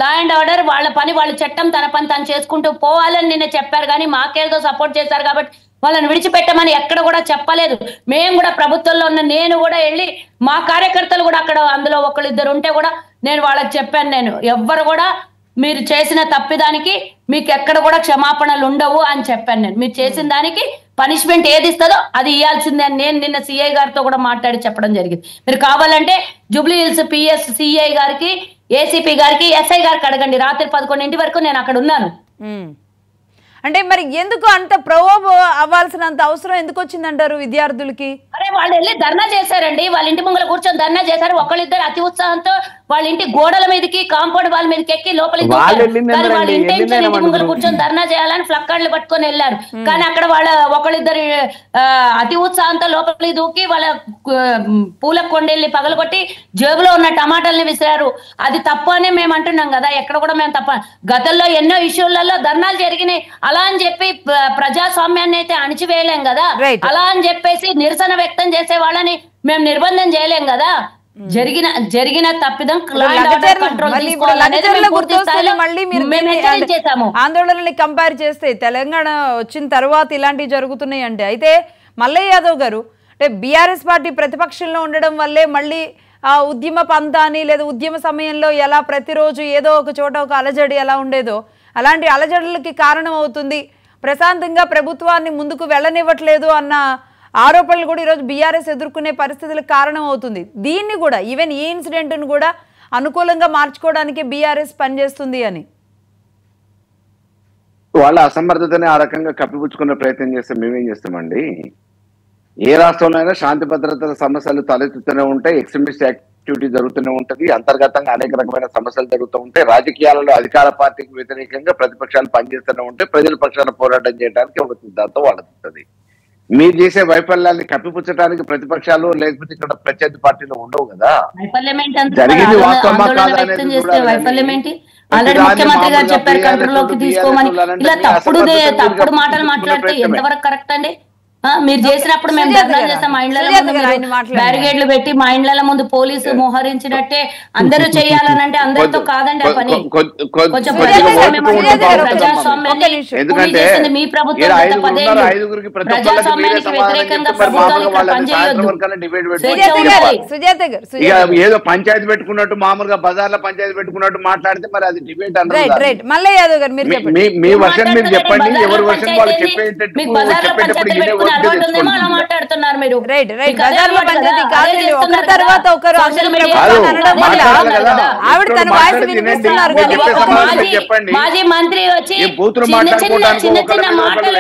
law and order వాళ్ళ పని వాళ్ళు, చట్టం తన పని తను చేసుకుంటూ పోవాలని నిన్న చెప్పారు. కానీ మాకేదో సపోర్ట్ చేశారు కాబట్టి వాళ్ళని విడిచిపెట్టమని ఎక్కడ కూడా చెప్పలేదు. మేము కూడా ప్రభుత్వంలో ఉన్న నేను కూడా వెళ్ళి మా కార్యకర్తలు కూడా అక్కడ అందులో 1-2 ఉంటే కూడా నేను వాళ్ళకి చెప్పాను, నేను ఎవ్వరు కూడా మీరు చేసిన తప్పిదానికి మీకు ఎక్కడ కూడా క్షమాపణలు ఉండవు అని చెప్పాను. నేను మీరు చేసిన దానికి పనిష్మెంట్ ఏది ఇస్తుందో అది ఇవ్వాల్సిందే అని నేను నిన్న సిఐ గారితో కూడా మాట్లాడి చెప్పడం జరిగింది. మీరు కావాలంటే జూబ్లీ హిల్స్ పిఎస్ సిఐ గారికి, ఏసీపీ గారికి, ఎస్ఐ గారికి అడగండి. రాత్రి 11 వరకు నేను అక్కడ ఉన్నాను. అంటే మరి ఎందుకు అంత ప్రొవోబ్ అవ్వాల్సినంత అవసరం ఎందుకు వచ్చిందంటారు విద్యార్థులకి? అరే వాళ్ళు వెళ్ళి ధర్నా చేశారండి, వాళ్ళ ఇంటి ముంగల కూర్చొని ధర్నా చేశారు. ఒకళ్ళిద్దరు అతి ఉత్సాహంతో వాళ్ళ ఇంటి గోడల మీదకి, కాంపౌండ్ వాళ్ళ మీదకి ఎక్కి లోపలికి కానీ వాళ్ళ ఇంటి ముంగల కూర్చొని ధర్నా చేయాలని ఫ్లక్కార్డులు పట్టుకొని వెళ్ళారు. కానీ అక్కడ వాళ్ళ ఒకళ్ళిద్దరు అతి ఉత్సాహంతో లోపలికి దూకి వాళ్ళ పూల కొండెల్ని పగలగొట్టి జేబులో ఉన్న టమాటాలని విసిరారు. అది తప్పు అని మేము అంటున్నాం కదా, ఎక్కడ కూడా మేము తప్ప. గతంలో ఎన్నో ఇష్యూలలో ధర్నాలు జరిగినాయి, అలా అని చెప్పి ప్రజాస్వామ్యాన్ని అయితే అణిచివేయలేం కదా. అలా అని చెప్పేసి నిరసన వ్యక్తం చేసే వాళ్ళని మేము నిర్బంధం చేయలేం కదా. జరిగిన తప్పిదం ఆందోళనని కంపేర్ చేస్తే తెలంగాణ వచ్చిన తర్వాత ఇలాంటివి జరుగుతున్నాయి అంటే అయితే మల్లయ్య యాదవ్ గారు అంటే బీఆర్ఎస్ పార్టీ ప్రతిపక్షంలో ఉండడం వల్లే మళ్ళీ ఆ ఉద్యమ పంతాని లేదా ఉద్యమ సమయంలో ఎలా ప్రతిరోజు ఏదో ఒక చోట ఒక అలజడి ఎలా ఉండేదో అలాంటి అలజడులకి కారణం అవుతుంది, ప్రశాంతంగా ప్రభుత్వాన్ని ముందుకు వెళ్ళనివ్వట్లేదు అన్న ఆరోపణలు కూడా ఈరోజు బీఆర్ఎస్ ఎదుర్కొనే పరిస్థితులకు కారణం అవుతుంది. దీన్ని కూడా ఈవెన్ ఈ ఇన్సిడెంట్ను కూడా అనుకూలంగా మార్చుకోవడానికి బీఆర్ఎస్ పనిచేస్తుంది అని వాళ్ళ అసమర్థతని ఆ రకంగా కప్పిపుచ్చుకునే ప్రయత్నం చేస్తే మేమేం చేస్తామండి? ఏ రాష్ట్రంలో అయినా శాంతి భద్రతల సమస్యలు తలెత్తుతూనే ఉంటాయి, ఎక్స్ట్రీమిస్ట్ యాక్టివిటీ జరుగుతూనే ఉంటది, అంతర్గతంగా అనేక రకమైన సమస్యలు జరుగుతూ ఉంటాయి. రాజకీయాలలో అధికార పార్టీకి వ్యతిరేకంగా ప్రతిపక్షాలు పనిచేస్తూనే ఉంటాయి. ప్రజల పక్షాన పోరాటం చేయడానికి ఒక సిద్ధాంతం వాళ్ళది. మీరు చేసే వైఫల్యాన్ని కప్పిపుచ్చడానికి ప్రతిపక్షాలు లేకపోతే ఇక్కడ ప్రత్యర్థి పార్టీలు ఉండవు కదా. జరిగింది వాస్తవమా కాదనేది ముఖ్యమంత్రి గారు చెప్పారు కంట్రోల్లోకి తీసుకోమని. ఇలా తప్పుడు మాటలు మాట్లాడితే ఎంతవరకు కరెక్ట్ అండి? మీరు చేసినప్పుడు మేము ధర్నాలు చేస్తాం, మా ఇండ్ల ముందు బ్యారిగేడ్లు పెట్టి మా ఇండ్ల ముందు పోలీసు మోహరించినట్టే అందరూ చేయాలనంటే అందరితో కాదండి ఆ పని. కొంచెం ప్రజాస్వామ్యాన్ని మీ ప్రభుత్వం ప్రజాస్వామ్యానికి వ్యతిరేకంగా ఏదో పంచాయతీ పెట్టుకున్నట్టు మామూలుగా బజార్లో పంచాయతీ పెట్టుకున్నట్టు మాట్లాడితే మరి అది డిబేట్ అన్నారు. మల్లయ్య యాదవ్ గారు మీ వర్షన్ మీరు చెప్పండి, ఎవరి వర్షన్ వాళ్ళు చెప్పేటప్పుడు మాట్లాడుతున్నారు మీరు. మాజీ మంత్రి వచ్చి చిన్న చిన్న మాటలు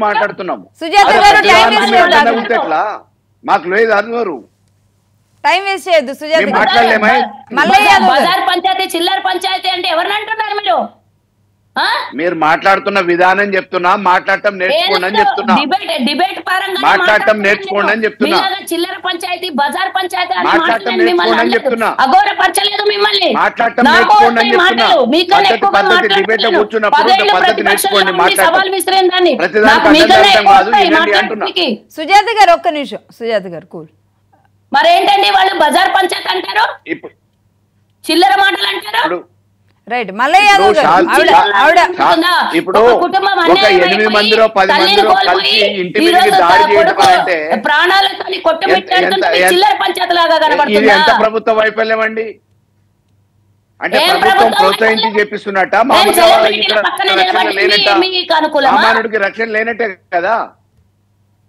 మాట్లాడుతున్నాము. మాకు లేదు అందరూ టైం వేస్ట్ చేయొద్దు సుజాత. బజార్ పంచాయతీ చిల్లర పంచాయతీ అంటే ఎవరిని అంటున్నారు మీరు? మీరు మాట్లాడుతున్న విధానం చెప్తున్నా, మాట్లాడటం నేర్చుకోండి అని చెప్తున్నా, డిబేట్ పరంగా మాట్లాడటం నేర్చుకోండి అని చెప్తున్నా, చిల్లర పంచాయతీ బజార్ పంచాయతీ మాట్లాడటం నేర్చుకోండి అని చెప్తున్నా, అఘోరపరచలేదు మిమ్మల్ని, మాట్లాడటం నేర్చుకోండి అని చెప్తున్నా. పద్ధతి డిబేట్ లో కూర్చున్నప్పుడు పద్ధతి నేర్చుకోండి, మాట్లాడండి. ప్రతిదానికి అంటున్నా. సుజాత గారు ఒక్క నిమిషం, సుజాత గారు కూల్. మరేంటండి వాళ్ళు బజార్ పంచాయతీ అంటారు, చిల్లర మాటలు అంటారు. రైట్ మల్లయ్య యాదవ్ గారు ఇప్పుడు ఒక 8 మందిలో 10 మందిలో కలిసి ఇంటి మీదకి దాడి చేయడం అంటే ప్రాణాలతో కొట్టుమిట్టాడుతుంటే చిల్లర పంచాయతీ లాగా కనబడుతుంది. ఇది ఎంత ప్రభుత్వ వైఫల్యం అండి? అంటే ప్రభుత్వం ప్రోత్సహించి చెప్పిస్తున్నట్ట, సామాన్యుడికి రక్షణ లేనట్టే కదా.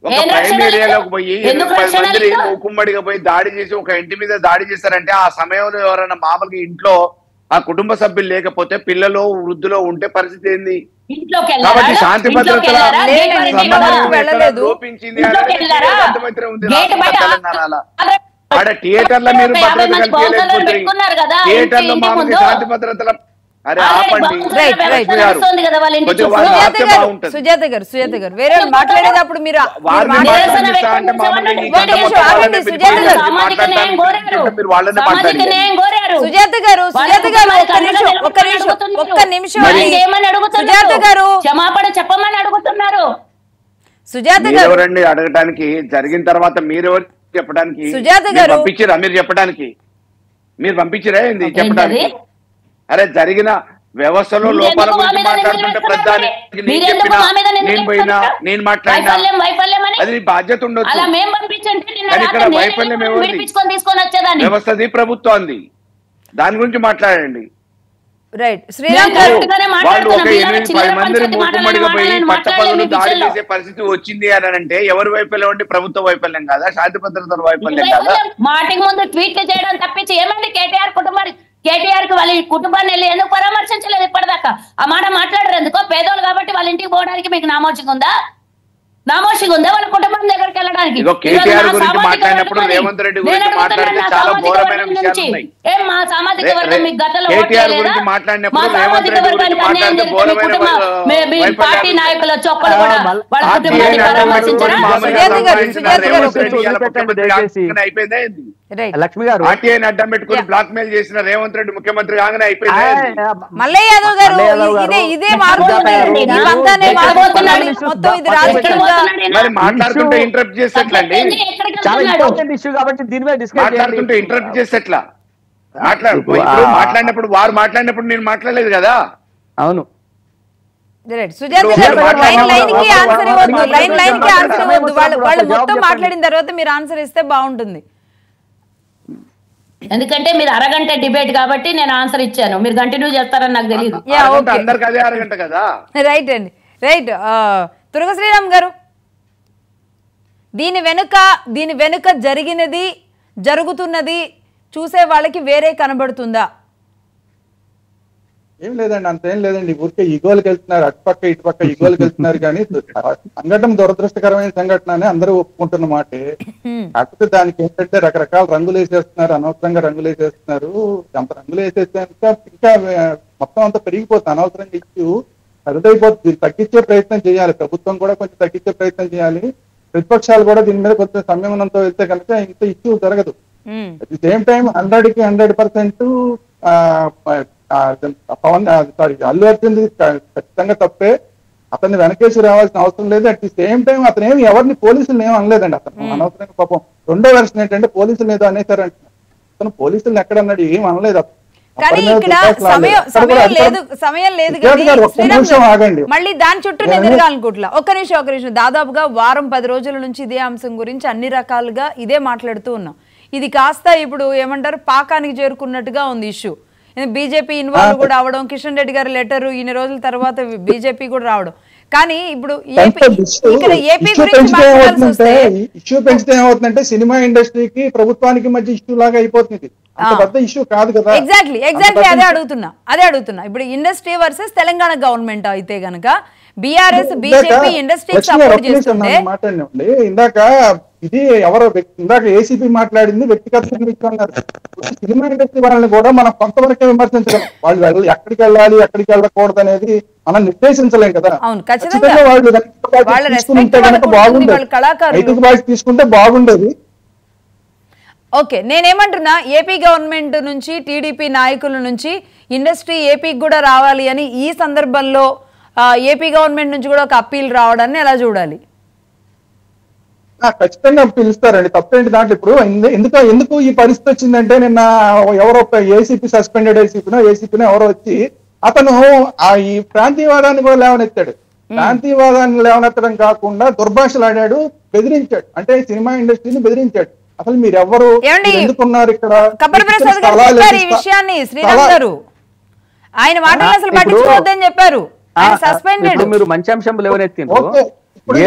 ఒక ప్రైమ్ ఏరియాలోకి పోయి 10 మంది ఉక్కుమ్మడిగా పోయి దాడి చేసి ఒక ఇంటి మీద దాడి చేస్తారంటే ఆ సమయంలో ఎవరైనా మామూలుగా ఇంట్లో ఆ కుటుంబ సభ్యులు లేకపోతే పిల్లలు వృద్ధులో ఉంటే పరిస్థితి ఏంది? కాబట్టి శాంతి భద్రతల లోపించింది తెలంగాణలో. ఆడ థియేటర్లో మీరు భద్రత కల్పించలేకపోతే థియేటర్లో మామూలుగా శాంతి భద్రతల సుజాత గారు వేరే మాట్లాడేటప్పుడు మీరు ఒక్క నిమిషం సుజాత గారు క్షమాపణ చెప్పమని అడుగుతున్నారు. సుజాత గారు ఎవరండి అడగటానికి? జరిగిన తర్వాత మీరెవరు చెప్పడానికి? సుజాత గారు పంపించిరా? మీరు చెప్పడానికి మీరు పంపించిరా ఏంది చెప్పడానికి? అరే జరిగిన వ్యవస్థలో లోపాల గురించి మాట్లాడుతుంటే ప్రధానికి నేను పోయినా నేను మాట్లాడినా అది బాధ్యత ఉండొచ్చు. కానీ ఇక్కడ వైఫల్యం ఎవరిది? వ్యవస్థది, ప్రభుత్వాన్ని. దాని గురించి మాట్లాడండి. వాళ్ళు ఒక 8-10 మందిని మూకుమ్మడిగా పోయి పట్టపగలు దాడి చేసే పరిస్థితి వచ్చింది అని అంటే ఎవరి వైఫల్యం అండి? ప్రభుత్వ వైఫల్యం కాదా? శాంతి భద్రతల వైఫల్యం కాదా? మాటికి ముందు ట్వీట్లు చేయడం తప్పించి ఏమండి కేటీఆర్ కుటుంబానికి? కేటీఆర్ కి వాళ్ళ కుటుంబాన్ని వెళ్ళి ఎందుకు పరామర్శించలేదు ఇప్పటిదాకా? ఆ మాట మాట్లాడరు ఎందుకో? పేదోళ్ళు కాబట్టి వాళ్ళ ఇంటికి పోవడానికి మీకు నామోషిగా ఉందా? వాళ్ళ కుటుంబం దగ్గరికి వెళ్ళడానికి? కేటీఆర్ గురించి మాట్లాడినప్పుడు రేవంత్ రెడ్డి గురించి మాట్లాడితే చాలా ఘోరమైన విషయాలు ఉన్నాయి. ఏం మా సామాజిక వర్గం మీకు గతంలో కేటీఆర్ ఓట్లేదా? గురించి మా మాట్లాడినప్పుడు సామాజిక రేవంత్ రెడ్డి వర్గానికి గురించి అన్యాయం మాట్లాడితే జరిగితే మీ ఘోరమైన కుటుంబ మీ పార్టీ నాయకుల చొక్కలు కూడా వాళ్ళ కుటుంబాన్ని పరామర్శించరా? లక్ష్మి గారు ఆర్టీఐని అడ్డం పెట్టుకుని బ్లాక్ మెయిల్ చేసిన రేవంత్ రెడ్డి ముఖ్యమంత్రి కాగానే అయిపోయింది. మల్లయ్య యాదవ్ గారు ఇదే మారుతుంది, ఇవంతానే మారుతుంది, మొత్తం ఇది రాజకీయంగా మరి మాట్లాడుతుంటే ఇంటరప్ట్ చేసేట్లండి, చాలా ఇంపార్టెంట్ ఇష్యూ కాబట్టి దీని మీద డిస్కస్ మాట్లాడుతుంటే ఇంటరప్ట్ చేసేట్లా మాట్లాడినప్పుడు వారు మాట్లాడినప్పుడు నేను మాట్లాడలేదు కదా. అవును సుజాత గారు లైన్ కి ఆన్సర్ ఇవ్వద్దు, లైన్ కి ఆన్సర్ ఇవ్వద్దు, వాళ్ళు మొత్తం మాట్లాడిన తర్వాత మీరు ఆన్సర్ ఇస్తే బాగుంటుంది. ఎందుకంటే మీరు అరగంట డిబేట్ కాబట్టి నేను ఆన్సర్ ఇచ్చాను, మీరు కంటిన్యూ చేస్తారని నాకు తెలియదు. అందరికి అదే అరగంట కదా. రైట్ అండి, రైట్. తురగ శ్రీరామ్ గారు, దీని వెనుక జరిగినది జరుగుతున్నది చూసే వాళ్ళకి వేరే కనబడుతుందా? ఏం లేదండి, అంతేం లేదండి. ఊరికే ఇగోలకు వెళ్తున్నారు, అటుపక్క ఇటుపక్క ఇగోలకు వెళ్తున్నారు. కానీ సంఘటన దురదృష్టకరమైన సంఘటన అని అందరూ ఒప్పుకుంటున్న మాటే. కాకపోతే దానికి ఏంటంటే రకరకాల రంగులు వేసేస్తున్నారు, అనవసరంగా రంగులు వేసేస్తున్నారు. అంత రంగులు వేసేస్తే ఇంకా మొత్తం అంతా పెరిగిపోతుంది. అనవసరంగా ఇష్యూ అరుదైపోతుంది. తగ్గించే ప్రయత్నం చేయాలి, ప్రభుత్వం కూడా కొంచెం తగ్గించే ప్రయత్నం చేయాలి. ప్రతిపక్షాలు కూడా దీని మీద కొంచెం సంయమనంతో వెళ్తే కనుక ఇంత ఇష్యూ జరగదు. At the same time 100% Allu Arjun ఖచ్చితంగా తప్పే, అతన్ని వెనకేసి రావాల్సిన అవసరం లేదు. అట్ ది సేమ్ టైం అతను ఏమి ఎవరిని పోలీసులు ఏమి అనలేదండి. అతను అనవసరంగా పాపం రెండో వెర్షన్ ఏంటంటే పోలీసులు ఏదో అనేసారంటున్నారు. అతను పోలీసులను ఎక్కడ అన్నాడు, ఏం అనలేదు. కానీ ఇక్కడ సమయం లేదు మళ్ళీ దాని చుట్టూ ఎదురుగాలనుకుంటున్నా. ఒక్క నిమిషం. దాదాపుగా వారం 10 రోజుల నుంచి ఇదే అంశం గురించి అన్ని రకాలుగా ఇదే మాట్లాడుతూ ఉన్నాం. ఇది కాస్త ఇప్పుడు ఏమంటారు పాకానికి చేరుకున్నట్టుగా ఉంది ఇష్యూ. బీజేపీ ఇన్వాల్వ్ కూడా అవడం, కిషన్ రెడ్డి గారి లెటర్ ఇన్ని రోజుల తర్వాత బీజేపీ కూడా రావడం. కానీ ఇప్పుడు ఇష్యూ పెంచితే ఏమవుతుందంటే సినిమా ఇండస్ట్రీకి ప్రభుత్వానికి మధ్య ఇష్యూ లాగా అయిపోతుంది. పెద్ద ఇష్యూ కాదు కదా. ఎగ్జాక్ట్లీ అదే అడుగుతున్నా. ఇప్పుడు ఇండస్ట్రీ వర్సెస్ తెలంగాణ గవర్నమెంట్ అయితే గనక బీఆర్ఎస్ బీజేపీ ఇండస్ట్రీ సపోర్ట్ చేస్తుంది. ఇందాక ఇది ఎవరో ఇందాక ఏసీపీ మాట్లాడింది వ్యక్తిగత సినిమా ఇండస్ట్రీ వాళ్ళని కూడా మనం కొంతవరకే విమర్శించగలం. వాళ్ళు ఎక్కడికి వెళ్ళాలి ఎక్కడికి వెళ్ళకూడదు అనేది మనం నిర్దేశించలేం కదా. వాళ్ళు తీసుకుంటే బాగుండేది. ఓకే, నేనేమంటున్నా, ఏపీ గవర్నమెంట్ నుంచి టీడీపీ నాయకుల నుంచి ఇండస్ట్రీ ఏపీకి కూడా రావాలి అని ఈ సందర్భంలో ఏపీ గవర్నమెంట్ నుంచి కూడా ఒక అప్పీల్ రావడాన్ని ఎలా చూడాలి? ఖచ్చితంగా పిలుస్తారండి, తప్పేంటి దాంట్లో. ఇప్పుడు ఎందుకు ఈ పరిస్థితి వచ్చిందంటే, నిన్న ఎవరో ఏసీపీ సస్పెండెడ్ ఏసీపీనో ఎవరో వచ్చి అతను ఈ ప్రాంతీయవాదాన్ని కూడా లేవనెత్తాడు. ప్రాంతీయవాదాన్ని లేవనెత్తడం కాకుండా దుర్భాషలాడాడు, బెదిరించాడు. అంటే సినిమా ఇండస్ట్రీని బెదిరించాడు. అసలు మీరు ఎవరు, ఎందుకున్నారు ఇక్కడ? ఆయన మాటలు అసలు పట్టించుకోవద్దని చెప్పారు. మీరు మంచి అంశం లేవనెత్తిండ్రు. ఇది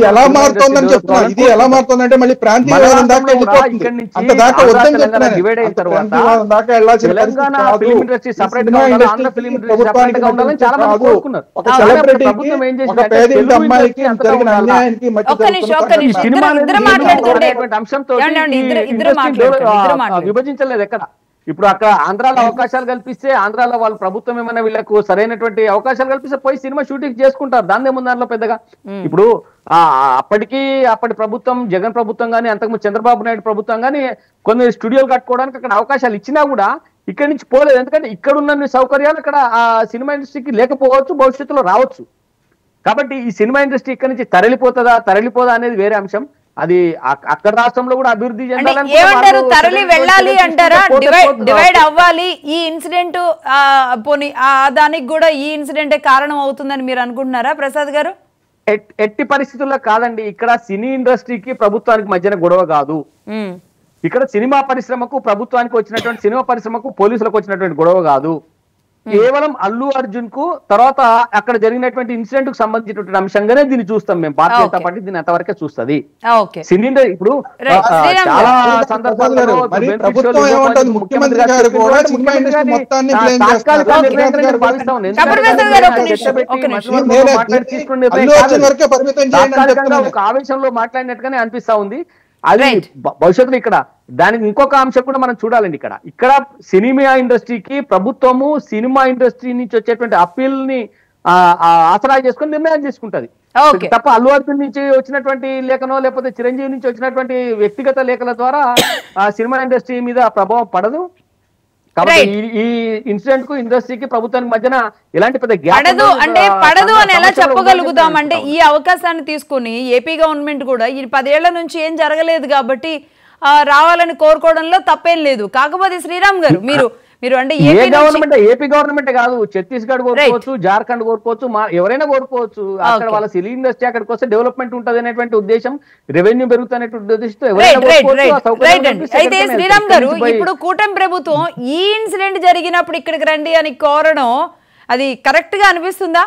ఎలా మారుతోందని చెప్తున్నా. ఇది ఎలా మారుతోందంటే మళ్ళీ ప్రాంతీయవాదం దాకా వెళ్ళిపోతుంది. అంత దాకా వద్దని చెప్తున్నాను. దాకా వెళ్ళాల్సిన ఒక సెలబ్రిటీకి, ఒక పేదింటి అమ్మాయికి జరిగిన అన్యాయానికి అంశంతో విభజించలేదు ఎక్కడ. ఇప్పుడు అక్కడ ఆంధ్రాలో అవకాశాలు కల్పిస్తే, ఆంధ్రాలో వాళ్ళ ప్రభుత్వం ఏమైనా వీళ్ళకు సరైనటువంటి అవకాశాలు కల్పిస్తే పోయి సినిమా షూటింగ్ చేసుకుంటారు. దాని ఏముంది దాంట్లో పెద్దగా. ఇప్పుడు అప్పటి ప్రభుత్వం, జగన్ ప్రభుత్వం కానీ, అంతకుముందు చంద్రబాబు నాయుడు ప్రభుత్వం కానీ కొన్ని స్టూడియోలు కట్టుకోవడానికి అక్కడ అవకాశాలు ఇచ్చినా కూడా ఇక్కడి నుంచి పోలేదు. ఎందుకంటే ఇక్కడ ఉన్న సౌకర్యాలు అక్కడ ఆ సినిమా ఇండస్ట్రీకి లేకపోవచ్చు, భవిష్యత్తులో రావచ్చు. కాబట్టి ఈ సినిమా ఇండస్ట్రీ ఇక్కడ నుంచి తరలిపోదా అనేది వేరే అంశం. అది అక్కడ రాష్ట్రంలో కూడా అభివృద్ధి ఏమంటారు? తరలి వెళ్ళాలి అంటారా? డివైడ్ అవ్వాలి. ఈ ఇన్సిడెంట్ పోనీ దానికి కూడా ఈ ఇన్సిడెంటే కారణం అవుతుందని మీరు అనుకుంటున్నారా ప్రసాద్ గారు? ఎట్టి పరిస్థితుల్లో కాదండి. ఇక్కడ సినీ ఇండస్ట్రీకి ప్రభుత్వానికి మధ్యన గొడవ కాదు. ఇక్కడ సినిమా పరిశ్రమకు ప్రభుత్వానికి వచ్చినటువంటి, సినిమా పరిశ్రమకు పోలీసులకు వచ్చినటువంటి గొడవ కాదు. కేవలం అల్లు అర్జున్ కు తర్వాత అక్కడ జరిగినటువంటి ఇన్సిడెంట్ కు సంబంధించినటువంటి అంశంగానే దీన్ని చూస్తాం మేము. భారతీయ జనతా పార్టీ దీన్ని అంతవరకే చూస్తుంది. సినీ ఇప్పుడు చాలా సందర్భాల్లో ఒక ఆవేశంలో మాట్లాడినట్టుగానే అనిపిస్తా ఉంది. అది Right. భవిష్యత్తులో ఇక్కడ దానికి ఇంకొక అంశం కూడా మనం చూడాలండి. ఇక్కడ సినిమా ఇండస్ట్రీకి ప్రభుత్వము సినిమా ఇండస్ట్రీ నుంచి వచ్చేటువంటి అప్పీల్ ని ఆసరా చేసుకొని నిర్ణయం తీసుకుంటది Okay. తప్ప అల్లు అర్జున్ నుంచి వచ్చినటువంటి లేఖనో లేకపోతే చిరంజీవి నుంచి వచ్చినటువంటి వ్యక్తిగత లేఖల ద్వారా సినిమా ఇండస్ట్రీ మీద ప్రభావం పడదు. కాబట్టి ఈ ఇన్సిడెంట్ కు ఇండస్ట్రీకి ప్రభుత్వానికి మధ్యన ఎలాంటి పెద్ద పడదు అంటే పడదు అని ఎలా చెప్పగలుగుతాం అంటే ఈ అవకాశాన్ని తీసుకుని ఏపీ గవర్నమెంట్ కూడా ఈ 10 ఏళ్ల నుంచి ఏం జరగలేదు కాబట్టి రావాలని కోరుకోవడంలో తప్పేం లేదు. కాకపోతే శ్రీరామ్ గారు మీరు అంటే ఏపీ గవర్నమెంట్ కాదు, ఛత్తీస్గఢ్ కోరుకోవచ్చు, జార్ఖండ్ కోరుకోవచ్చు, ఎవరైనా కోరుకోవచ్చు. అక్కడ వాళ్ళ సినీ ఇండస్ట్రీ అక్కడికి వస్తే డెవలప్మెంట్ ఉంటుంది అనేటువంటి ఉద్దేశం, రెవెన్యూ పెరుగుతున్నటువంటి ఉద్దేశంతో అయితే శ్రీరామ్ గారు ఇప్పుడు కూటమి ప్రభుత్వం ఈ ఇన్సిడెంట్ జరిగినప్పుడు ఇక్కడికి రండి అని కోరడం అది కరెక్ట్ గా అనిపిస్తుందా?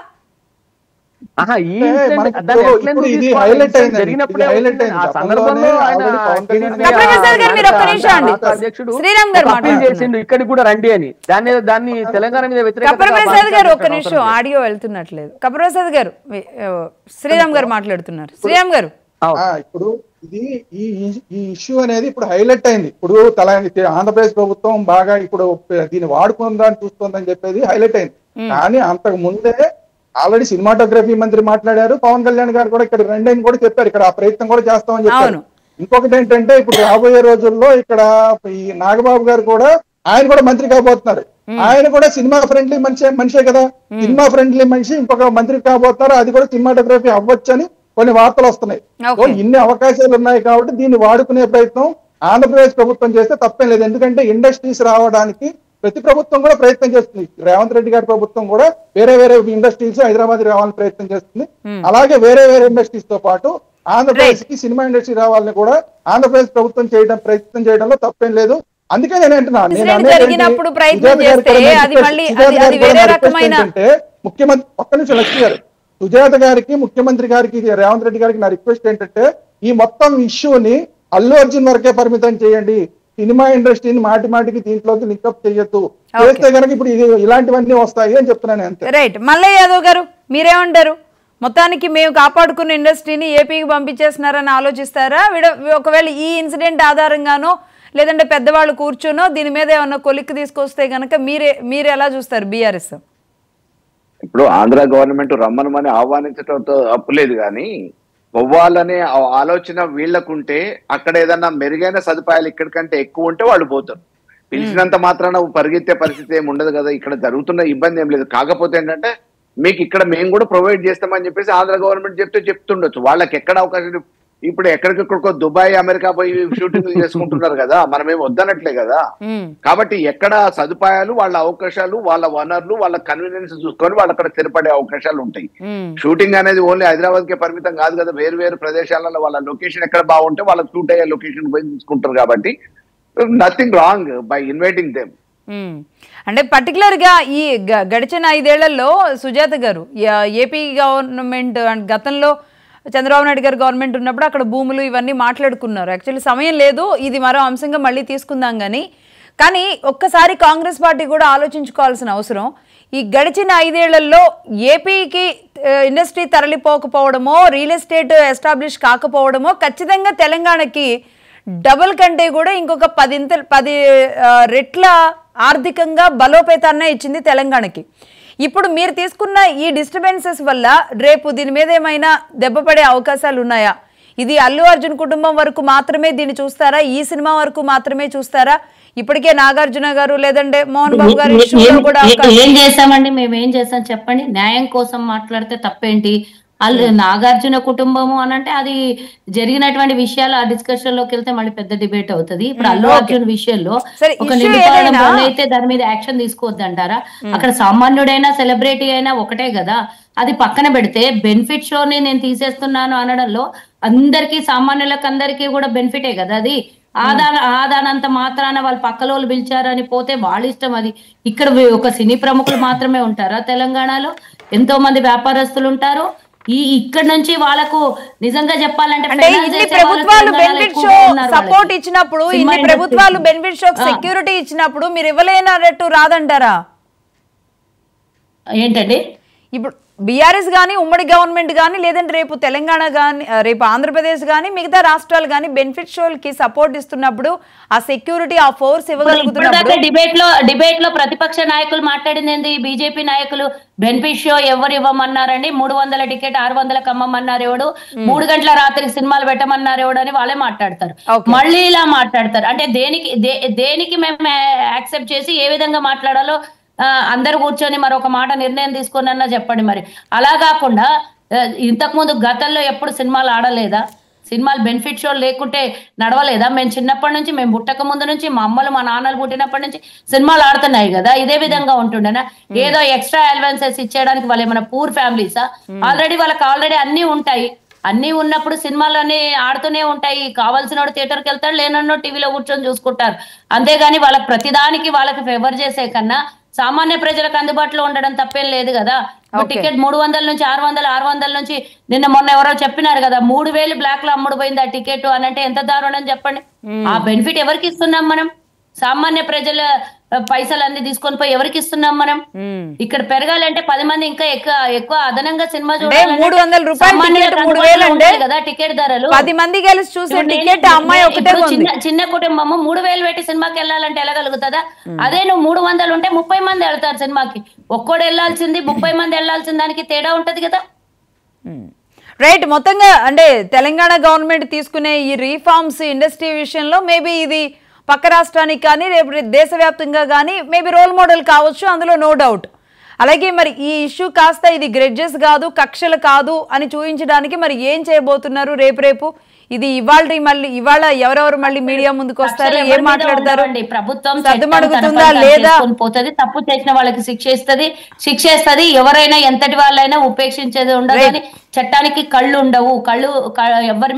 ఇక్కడికి కూడా రండి అని దాన్ని తెలంగాణ మీద కప్రప్రసాద్ గారు ఒక్క నిమిషం ఆడియో వెళ్తున్నట్లేదు. కప్రప్రసాద్ గారు శ్రీరామ్ గారు మాట్లాడుతున్నారు. శ్రీరామ్ గారు ఇప్పుడు ఇది ఈ ఇష్యూ అనేది ఇప్పుడు హైలైట్ అయింది. ఇప్పుడు ఆంధ్రప్రదేశ్ ప్రభుత్వం బాగా ఇప్పుడు దీన్ని వాడుకుందని చూస్తుందని చెప్పేది హైలైట్ అయింది. కానీ అంతకు ముందే ఆల్రెడీ సినిమాటోగ్రఫీ మంత్రి మాట్లాడారు, పవన్ కళ్యాణ్ గారు కూడా ఇక్కడ రండి అని కూడా చెప్పారు, ఇక్కడ ఆ ప్రయత్నం కూడా చేస్తామని చెప్పారు. ఇంకొకటి ఏంటంటే ఇప్పుడు రాబోయే రోజుల్లో ఇక్కడ ఈ నాగబాబు గారు కూడా ఆయన కూడా మంత్రి కాబోతున్నారు. ఆయన కూడా సినిమా ఫ్రెండ్లీ మనిషే కదా, సినిమా ఫ్రెండ్లీ మనిషి ఇంకొక మంత్రి కాబోతున్నారు, అది కూడా సినిమాటోగ్రఫీ అవ్వచ్చని కొన్ని వార్తలు వస్తున్నాయి. ఇన్ని అవకాశాలు ఉన్నాయి కాబట్టి దీన్ని వాడుకునే ప్రయత్నం ఆంధ్రప్రదేశ్ ప్రభుత్వం చేస్తే తప్పేం లేదు. ఎందుకంటే ఇండస్ట్రీస్ రావడానికి ప్రతి ప్రభుత్వం కూడా ప్రయత్నం చేస్తుంది. రేవంత్ రెడ్డి గారి ప్రభుత్వం కూడా వేరే ఇండస్ట్రీస్ హైదరాబాద్ రావాలని ప్రయత్నం చేస్తుంది. అలాగే వేరే ఇండస్ట్రీస్ తో పాటు ఆంధ్రప్రదేశ్ కి సినిమా ఇండస్ట్రీ రావాలని కూడా ఆంధ్రప్రదేశ్ ప్రభుత్వం ప్రయత్నం చేయడంలో తప్పేం లేదు. అందుకే నేను అంటున్నాను, ముఖ్యమంత్రి ఒక్క నిమిషం లక్ష్మి గారు, సుజాత గారికి ముఖ్యమంత్రి గారికి రేవంత్ రెడ్డి గారికి నా రిక్వెస్ట్ ఏంటంటే ఈ మొత్తం ఇష్యూని అల్లు అర్జున్ వరకే పరిమితం చేయండి, సినిమా ఇండస్ట్రీని మాటికి దీంట్లోకి లింకప్ చేయొద్దు, చేస్తే కనుక ఇప్పుడు ఇలాంటివన్నీ వస్తాయి అని చెప్తున్నాను అంతే. రైట్. మల్లయ్య యాదవ్ గారు మీరేమంటారు? మొత్తానికి మేము కాపాడుకున్న ఇండస్ట్రీని ఏపీకి పంపించేస్తున్నారని ఆలోచిస్తారా? ఒకవేళ ఈ ఇన్సిడెంట్ ఆధారంగానో లేదంటే పెద్దవాళ్ళు కూర్చొనో దీని మీద ఏమన్నా కొలిక్కి తీసుకొస్తే గనక మీరు ఎలా చూస్తారు బీఆర్ఎస్? ఇప్పుడు ఆంధ్ర గవర్నమెంట్ రమ్మనమని ఆహ్వానించడంతో అప్పులేదు, కానీ పోవాలనే ఆలోచన వీళ్ళకుంటే అక్కడ ఏదన్నా మెరుగైన సదుపాయాలు ఇక్కడికంటే ఎక్కువ ఉంటే వాళ్ళు పోతారు. పిలిచినంత మాత్రాన పరిగెత్తే పరిస్థితి ఏమి ఉండదు కదా. ఇక్కడ జరుగుతున్న ఇబ్బంది ఏం లేదు. కాకపోతే ఏంటంటే మీకు ఇక్కడ మేము కూడా ప్రొవైడ్ చేస్తామని చెప్పేసి ఆంధ్ర గవర్నమెంట్ చెప్తుండొచ్చు. వాళ్ళకి ఎక్కడ అవకాశం, ఇప్పుడు ఎక్కడికెక్కడికో దుబాయ్ అమెరికా పోయి షూటింగ్ చేసుకుంటున్నారు కదా, మనమేం వద్దనట్లే కదా. కాబట్టి ఎక్కడ సదుపాయాలు, వాళ్ళ అవకాశాలు, వాళ్ళ వనరులు, వాళ్ళ కన్వీనియన్స్ చూసుకొని వాళ్ళు అక్కడ స్థిరపడే అవకాశాలు ఉంటాయి. షూటింగ్ అనేది ఓన్లీ హైదరాబాద్ కే పరిమితం కాదు కదా, వేరు ప్రదేశాలలో వాళ్ళ లొకేషన్ ఎక్కడ బాగుంటే వాళ్ళకి షూట్ అయ్యే లొకేషన్ పోయి తీసుకుంటారు. కాబట్టి nothing wrong by inviting them. అంటే పర్టికులర్ గా ఈ గడిచిన 5 ఏళ్లలో సుజాత గారు ఏపీ గవర్నమెంట్ గతంలో చంద్రబాబు నాయుడు గారు గవర్నమెంట్ ఉన్నప్పుడు అక్కడ భూములు ఇవన్నీ మాట్లాడుకున్నారు. యాక్చువల్లీ సమయం లేదు, ఇది మరో అంశంగా మళ్ళీ తీసుకుందాం. కానీ ఒక్కసారి కాంగ్రెస్ పార్టీ కూడా ఆలోచించుకోవాల్సిన అవసరం, ఈ గడిచిన 5 ఏళ్లలో ఏపీకి ఇండస్ట్రీ తరలిపోకపోవడమో రియల్ ఎస్టేట్ ఎస్టాబ్లిష్ కాకపోవడమో ఖచ్చితంగా తెలంగాణకి డబుల్ కంటే కూడా ఇంకొక 10 రెట్ల ఆర్థికంగా బలోపేతాన్నే ఇచ్చింది తెలంగాణకి. ఇప్పుడు మీరు తీసుకున్న ఈ డిస్టర్బెన్సెస్ వల్ల రేపు దీని మీద ఏమైనా దెబ్బపడే అవకాశాలు ఉన్నాయా? ఇది అల్లు అర్జున్ కుటుంబం వరకు మాత్రమే దీన్ని చూస్తారా? ఈ సినిమా వరకు మాత్రమే చూస్తారా? ఇప్పటికే నాగార్జున గారు లేదంటే మోహన్ బాబు గారు ఏం చేశామండి? మేము ఏం చేసాం చెప్పండి. న్యాయం కోసం మాట్లాడితే తప్పేంటి? నాగార్జున కుటుంబము అనంటే అది జరిగినటువంటి విషయాలు ఆ డిస్కషన్ లోకి వెళ్తే మళ్ళీ పెద్ద డిబేట్ అవుతుంది. ఇప్పుడు అల్లు అర్జున్ విషయంలో ఒక నిందితుడు అయితే దాని మీద యాక్షన్ తీసుకోవద్దు అంటారా? అక్కడ సామాన్యుడైనా సెలబ్రిటీ అయినా ఒకటే కదా. అది పక్కన పెడితే బెనిఫిట్ షోని నేను తీసేస్తున్నాను అనడంలో అందరికి సామాన్యులకు అందరికీ కూడా బెనిఫిటే కదా. అది ఆదానంత మాత్రాన వాళ్ళు పక్కలోళ్ళు పిలిచారని పోతే వాళ్ళ ఇష్టం. అది ఇక్కడ ఒక సినీ ప్రముఖులు మాత్రమే ఉంటారా? తెలంగాణలో ఎంతో మంది వ్యాపారస్తులు ఉంటారు. ఇక్కడ నుంచి వాళ్ళకు నిజంగా చెప్పాలంటే ప్రభుత్వాలు బెనిఫిట్ షో సపోర్ట్ ఇచ్చినప్పుడు, ఇన్ని ప్రభుత్వాలు బెనిఫిట్ షో సెక్యూరిటీ ఇచ్చినప్పుడు మీరు ఇవ్వలేనట్టు రాదంటారా? ఏంటండి? ఇప్పుడు బీఆర్ఎస్ కానీ ఉమ్మడి గవర్నమెంట్ కానీ లేదంటే రేపు తెలంగాణ కానీ రేపు ఆంధ్రప్రదేశ్ కానీ మిగతా రాష్ట్రాలు కానీ బెనిఫిట్ షోల్కి సపోర్ట్ ఇస్తున్నప్పుడు ఆ సెక్యూరిటీ ఆ ఫోర్స్ ఇవ్వగలుగుతున్నప్పుడు డిబేట్ లో ప్రతిపక్ష నాయకులు మాట్లాడింది ఏంది? బీజేపీ నాయకులు బెనిఫిట్ షో ఎవరు ఇవ్వమన్నారండి? 300 టికెట్ 600కి అమ్మమన్నారు ఎవడు? 3 గంటల రాత్రికి సినిమాలు పెట్టమన్నారు ఎవడు అని వాళ్ళే మాట్లాడతారు. మళ్ళీ ఇలా మాట్లాడతారు. అంటే దేనికి మేము యాక్సెప్ట్ చేసి ఏ విధంగా మాట్లాడాలో అందరు కూర్చొని మరొక మాట నిర్ణయం తీసుకున్నా చెప్పండి. మరి అలా కాకుండా ఇంతకుముందు గతంలో ఎప్పుడు సినిమాలు ఆడలేదా? సినిమాలు బెనిఫిట్ షో లేకుంటే నడవలేదా? మేము చిన్నప్పటి నుంచి, మేము పుట్టక ముందు నుంచి, మా అమ్మలు మా నాన్నలు పుట్టినప్పటి నుంచి సినిమాలు ఆడుతున్నాయి కదా. ఇదే విధంగా ఉంటుండేనా? ఏదో ఎక్స్ట్రా అలవెన్సెస్ ఇచ్చేయడానికి వాళ్ళు ఏమైనా పూర్ ఫ్యామిలీసా? వాళ్ళకి ఆల్రెడీ అన్ని ఉంటాయి. అన్ని ఉన్నప్పుడు సినిమాలన్నీ ఆడుతూనే ఉంటాయి. కావాల్సిన వాడు థియేటర్కి వెళ్తాడు, లేనన్నో టీవీలో కూర్చొని చూసుకుంటారు. అంతేగాని వాళ్ళకి ప్రతిదానికి వాళ్ళకి ఫేవర్ చేసే కన్నా సామాన్య ప్రజలకు అందుబాటులో ఉండడం తప్పేం లేదు కదా. టికెట్ 300 నుంచి 600, 600 నుంచి నిన్న మొన్న ఎవరో చెప్పినారు కదా 3000 బ్లాక్ లో అమ్ముడు పోయింది ఆ టికెట్ అని. అంటే ఎంత దారుణం చెప్పండి. ఆ బెనిఫిట్ ఎవరికి ఇస్తున్నాం మనం? సామాన్య ప్రజల పైసలన్నీ తీసుకొని పోయి ఎవరికి ఇస్తున్నాం మనం? ఇక్కడ పెరగాలంటే 10 మంది ఇంకా ఎక్కువ అదనంగా సినిమా చూడాలి. 300 రూపాయలు కదా టికెట్ ధరలు. 10 మంది కలిసి చూసే టికెట్ అమ్మాయి ఒకటే చిన్న కుటుంబము 3000 పెట్టి సినిమాకి వెళ్ళాలంటే వెళ్ళగలుగుతుందా? అదే నువ్వు 300 ఉంటే 30 మంది వెళ్తారు సినిమాకి. ఒక్కోడు వెళ్ళాల్సింది 30 మంది వెళ్ళాల్సిన దానికి తేడా ఉంటది కదా. రైట్. మొత్తంగా అంటే తెలంగాణ గవర్నమెంట్ తీసుకునే ఈ రీఫార్మ్స్ ఇండస్ట్రీ విషయంలో మేబీ ఇది పక్క రాష్ట్రానికి కానీ రేపు దేశవ్యాప్తంగా కానీ మేబీ రోల్ మోడల్ కావచ్చు, అందులో నో డౌట్. అలాగే మరి ఈ ఇష్యూ కాస్త ఇది గ్రెడ్జెస్ కాదు, కక్షలు కాదు అని చూపించడానికి మరి ఏం చేయబోతున్నారు రేపు? ఇది ఇవాళ ఎవరెవరు మళ్ళీ మీడియా ముందుకు వస్తారు, ఏం మాట్లాడతారు? ప్రభుత్వం సద్దుమణుగుతుందా లేదా? పోతుంది. తప్పు చేసిన వాళ్ళకి శిక్షేస్తది. ఎవరైనా ఎంతటి వాళ్ళైనా ఉపేక్షించేది ఉండదు అని చట్టానికి కళ్ళు ఉండవు. ఎవరి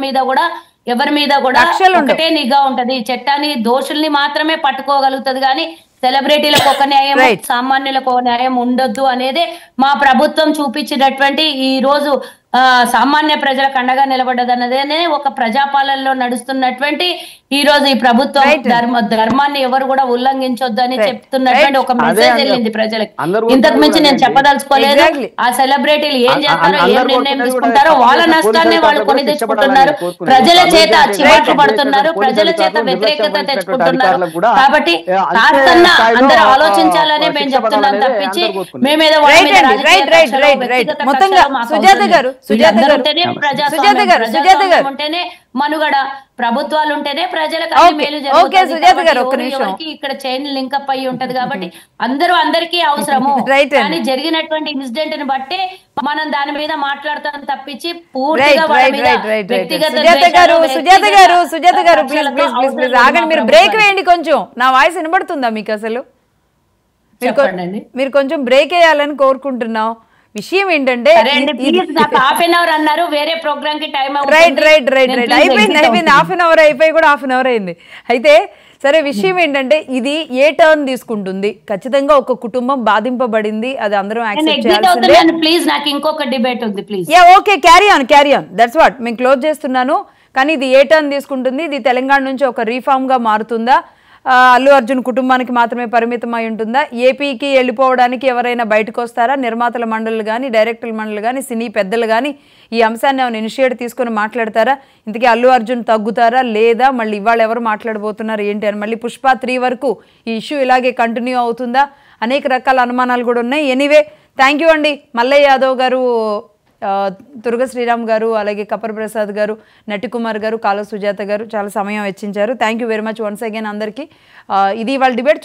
మీద కూడా ఒకటే నిఘా ఉంటది. చట్టాన్ని దోషుల్ని మాత్రమే పట్టుకోగలుగుతుంది కానీ సెలబ్రిటీలకు ఒక న్యాయం, సామాన్యులకు ఒక న్యాయం ఉండొద్దు అనేది మా ప్రభుత్వం చూపించినటువంటి ఈ రోజు సామాన్య ప్రజలకు అండగా నిలబడ్డదన్నదే ఒక ప్రజాపాలనలో నడుస్తున్నటువంటి ఈ రోజు ఈ ప్రభుత్వం ధర్మాన్ని ఎవరు కూడా ఉల్లంఘించొద్దు అని చెప్తున్నటువంటి ఒక మెసేజ్ వెళ్ళింది ప్రజలకు. ఇంతకు మించి నేను చెప్పదలుచుకోలేదు. ఆ సెలబ్రిటీలు ఏం చేస్తారో, ఏం నిర్ణయం తీసుకుంటారో వాళ్ళ నష్టాన్ని వాళ్ళు కొని తెచ్చుకుంటున్నారు. ప్రజల చేత చివాట్లు పడుతున్నారు, ప్రజల చేత వ్యతిరేకత తెచ్చుకుంటున్నారు. కాబట్టి కాస్తన్నా అందరూ ఆలోచించాలనే మేము చెప్తున్నాం తప్పించి మేమేదో ఉంటేనే మనుగడ, ప్రభుత్వాలు ఉంటేనే ప్రజలకు మేలు జరుగుతుంది. ఇక్కడ చైన్ లింకప్ అయ్యి ఉంటది కాబట్టి అందరికీ అవసరము. కానీ జరిగినటువంటి ఇన్సిడెంట్ ని బట్టి మనం దాని మీద మాట్లాడతాం తప్పించి పూర్తిగా మీరు బ్రేక్ వేయండి కొంచెం. నా వాయిస్ వినబడుతుందా మీకు? అసలు మీరు కొంచెం బ్రేక్ వేయాలని కోరుకుంటున్నాం. విషయం ఏంటంటే అన్నారు వేరే ప్రోగ్రామ్ కి టైం అయిపోయింది. హాఫ్ అన్ అవర్ అయిపోయి కూడా హాఫ్ అన్ అవర్ అయింది. అయితే సరే, విషయం ఏంటంటే ఇది ఏ టర్న్ తీసుకుంటుంది? ఖచ్చితంగా ఒక కుటుంబం బాధింపబడింది, అది అందరం యాక్సెప్ట్ చేయాల్సిందే. ప్లీజ్ నాకు ఇంకొక డిబేట్ ఉంది please. Okay, carry on. That's what మేము క్లోజ్ చేస్తున్నాను. కానీ ఇది ఏ టర్న్ తీసుకుంటుంది? ఇది తెలంగాణ నుంచి ఒక రీఫార్మ్ గా మారుతుందా? అల్లు అర్జున్ కుటుంబానికి మాత్రమే పరిమితమై ఉంటుందా? ఏపీకి వెళ్ళిపోవడానికి ఎవరైనా బయటకు వస్తారా? నిర్మాతల మండళ్ళు కానీ, డైరెక్టర్ల మండళ్ళు కానీ, సినీ పెద్దలు కానీ ఈ అంశాన్ని ఏమైనా ఇనిషియేట్ తీసుకొని మాట్లాడతారా? ఇంతకీ అల్లు అర్జున్ తగ్గుతారా లేదా? మళ్ళీ ఇవాళ ఎవరు మాట్లాడబోతున్నారు ఏంటి అని? మళ్ళీ పుష్ప 3 వరకు ఈ ఇష్యూ ఇలాగే కంటిన్యూ అవుతుందా? అనేక రకాల అనుమానాలు కూడా ఉన్నాయి. ఎనీవే, థ్యాంక్ యూ అండి. మల్లయ్య యాదవ్ గారు, తుర్గ శ్రీరామ్ గారు, అలాగే కపర్ ప్రసాద్ గారు, నటికుమార్ గారు, కాల సుజాత గారు చాలా సమయం వెచ్చించారు. Thank you very much once again అందరికీ. ఇది వాళ్ళ డిబేట్.